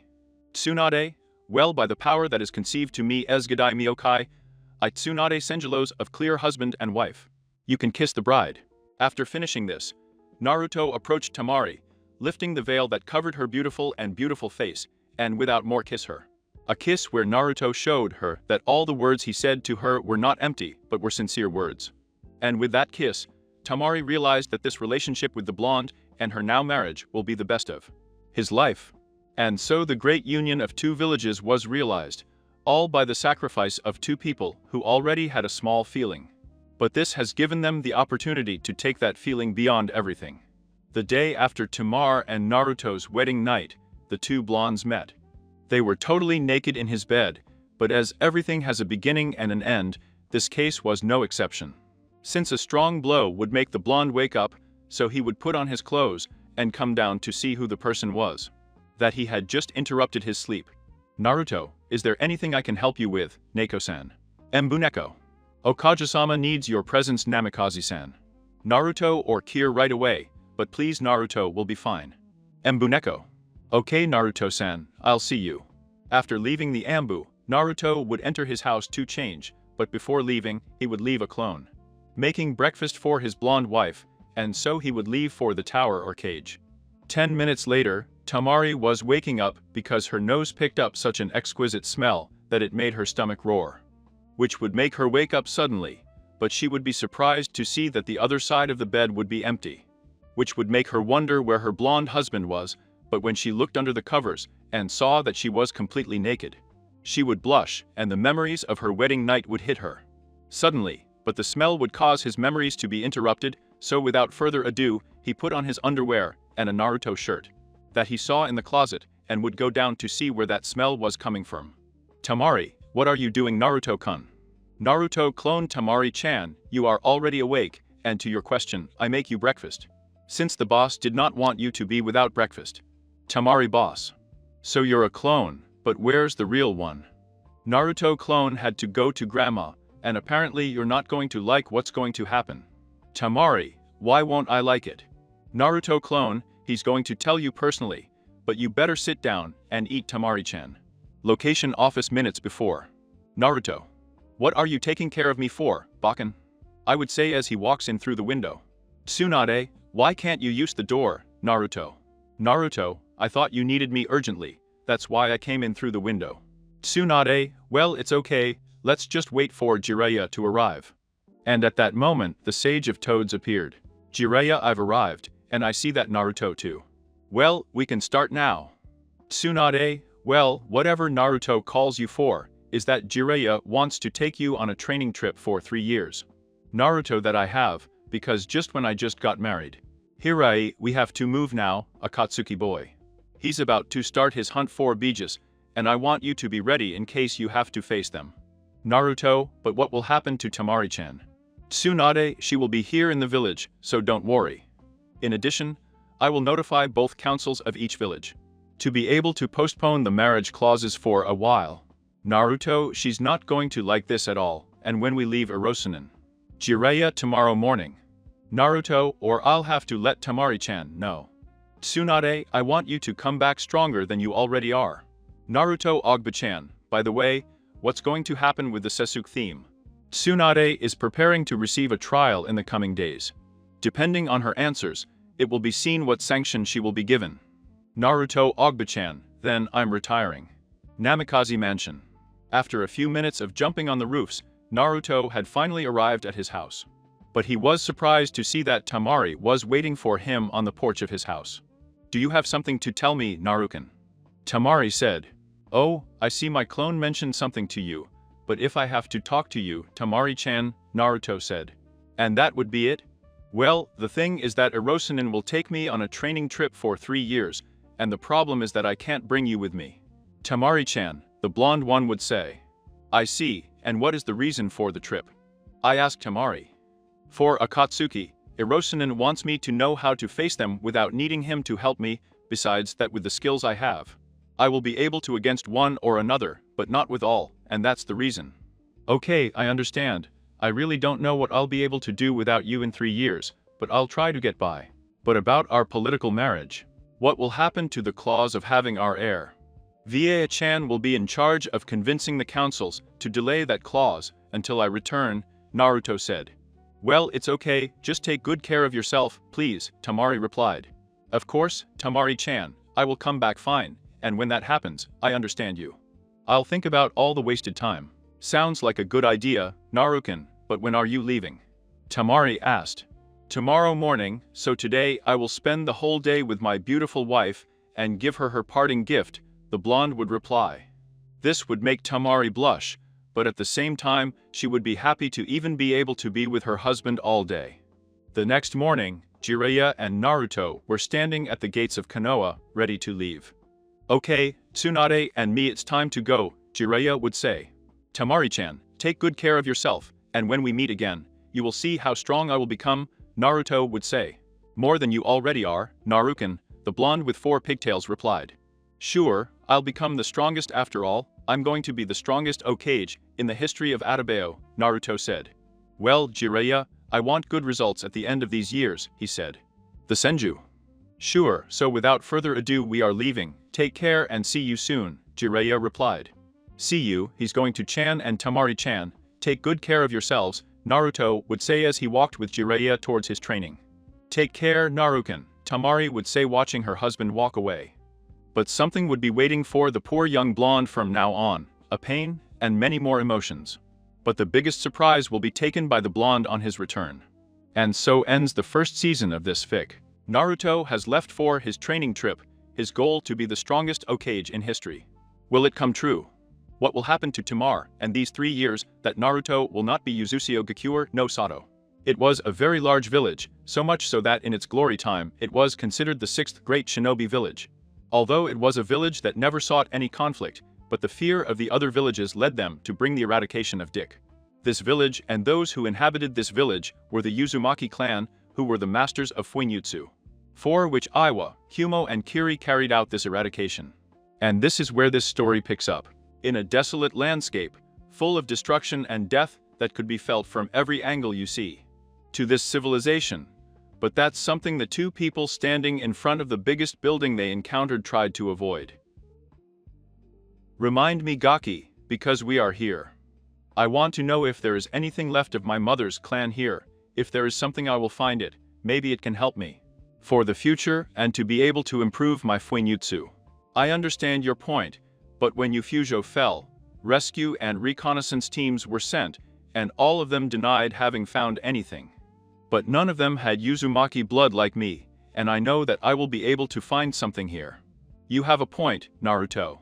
Tsunade, well by the power that is conceived to me as Gadai Miokai, I Tsunade Senjulos of clear husband and wife. You can kiss the bride. After finishing this, Naruto approached Tamari, lifting the veil that covered her beautiful face, and without more kiss her. A kiss where Naruto showed her that all the words he said to her were not empty but were sincere words. And with that kiss, Tamari realized that this relationship with the blonde and her now marriage will be the best of his life. And so the great union of two villages was realized, all by the sacrifice of two people who already had a small feeling. But this has given them the opportunity to take that feeling beyond everything. The day after Tamar and Naruto's wedding night, the two blondes met. They were totally naked in his bed, but as everything has a beginning and an end, this case was no exception. Since a strong blow would make the blonde wake up, so he would put on his clothes and come down to see who the person was that he had just interrupted his sleep. Naruto, is there anything I can help you with, Neko-san? Mbuneko. Okage-sama needs your presence, Namikaze-san. Naruto or Kier right away, but please Naruto will be fine. Mbuneko. Okay Naruto-san, I'll see you. After leaving the Ambu, Naruto would enter his house to change, but before leaving, he would leave a clone, making breakfast for his blonde wife, and so he would leave for the tower or cage. 10 minutes later, Tamari was waking up because her nose picked up such an exquisite smell that it made her stomach roar, which would make her wake up suddenly, but she would be surprised to see that the other side of the bed would be empty, which would make her wonder where her blonde husband was, but when she looked under the covers and saw that she was completely naked, she would blush and the memories of her wedding night would hit her suddenly, but the smell would cause his memories to be interrupted, so without further ado, he put on his underwear and a Naruto shirt that he saw in the closet and would go down to see where that smell was coming from. Tamari, what are you doing, Naruto-kun? Naruto clone Tamari-chan, you are already awake, and to your question, I make you breakfast. Since the boss did not want you to be without breakfast. Tamari boss. So you're a clone, but where's the real one? Naruto clone had to go to grandma, and apparently you're not going to like what's going to happen. Tamari, why won't I like it? Naruto clone, he's going to tell you personally, but you better sit down and eat Tamari-chan. Location office minutes before. Naruto. What are you taking care of me for, Bakken? I would say as he walks in through the window. Tsunade, why can't you use the door, Naruto? Naruto, I thought you needed me urgently, that's why I came in through the window. Tsunade, well it's okay, let's just wait for Jiraiya to arrive. And at that moment, the Sage of Toads appeared. Jiraiya, I've arrived, and I see that Naruto too. Well, we can start now. Tsunade, well, whatever Naruto calls you for, is that Jiraiya wants to take you on a training trip for 3 years. Naruto that I have, because just when I just got married. Hirai, we have to move now, Akatsuki boy. He's about to start his hunt for Bijus, and I want you to be ready in case you have to face them. Naruto, but what will happen to Tamari-chan? Tsunade, she will be here in the village, so don't worry. In addition, I will notify both councils of each village to be able to postpone the marriage clauses for a while. Naruto, she's not going to like this at all, and when we leave Erosanin. Jiraiya tomorrow morning. Naruto, or I'll have to let Tamari-chan know. Tsunade, I want you to come back stronger than you already are. Naruto Ogba-chan, by the way, what's going to happen with the Sasuke theme? Tsunade is preparing to receive a trial in the coming days. Depending on her answers, it will be seen what sanction she will be given. Naruto Ogba-chan, then I'm retiring. Namikaze Mansion. After a few minutes of jumping on the roofs, Naruto had finally arrived at his house. But he was surprised to see that Tamari was waiting for him on the porch of his house. Do you have something to tell me, Naruken? Tamari said. Oh, I see my clone mentioned something to you, but if I have to talk to you, Tamari-chan, Naruto said. And that would be it? Well, the thing is that Erosanin will take me on a training trip for 3 years, and the problem is that I can't bring you with me. Tamari-chan, the blonde one would say. I see, and what is the reason for the trip? I asked Tamari. For Akatsuki, Hiroshinen wants me to know how to face them without needing him to help me, besides that with the skills I have, I will be able to against one or another, but not with all, and that's the reason. Okay, I understand. I really don't know what I'll be able to do without you in 3 years, but I'll try to get by. But about our political marriage. What will happen to the clause of having our heir? Va-chan will be in charge of convincing the councils to delay that clause until I return, Naruto said. Well, it's okay, just take good care of yourself, please, Tamari replied. Of course, Tamari-chan, I will come back fine, and when that happens, I understand you. I'll think about all the wasted time. Sounds like a good idea, Naruken, but when are you leaving? Tamari asked. Tomorrow morning, so today I will spend the whole day with my beautiful wife and give her her parting gift, the blonde would reply. This would make Tamari blush, but at the same time, she would be happy to even be able to be with her husband all day. The next morning, Jiraiya and Naruto were standing at the gates of Konoha, ready to leave. Okay, Tsunade and me, it's time to go, Jiraiya would say. Tamari-chan, take good care of yourself, and when we meet again, you will see how strong I will become, Naruto would say. More than you already are, Naruken, the blonde with 4 pigtails replied. Sure, I'll become the strongest after all, I'm going to be the strongest Hokage in the history of Atabeo, Naruto said. Well, Jiraiya, I want good results at the end of these years, he said. The Senju. Sure, so without further ado we are leaving, take care and see you soon, Jiraiya replied. See you, he's going to Chan and Tamari-chan, take good care of yourselves, Naruto would say as he walked with Jiraiya towards his training. Take care, Naruken, Tamari would say watching her husband walk away. But something would be waiting for the poor young blonde from now on, a pain, and many more emotions. But the biggest surprise will be taken by the blonde on his return. And so ends the first season of this fic. Naruto has left for his training trip, his goal to be the strongest Hokage in history. Will it come true? What will happen to Tamar and these 3 years that Naruto will not be Uzusio Gakure no Sato? It was a very large village, so much so that in its glory time it was considered the 6th great shinobi village. Although it was a village that never sought any conflict, but the fear of the other villages led them to bring the eradication of Dick. This village and those who inhabited this village were the Uzumaki clan, who were the masters of Fuinjutsu. For which Iwa, Humo and Kiri carried out this eradication. And this is where this story picks up. In a desolate landscape, full of destruction and death that could be felt from every angle you see. To this civilization. But that's something the 2 people standing in front of the biggest building they encountered tried to avoid. Remind me, Gaki, because we are here. I want to know if there is anything left of my mother's clan here. If there is something, I will find it, maybe it can help me. For the future and to be able to improve my Fuinjutsu. I understand your point, but when Ufujo fell, rescue and reconnaissance teams were sent, and all of them denied having found anything. But none of them had Uzumaki blood like me, and I know that I will be able to find something here. You have a point, Naruto.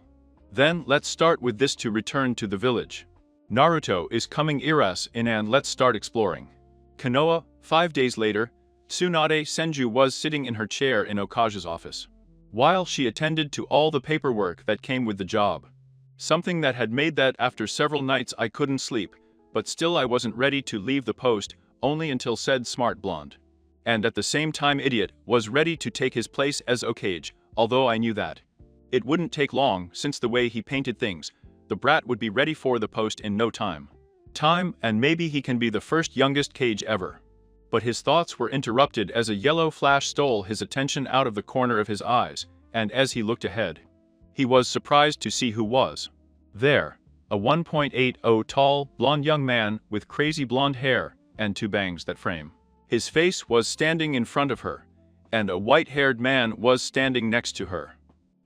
Then let's start with this to return to the village. Naruto is coming Iras in and let's start exploring. Konoha, 5 days later, Tsunade Senju was sitting in her chair in Okage's office. While she attended to all the paperwork that came with the job. Something that had made that after several nights I couldn't sleep, but still I wasn't ready to leave the post, only until said smart blonde. And at the same time idiot was ready to take his place as Hokage, although I knew that. It wouldn't take long since the way he painted things, the brat would be ready for the post in no time. And maybe he can be the first youngest Kage ever. But his thoughts were interrupted as a yellow flash stole his attention out of the corner of his eyes, and as he looked ahead, he was surprised to see who was there. A 1.80 tall, blonde young man with crazy blonde hair and 2 bangs that frame. His face was standing in front of her, and a white-haired man was standing next to her.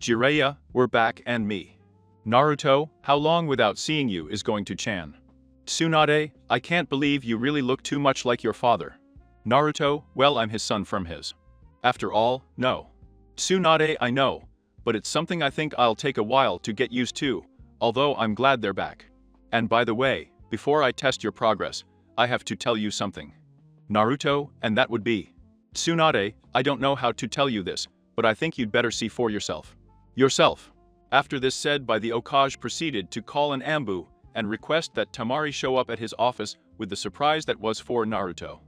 Jiraiya, we're back and me. Naruto, how long without seeing you is going to Chan? Tsunade, I can't believe you really look too much like your father. Naruto, well I'm his son from his. After all, no. Tsunade, I know, but it's something I think I'll take a while to get used to, although I'm glad they're back. And by the way, before I test your progress, I have to tell you something. Naruto, and that would be. Tsunade, I don't know how to tell you this, but I think you'd better see for yourself. Yourself. After this said by the Hokage proceeded to call an ambu and request that Tamari show up at his office with the surprise that was for Naruto.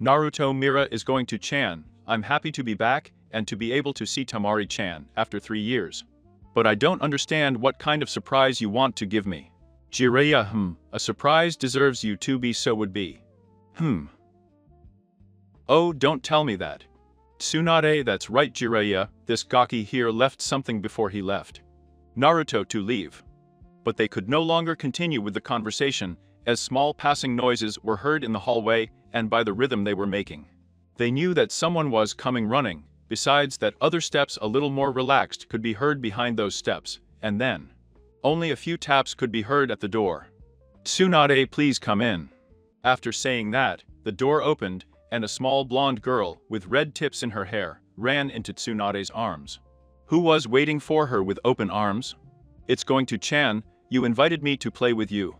Naruto Mira is going to Chan. I'm happy to be back and to be able to see Tamari-chan after 3 years. But I don't understand what kind of surprise you want to give me. Jiraiya, a surprise deserves you to be so would be. Oh, don't tell me that. Tsunade, that's right Jiraiya, this Gaki here left something before he left Naruto to leave. But they could no longer continue with the conversation, as small passing noises were heard in the hallway and by the rhythm they were making. They knew that someone was coming running, besides that other steps a little more relaxed could be heard behind those steps, and then only a few taps could be heard at the door. Tsunade, please come in. After saying that, the door opened, and a small blonde girl with red tips in her hair ran into Tsunade's arms. Who was waiting for her with open arms? It's going to Chan, you invited me to play with you.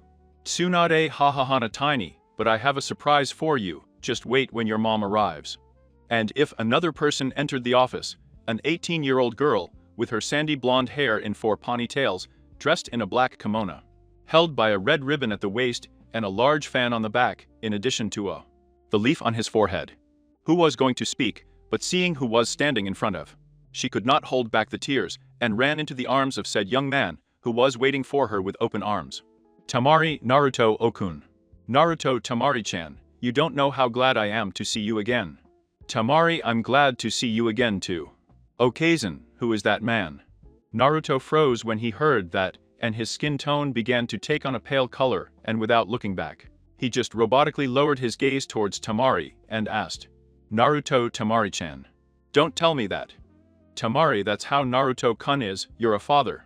Tsunade, ha tiny, but I have a surprise for you, just wait when your mom arrives. And if another person entered the office, an 18-year-old girl with her sandy blonde hair in 4 ponytails, dressed in a black kimono, held by a red ribbon at the waist and a large fan on the back, in addition to the leaf on his forehead. Who was going to speak, but seeing who was standing in front of, she could not hold back the tears and ran into the arms of said young man, who was waiting for her with open arms. Tamari, Naruto Okun. Naruto, Tamari-chan, you don't know how glad I am to see you again. Tamari, I'm glad to see you again too. Okazen, who is that man? Naruto froze when he heard that, and his skin tone began to take on a pale color, and without looking back, he just robotically lowered his gaze towards Tamari and asked, Naruto, Tamari-chan. Don't tell me that. Tamari, that's how Naruto-kun is, you're a father.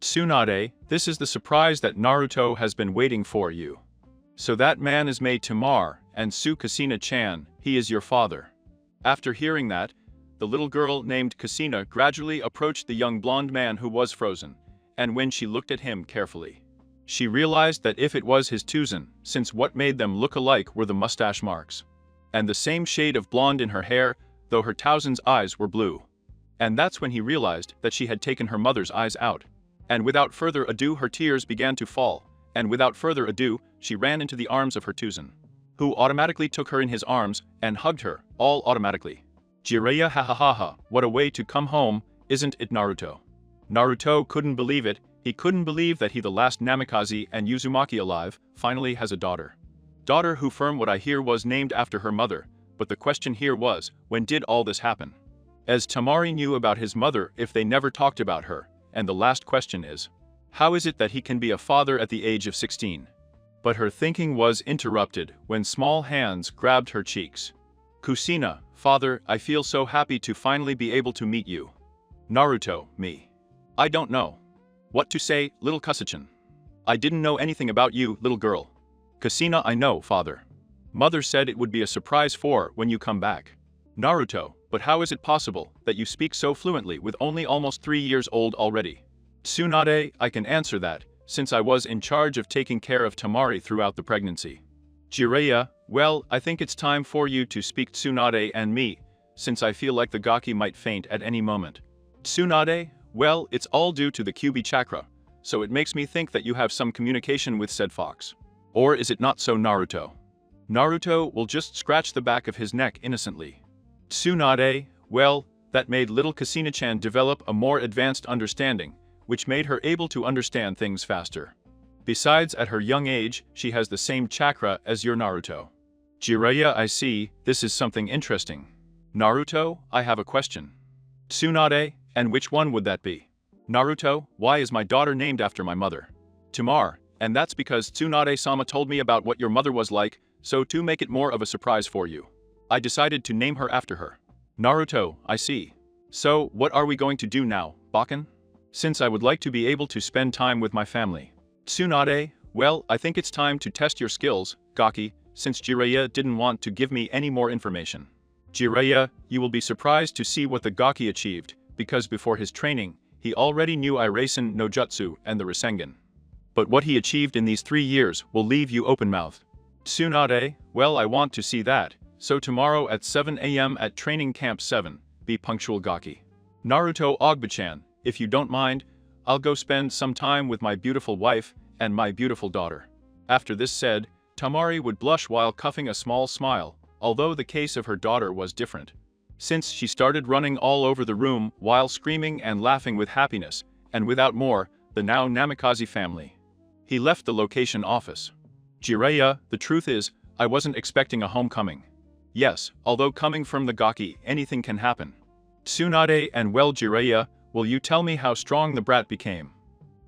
Tsunade, this is the surprise that Naruto has been waiting for you. So that man is made Tamar, and Kushina-chan, he is your father. After hearing that, the little girl named Kushina gradually approached the young blonde man who was frozen, and when she looked at him carefully, she realized that if it was his Tuzan, since what made them look alike were the mustache marks, and the same shade of blonde in her hair, though her Tuzan's eyes were blue. And that's when he realized that she had taken her mother's eyes out. And without further ado her tears began to fall, and without further ado, she ran into the arms of her Tuzan, who automatically took her in his arms and hugged her, all automatically. Jiraiya, ha, what a way to come home, isn't it Naruto? Naruto couldn't believe it, he couldn't believe that he, the last Namikaze and Uzumaki alive, finally has a daughter. Daughter who, from what I hear, was named after her mother, but the question here was, when did all this happen? As Tamari knew about his mother if they never talked about her, and the last question is, how is it that he can be a father at the age of 16? But her thinking was interrupted when small hands grabbed her cheeks. Kushina, father, I feel so happy to finally be able to meet you. Naruto, me. I don't know what to say, little Kusachan. I didn't know anything about you, little girl. Kushina, I know, father. Mother said it would be a surprise for when you come back. Naruto, but how is it possible that you speak so fluently with only almost 3 years old already? Tsunade, I can answer that, since I was in charge of taking care of Tamari throughout the pregnancy. Jiraiya, well, I think it's time for you to speak Tsunade and me, since I feel like the Gaki might faint at any moment. Tsunade, well, it's all due to the Kyuubi chakra, so it makes me think that you have some communication with said fox. Or is it not so, Naruto? Naruto will just scratch the back of his neck innocently. Tsunade, well, that made little Kushina-chan develop a more advanced understanding, which made her able to understand things faster. Besides, at her young age, she has the same chakra as your Naruto. Jiraiya, I see, this is something interesting. Naruto, I have a question. Tsunade, and which one would that be? Naruto, why is my daughter named after my mother? Tamar, and that's because Tsunade-sama told me about what your mother was like, so to make it more of a surprise for you, I decided to name her after her. Naruto, I see. So, what are we going to do now, Bakken? Since I would like to be able to spend time with my family. Tsunade, well, I think it's time to test your skills, Gaki, since Jiraiya didn't want to give me any more information. Jiraiya, you will be surprised to see what the Gaki achieved, because before his training, he already knew Irasen no Jutsu and the Rasengan. But what he achieved in these 3 years will leave you open-mouthed. Tsunade, well, I want to see that, so tomorrow at 7 AM at Training Camp 7, be punctual, Gaki. Naruto Ogba-chan, if you don't mind, I'll go spend some time with my beautiful wife and my beautiful daughter. After this said, Tamari would blush while cuffing a small smile, although the case of her daughter was different. Since she started running all over the room while screaming and laughing with happiness, and without more, the now Namikaze family. He left the location office. Jiraiya, the truth is, I wasn't expecting a homecoming. Yes, although coming from the Gaki, anything can happen. Tsunade and well Jiraiya, will you tell me how strong the brat became?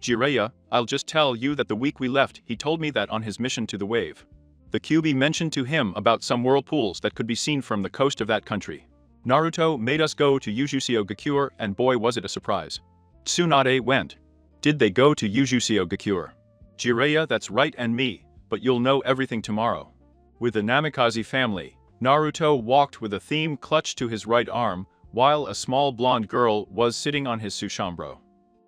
Jiraiya, I'll just tell you that the week we left he told me that on his mission to the wave. The QB mentioned to him about some whirlpools that could be seen from the coast of that country. Naruto made us go to Ujuseo Gakure and boy was it a surprise. Tsunade went. Did they go to Ujuseo Gakure? Jiraiya, that's right, and me, but you'll know everything tomorrow. With the Namikaze family, Naruto walked with a theme clutched to his right arm, while a small blonde girl was sitting on his sushambro.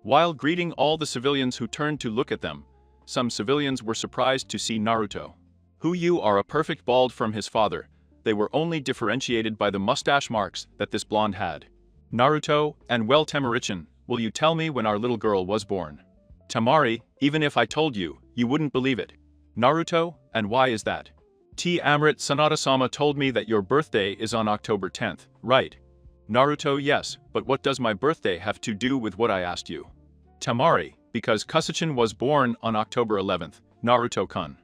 While greeting all the civilians who turned to look at them, some civilians were surprised to see Naruto. Who you are a perfect bald from his father, they were only differentiated by the mustache marks that this blonde had. Naruto, and well Temarichan, will you tell me when our little girl was born? Tamari, even if I told you, you wouldn't believe it. Naruto, and why is that? T. Amrit Sanada-sama told me that your birthday is on October 10th, right? Naruto, yes, but what does my birthday have to do with what I asked you? Tamari, because Kusachin was born on October 11th, Naruto-kun.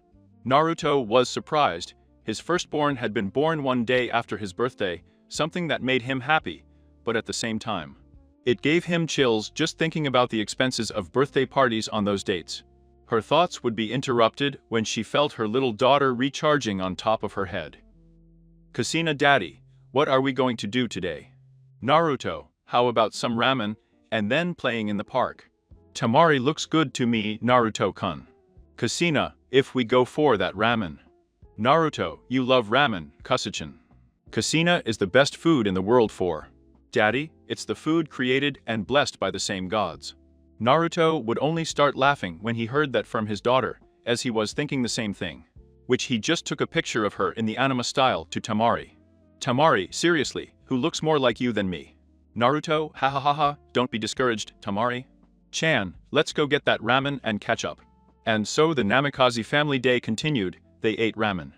Naruto was surprised. His firstborn had been born one day after his birthday, something that made him happy, but at the same time, it gave him chills just thinking about the expenses of birthday parties on those dates. Her thoughts would be interrupted when she felt her little daughter recharging on top of her head. Kushina, daddy, what are we going to do today? Naruto, how about some ramen, and then playing in the park? Tamari looks good to me, Naruto-kun. Kushina, if we go for that ramen. Naruto, you love ramen, Kusachin. Kushina is the best food in the world for. Daddy, it's the food created and blessed by the same gods. Naruto would only start laughing when he heard that from his daughter, as he was thinking the same thing. Which he just took a picture of her in the anime style to Tamari. Tamari, seriously, who looks more like you than me? Naruto, ha ha ha ha, don't be discouraged, Tamari. Chan, let's go get that ramen and catch up. And so the Namikaze family day continued, they ate ramen.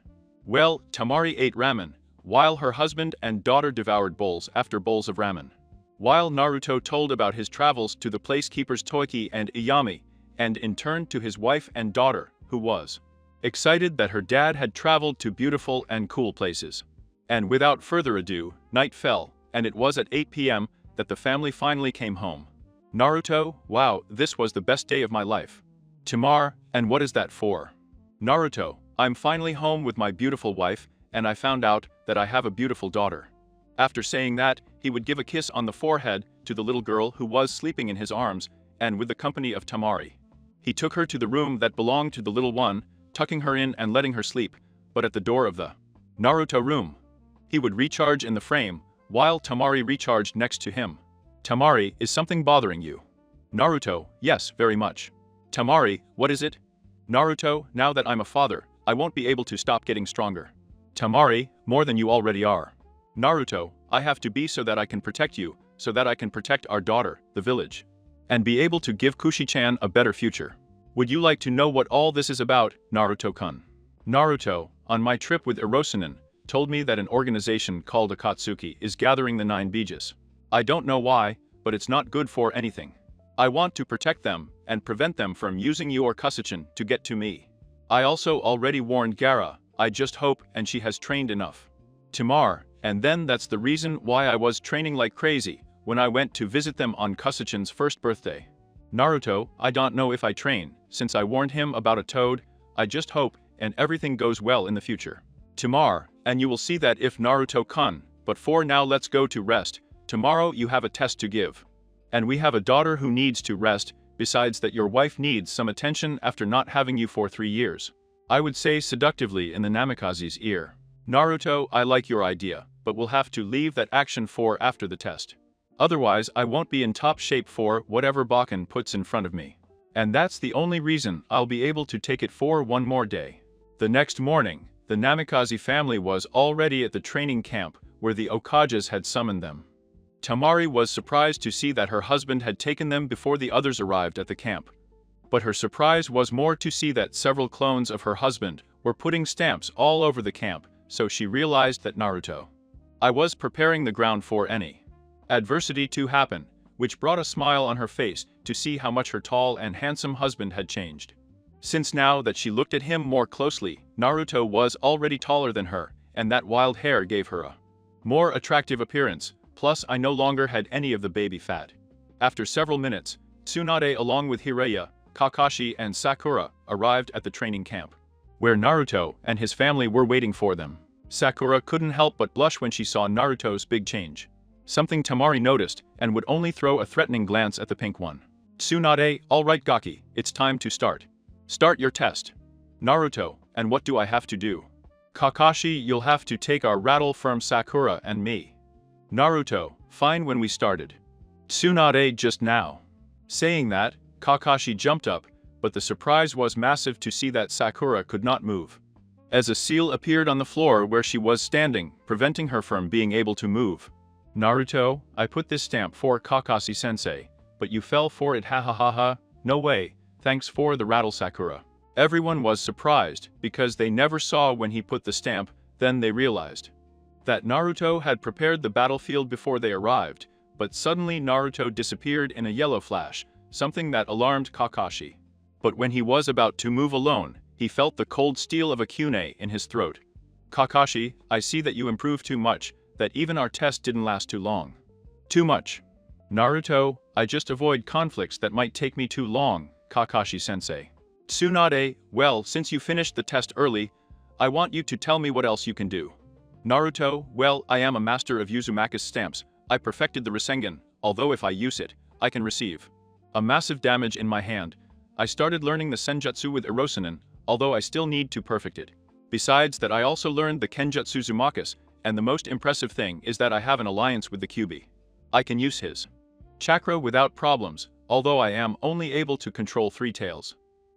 Well, Tamari ate ramen, while her husband and daughter devoured bowls after bowls of ramen. While Naruto told about his travels to the placekeepers Toiki and Iyami, and in turn to his wife and daughter, who was excited that her dad had traveled to beautiful and cool places. And without further ado, night fell, and it was at 8 p.m. that the family finally came home. Naruto, wow, this was the best day of my life. Tamar, and what is that for? Naruto, I'm finally home with my beautiful wife, and I found out that I have a beautiful daughter. After saying that, he would give a kiss on the forehead to the little girl who was sleeping in his arms, and with the company of Tamari. He took her to the room that belonged to the little one, tucking her in and letting her sleep, but at the door of the Naruto room. He would recharge in the frame, while Tamari recharged next to him. Tamari, is something bothering you? Naruto, yes, very much. Tamari, what is it? Naruto, now that I'm a father, I won't be able to stop getting stronger. Tamari, more than you already are. Naruto, I have to be so that I can protect you, so that I can protect our daughter, the village, and be able to give Kushi-chan a better future. Would you like to know what all this is about, Naruto-kun? Naruto, on my trip with Erosanin, told me that an organization called Akatsuki is gathering the 9 Bijas. I don't know why, but it's not good for anything. I want to protect them and prevent them from using you or Kusachin to get to me. I also already warned Gaara, I just hope and she has trained enough. Tamar, and then that's the reason why I was training like crazy when I went to visit them on Kusachin's first birthday. Naruto, I don't know if I train, since I warned him about a toad, I just hope and everything goes well in the future. Tamar, and you will see that if Naruto-kun, but for now let's go to rest, tomorrow you have a test to give. And we have a daughter who needs to rest, besides that your wife needs some attention after not having you for 3 years. I would say seductively in the Namikaze's ear. Naruto, I like your idea, but we'll have to leave that action for after the test. Otherwise I won't be in top shape for whatever Bakken puts in front of me. And that's the only reason I'll be able to take it for one more day. The next morning, the Namikaze family was already at the training camp where the Okages had summoned them. Tamari was surprised to see that her husband had taken them before the others arrived at the camp. But her surprise was more to see that several clones of her husband were putting stamps all over the camp, so she realized that Naruto. I was preparing the ground for any adversity to happen, which brought a smile on her face to see how much her tall and handsome husband had changed. Since now that she looked at him more closely, Naruto was already taller than her, and that wild hair gave her a more attractive appearance, plus I no longer had any of the baby fat. After several minutes, Tsunade along with Jiraiya, Kakashi and Sakura arrived at the training camp, where Naruto and his family were waiting for them. Sakura couldn't help but blush when she saw Naruto's big change. Something Temari noticed and would only throw a threatening glance at the pink one. Tsunade, alright Gaki, it's time to start. Start your test. Naruto, and what do I have to do? Kakashi, you'll have to take our rattle from Sakura and me. Naruto, fine when we started. Tsunade just now. Saying that, Kakashi jumped up, but the surprise was massive to see that Sakura could not move, as a seal appeared on the floor where she was standing, preventing her from being able to move. Naruto, I put this stamp for Kakashi-sensei, but you fell for it, ha ha ha ha, no way, thanks for the rattle Sakura. Everyone was surprised, because they never saw when he put the stamp, then they realized that Naruto had prepared the battlefield before they arrived, but suddenly Naruto disappeared in a yellow flash, something that alarmed Kakashi. But when he was about to move alone, he felt the cold steel of a kunai in his throat. Kakashi, I see that you improved too much, that even our test didn't last too long. Too much. Naruto, I just avoid conflicts that might take me too long, Kakashi-sensei. Tsunade, well, since you finished the test early, I want you to tell me what else you can do. Naruto, well, I am a master of Uzumaki's stamps. I perfected the Rasengan, although if I use it, I can receive a massive damage in my hand. I started learning the Senjutsu with Erosanin, although I still need to perfect it. Besides that, I also learned the Kenjutsu Uzumakis, and the most impressive thing is that I have an alliance with the Kyuubi. I can use his chakra without problems, although I am only able to control 3 tails.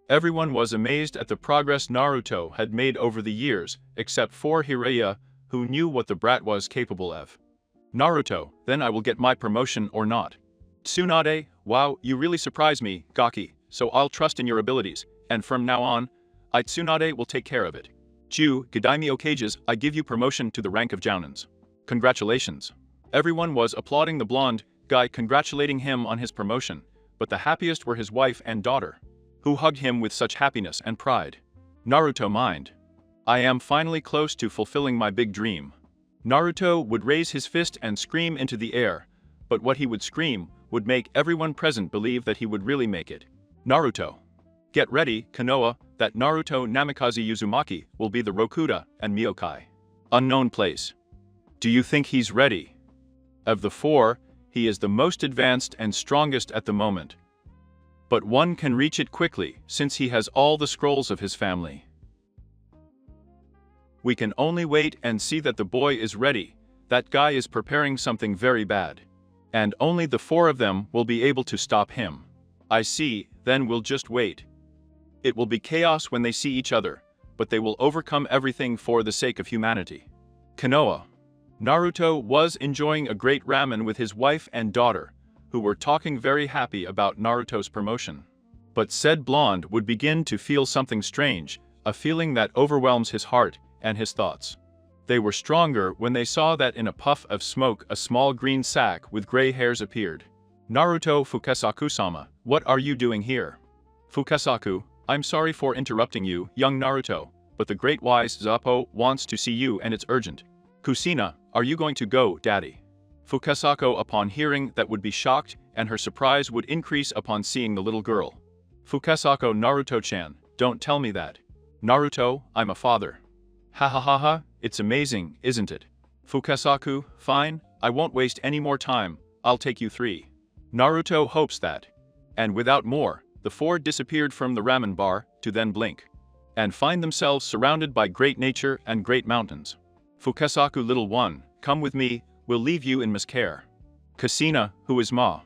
Everyone was amazed at the progress Naruto had made over the years, except for Jiraiya, who knew what the brat was capable of. Naruto, then I will get my promotion or not. Tsunade, wow, you really surprise me, Gaki, so I'll trust in your abilities, and from now on, Tsunade will take care of it. Ju, Gadaimyo Cages, I give you promotion to the rank of Jounins. Congratulations. Everyone was applauding the blonde guy, congratulating him on his promotion, but the happiest were his wife and daughter, who hugged him with such happiness and pride. Naruto mind. I am finally close to fulfilling my big dream. Naruto would raise his fist and scream into the air, but what he would scream would make everyone present believe that he would really make it. Naruto. Get ready, Konoha, that Naruto Namikaze Uzumaki will be the Rokuda and Myokai. Unknown place. Do you think he's ready? Of the 4, he is the most advanced and strongest at the moment. But one can reach it quickly, since he has all the scrolls of his family. We can only wait and see that the boy is ready. That guy is preparing something very bad. And only the 4 of them will be able to stop him. I see, then we'll just wait. It will be chaos when they see each other, but they will overcome everything for the sake of humanity. Konoha. Naruto was enjoying a great ramen with his wife and daughter, who were talking very happy about Naruto's promotion. But said blonde would begin to feel something strange, a feeling that overwhelms his heart and his thoughts. They were stronger when they saw that in a puff of smoke a small green sack with gray hairs appeared. Naruto Fukasaku-sama, what are you doing here? Fukasaku, I'm sorry for interrupting you, young Naruto, but the great wise Zappo wants to see you and it's urgent. Kushina, are you going to go, daddy? Fukasaku upon hearing that would be shocked, and her surprise would increase upon seeing the little girl. Fukasaku, Naruto-chan, don't tell me that. Naruto, I'm a father. Ha ha ha ha, it's amazing, isn't it? Fukasaku, fine, I won't waste any more time, I'll take you 3. Naruto hopes that. And without more, the 4 disappeared from the ramen bar, to then blink and find themselves surrounded by great nature and great mountains. Fukasaku, little one, come with me, we'll leave you in miscare. Kushina, who is Ma?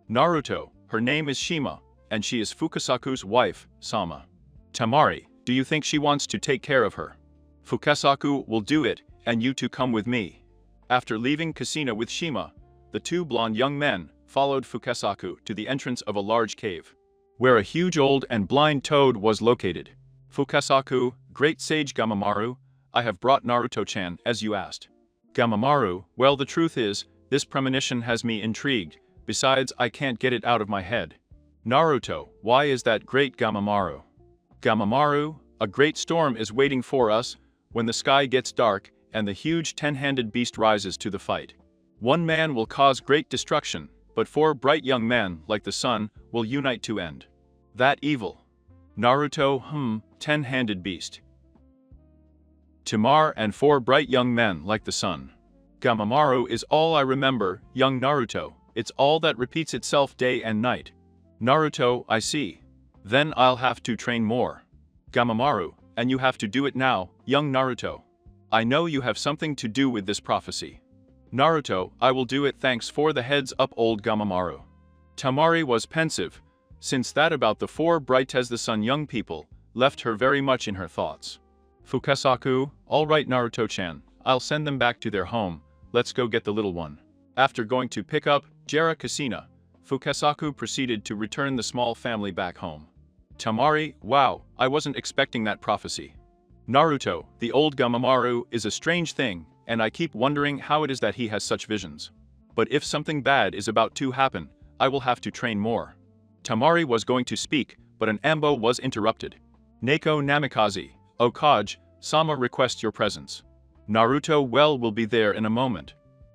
Naruto, her name is Shima, and she is Fukasaku's wife, Sama. Temari, do you think she wants to take care of her? Fukasaku will do it, and you two come with me. After leaving Kushina with Shima, the 2 blonde young men followed Fukasaku to the entrance of a large cave, where a huge old and blind toad was located. Fukasaku, great sage Gamamaru, I have brought Naruto-chan as you asked. Gamamaru, well the truth is, this premonition has me intrigued, besides I can't get it out of my head. Naruto, why is that great Gamamaru? Gamamaru, a great storm is waiting for us, when the sky gets dark, and the huge 10-handed beast rises to the fight. One man will cause great destruction, but 4 bright young men, like the sun, will unite to end that evil. Naruto, 10-handed beast. Tamar and 4 bright young men like the sun. Gamamaru is all I remember, young Naruto, it's all that repeats itself day and night. Naruto, I see. Then I'll have to train more. Gamamaru, and you have to do it now, young Naruto. I know you have something to do with this prophecy. Naruto, I will do it thanks for the heads up old Gamamaru. Tamari was pensive, since that about the 4 bright as the sun young people left her very much in her thoughts. Fukasaku, all right Naruto-chan, I'll send them back to their home, let's go get the little one. After going to pick up Jera Kushina, Fukasaku proceeded to return the small family back home. Tamari, wow, I wasn't expecting that prophecy. Naruto, the old Gamamaru is a strange thing, and I keep wondering how it is that he has such visions. But if something bad is about to happen, I will have to train more. Tamari was going to speak, but an ambo was interrupted. Neko Namikaze, Okage, Sama requests your presence. Naruto will be there in a moment.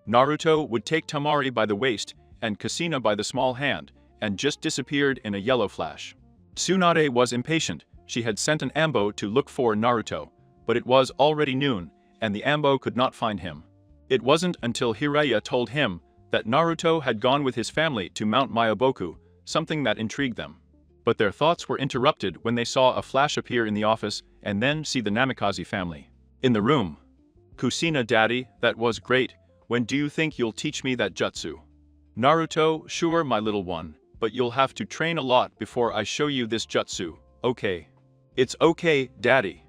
Naruto would take Tamari by the waist, and Kushina by the small hand, and just disappeared in a yellow flash. Tsunade was impatient, she had sent an ambo to look for Naruto, but it was already noon, and the ambo could not find him. It wasn't until Hiraya told him that Naruto had gone with his family to Mount Myoboku, something that intrigued them. But their thoughts were interrupted when they saw a flash appear in the office and then see the Namikaze family. In the room. Kushina daddy, that was great, when do you think you'll teach me that jutsu? Naruto, sure my little one, but you'll have to train a lot before I show you this jutsu, okay? It's okay, daddy.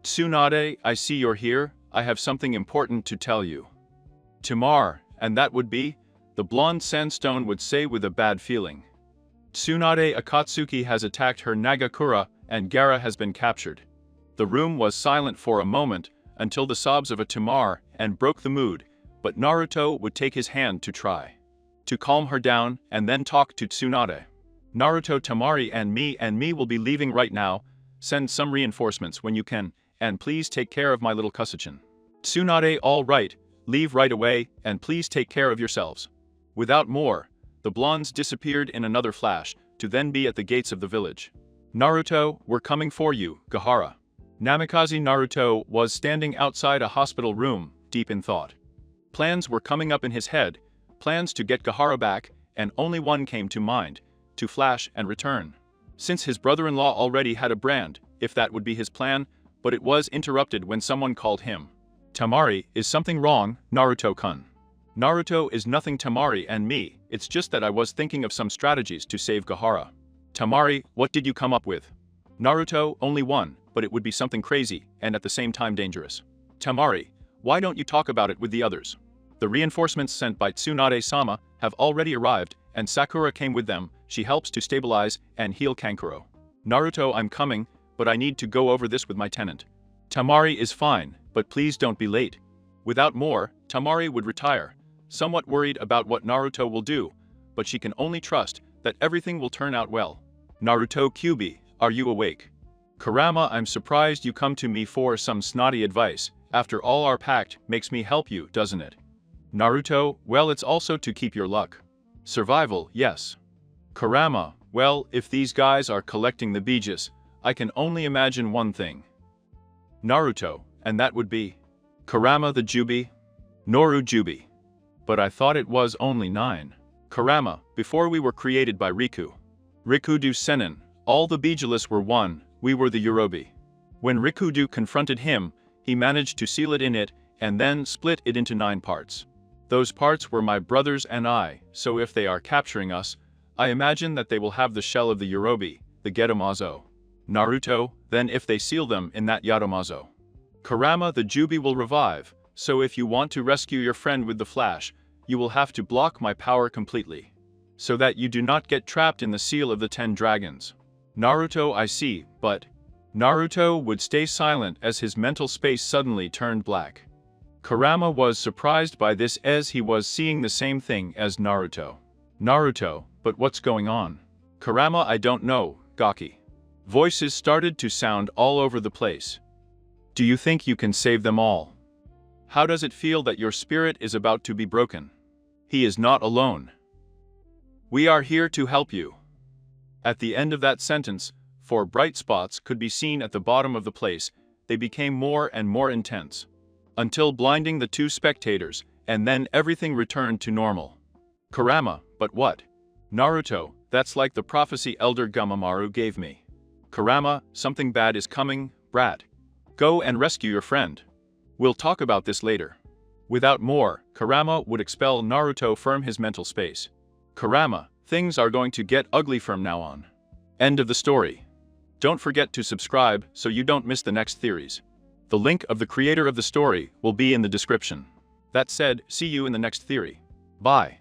Tsunade, I see you're here, I have something important to tell you. Tamar, and that would be? The blonde sandstone would say with a bad feeling. Tsunade Akatsuki has attacked her Nagakura, and Gaara has been captured. The room was silent for a moment, until the sobs of a Tamar, and broke the mood, but Naruto would take his hand to try to calm her down, and then talk to Tsunade. Naruto, Tamari and me will be leaving right now, send some reinforcements when you can, and please take care of my little Kusachin. Tsunade, all right, leave right away, and please take care of yourselves. Without more, the blondes disappeared in another flash, to then be at the gates of the village. Naruto, we're coming for you, Gaara. Namikaze Naruto was standing outside a hospital room, deep in thought. Plans were coming up in his head, plans to get Gaara back, and only one came to mind, to flash and return. Since his brother-in-law already had a brand, if that would be his plan, but it was interrupted when someone called him. Tamari, is something wrong, Naruto-kun? Naruto, is nothing Tamari and me, it's just that I was thinking of some strategies to save Gaara. Tamari, what did you come up with? Naruto, only one, but it would be something crazy, and at the same time dangerous. Tamari, why don't you talk about it with the others? The reinforcements sent by Tsunade-sama have already arrived, and Sakura came with them, she helps to stabilize and heal Kankuro. Naruto, I'm coming, but I need to go over this with my tenant. Tamari is fine, but please don't be late. Without more, Tamari would retire, somewhat worried about what Naruto will do, but she can only trust that everything will turn out well. Naruto Kyubi, are you awake? Kurama, I'm surprised you come to me for some snotty advice, after all our pact makes me help you, doesn't it? Naruto, well it's also to keep your luck. Survival, yes. Kurama, well, if these guys are collecting the Bijis, I can only imagine one thing. Naruto, and that would be? Kurama the Jubi? Noru Jubi. But I thought it was only 9. Kurama, before we were created by Riku. Rikudu Senin, all the Bijilis were one, we were the Yorubi. When Rikudu confronted him, he managed to seal it in it, and then split it into 9 parts. Those parts were my brothers and I, so if they are capturing us, I imagine that they will have the shell of the Yorubi, the Gedomazo. Naruto, then if they seal them in that Yadomazo. Kurama the Jubi will revive, so if you want to rescue your friend with the flash, you will have to block my power completely, so that you do not get trapped in the seal of the 10 dragons. Naruto, I see, but Naruto would stay silent as his mental space suddenly turned black. Kurama was surprised by this as he was seeing the same thing as Naruto. Naruto, but what's going on? Kurama, I don't know, Gaki. Voices started to sound all over the place. Do you think you can save them all? How does it feel that your spirit is about to be broken? He is not alone. We are here to help you. At the end of that sentence, 4 bright spots could be seen at the bottom of the place. They became more and more intense, until blinding the 2 spectators, and then everything returned to normal. Kurama, but what? Naruto, that's like the prophecy Elder Gamamaru gave me. Kurama, something bad is coming, brat. Go and rescue your friend. We'll talk about this later. Without more, Kurama would expel Naruto from his mental space. Kurama, things are going to get ugly from now on. End of the story. Don't forget to subscribe so you don't miss the next theories. The link of the creator of the story will be in the description. That said, see you in the next theory. Bye.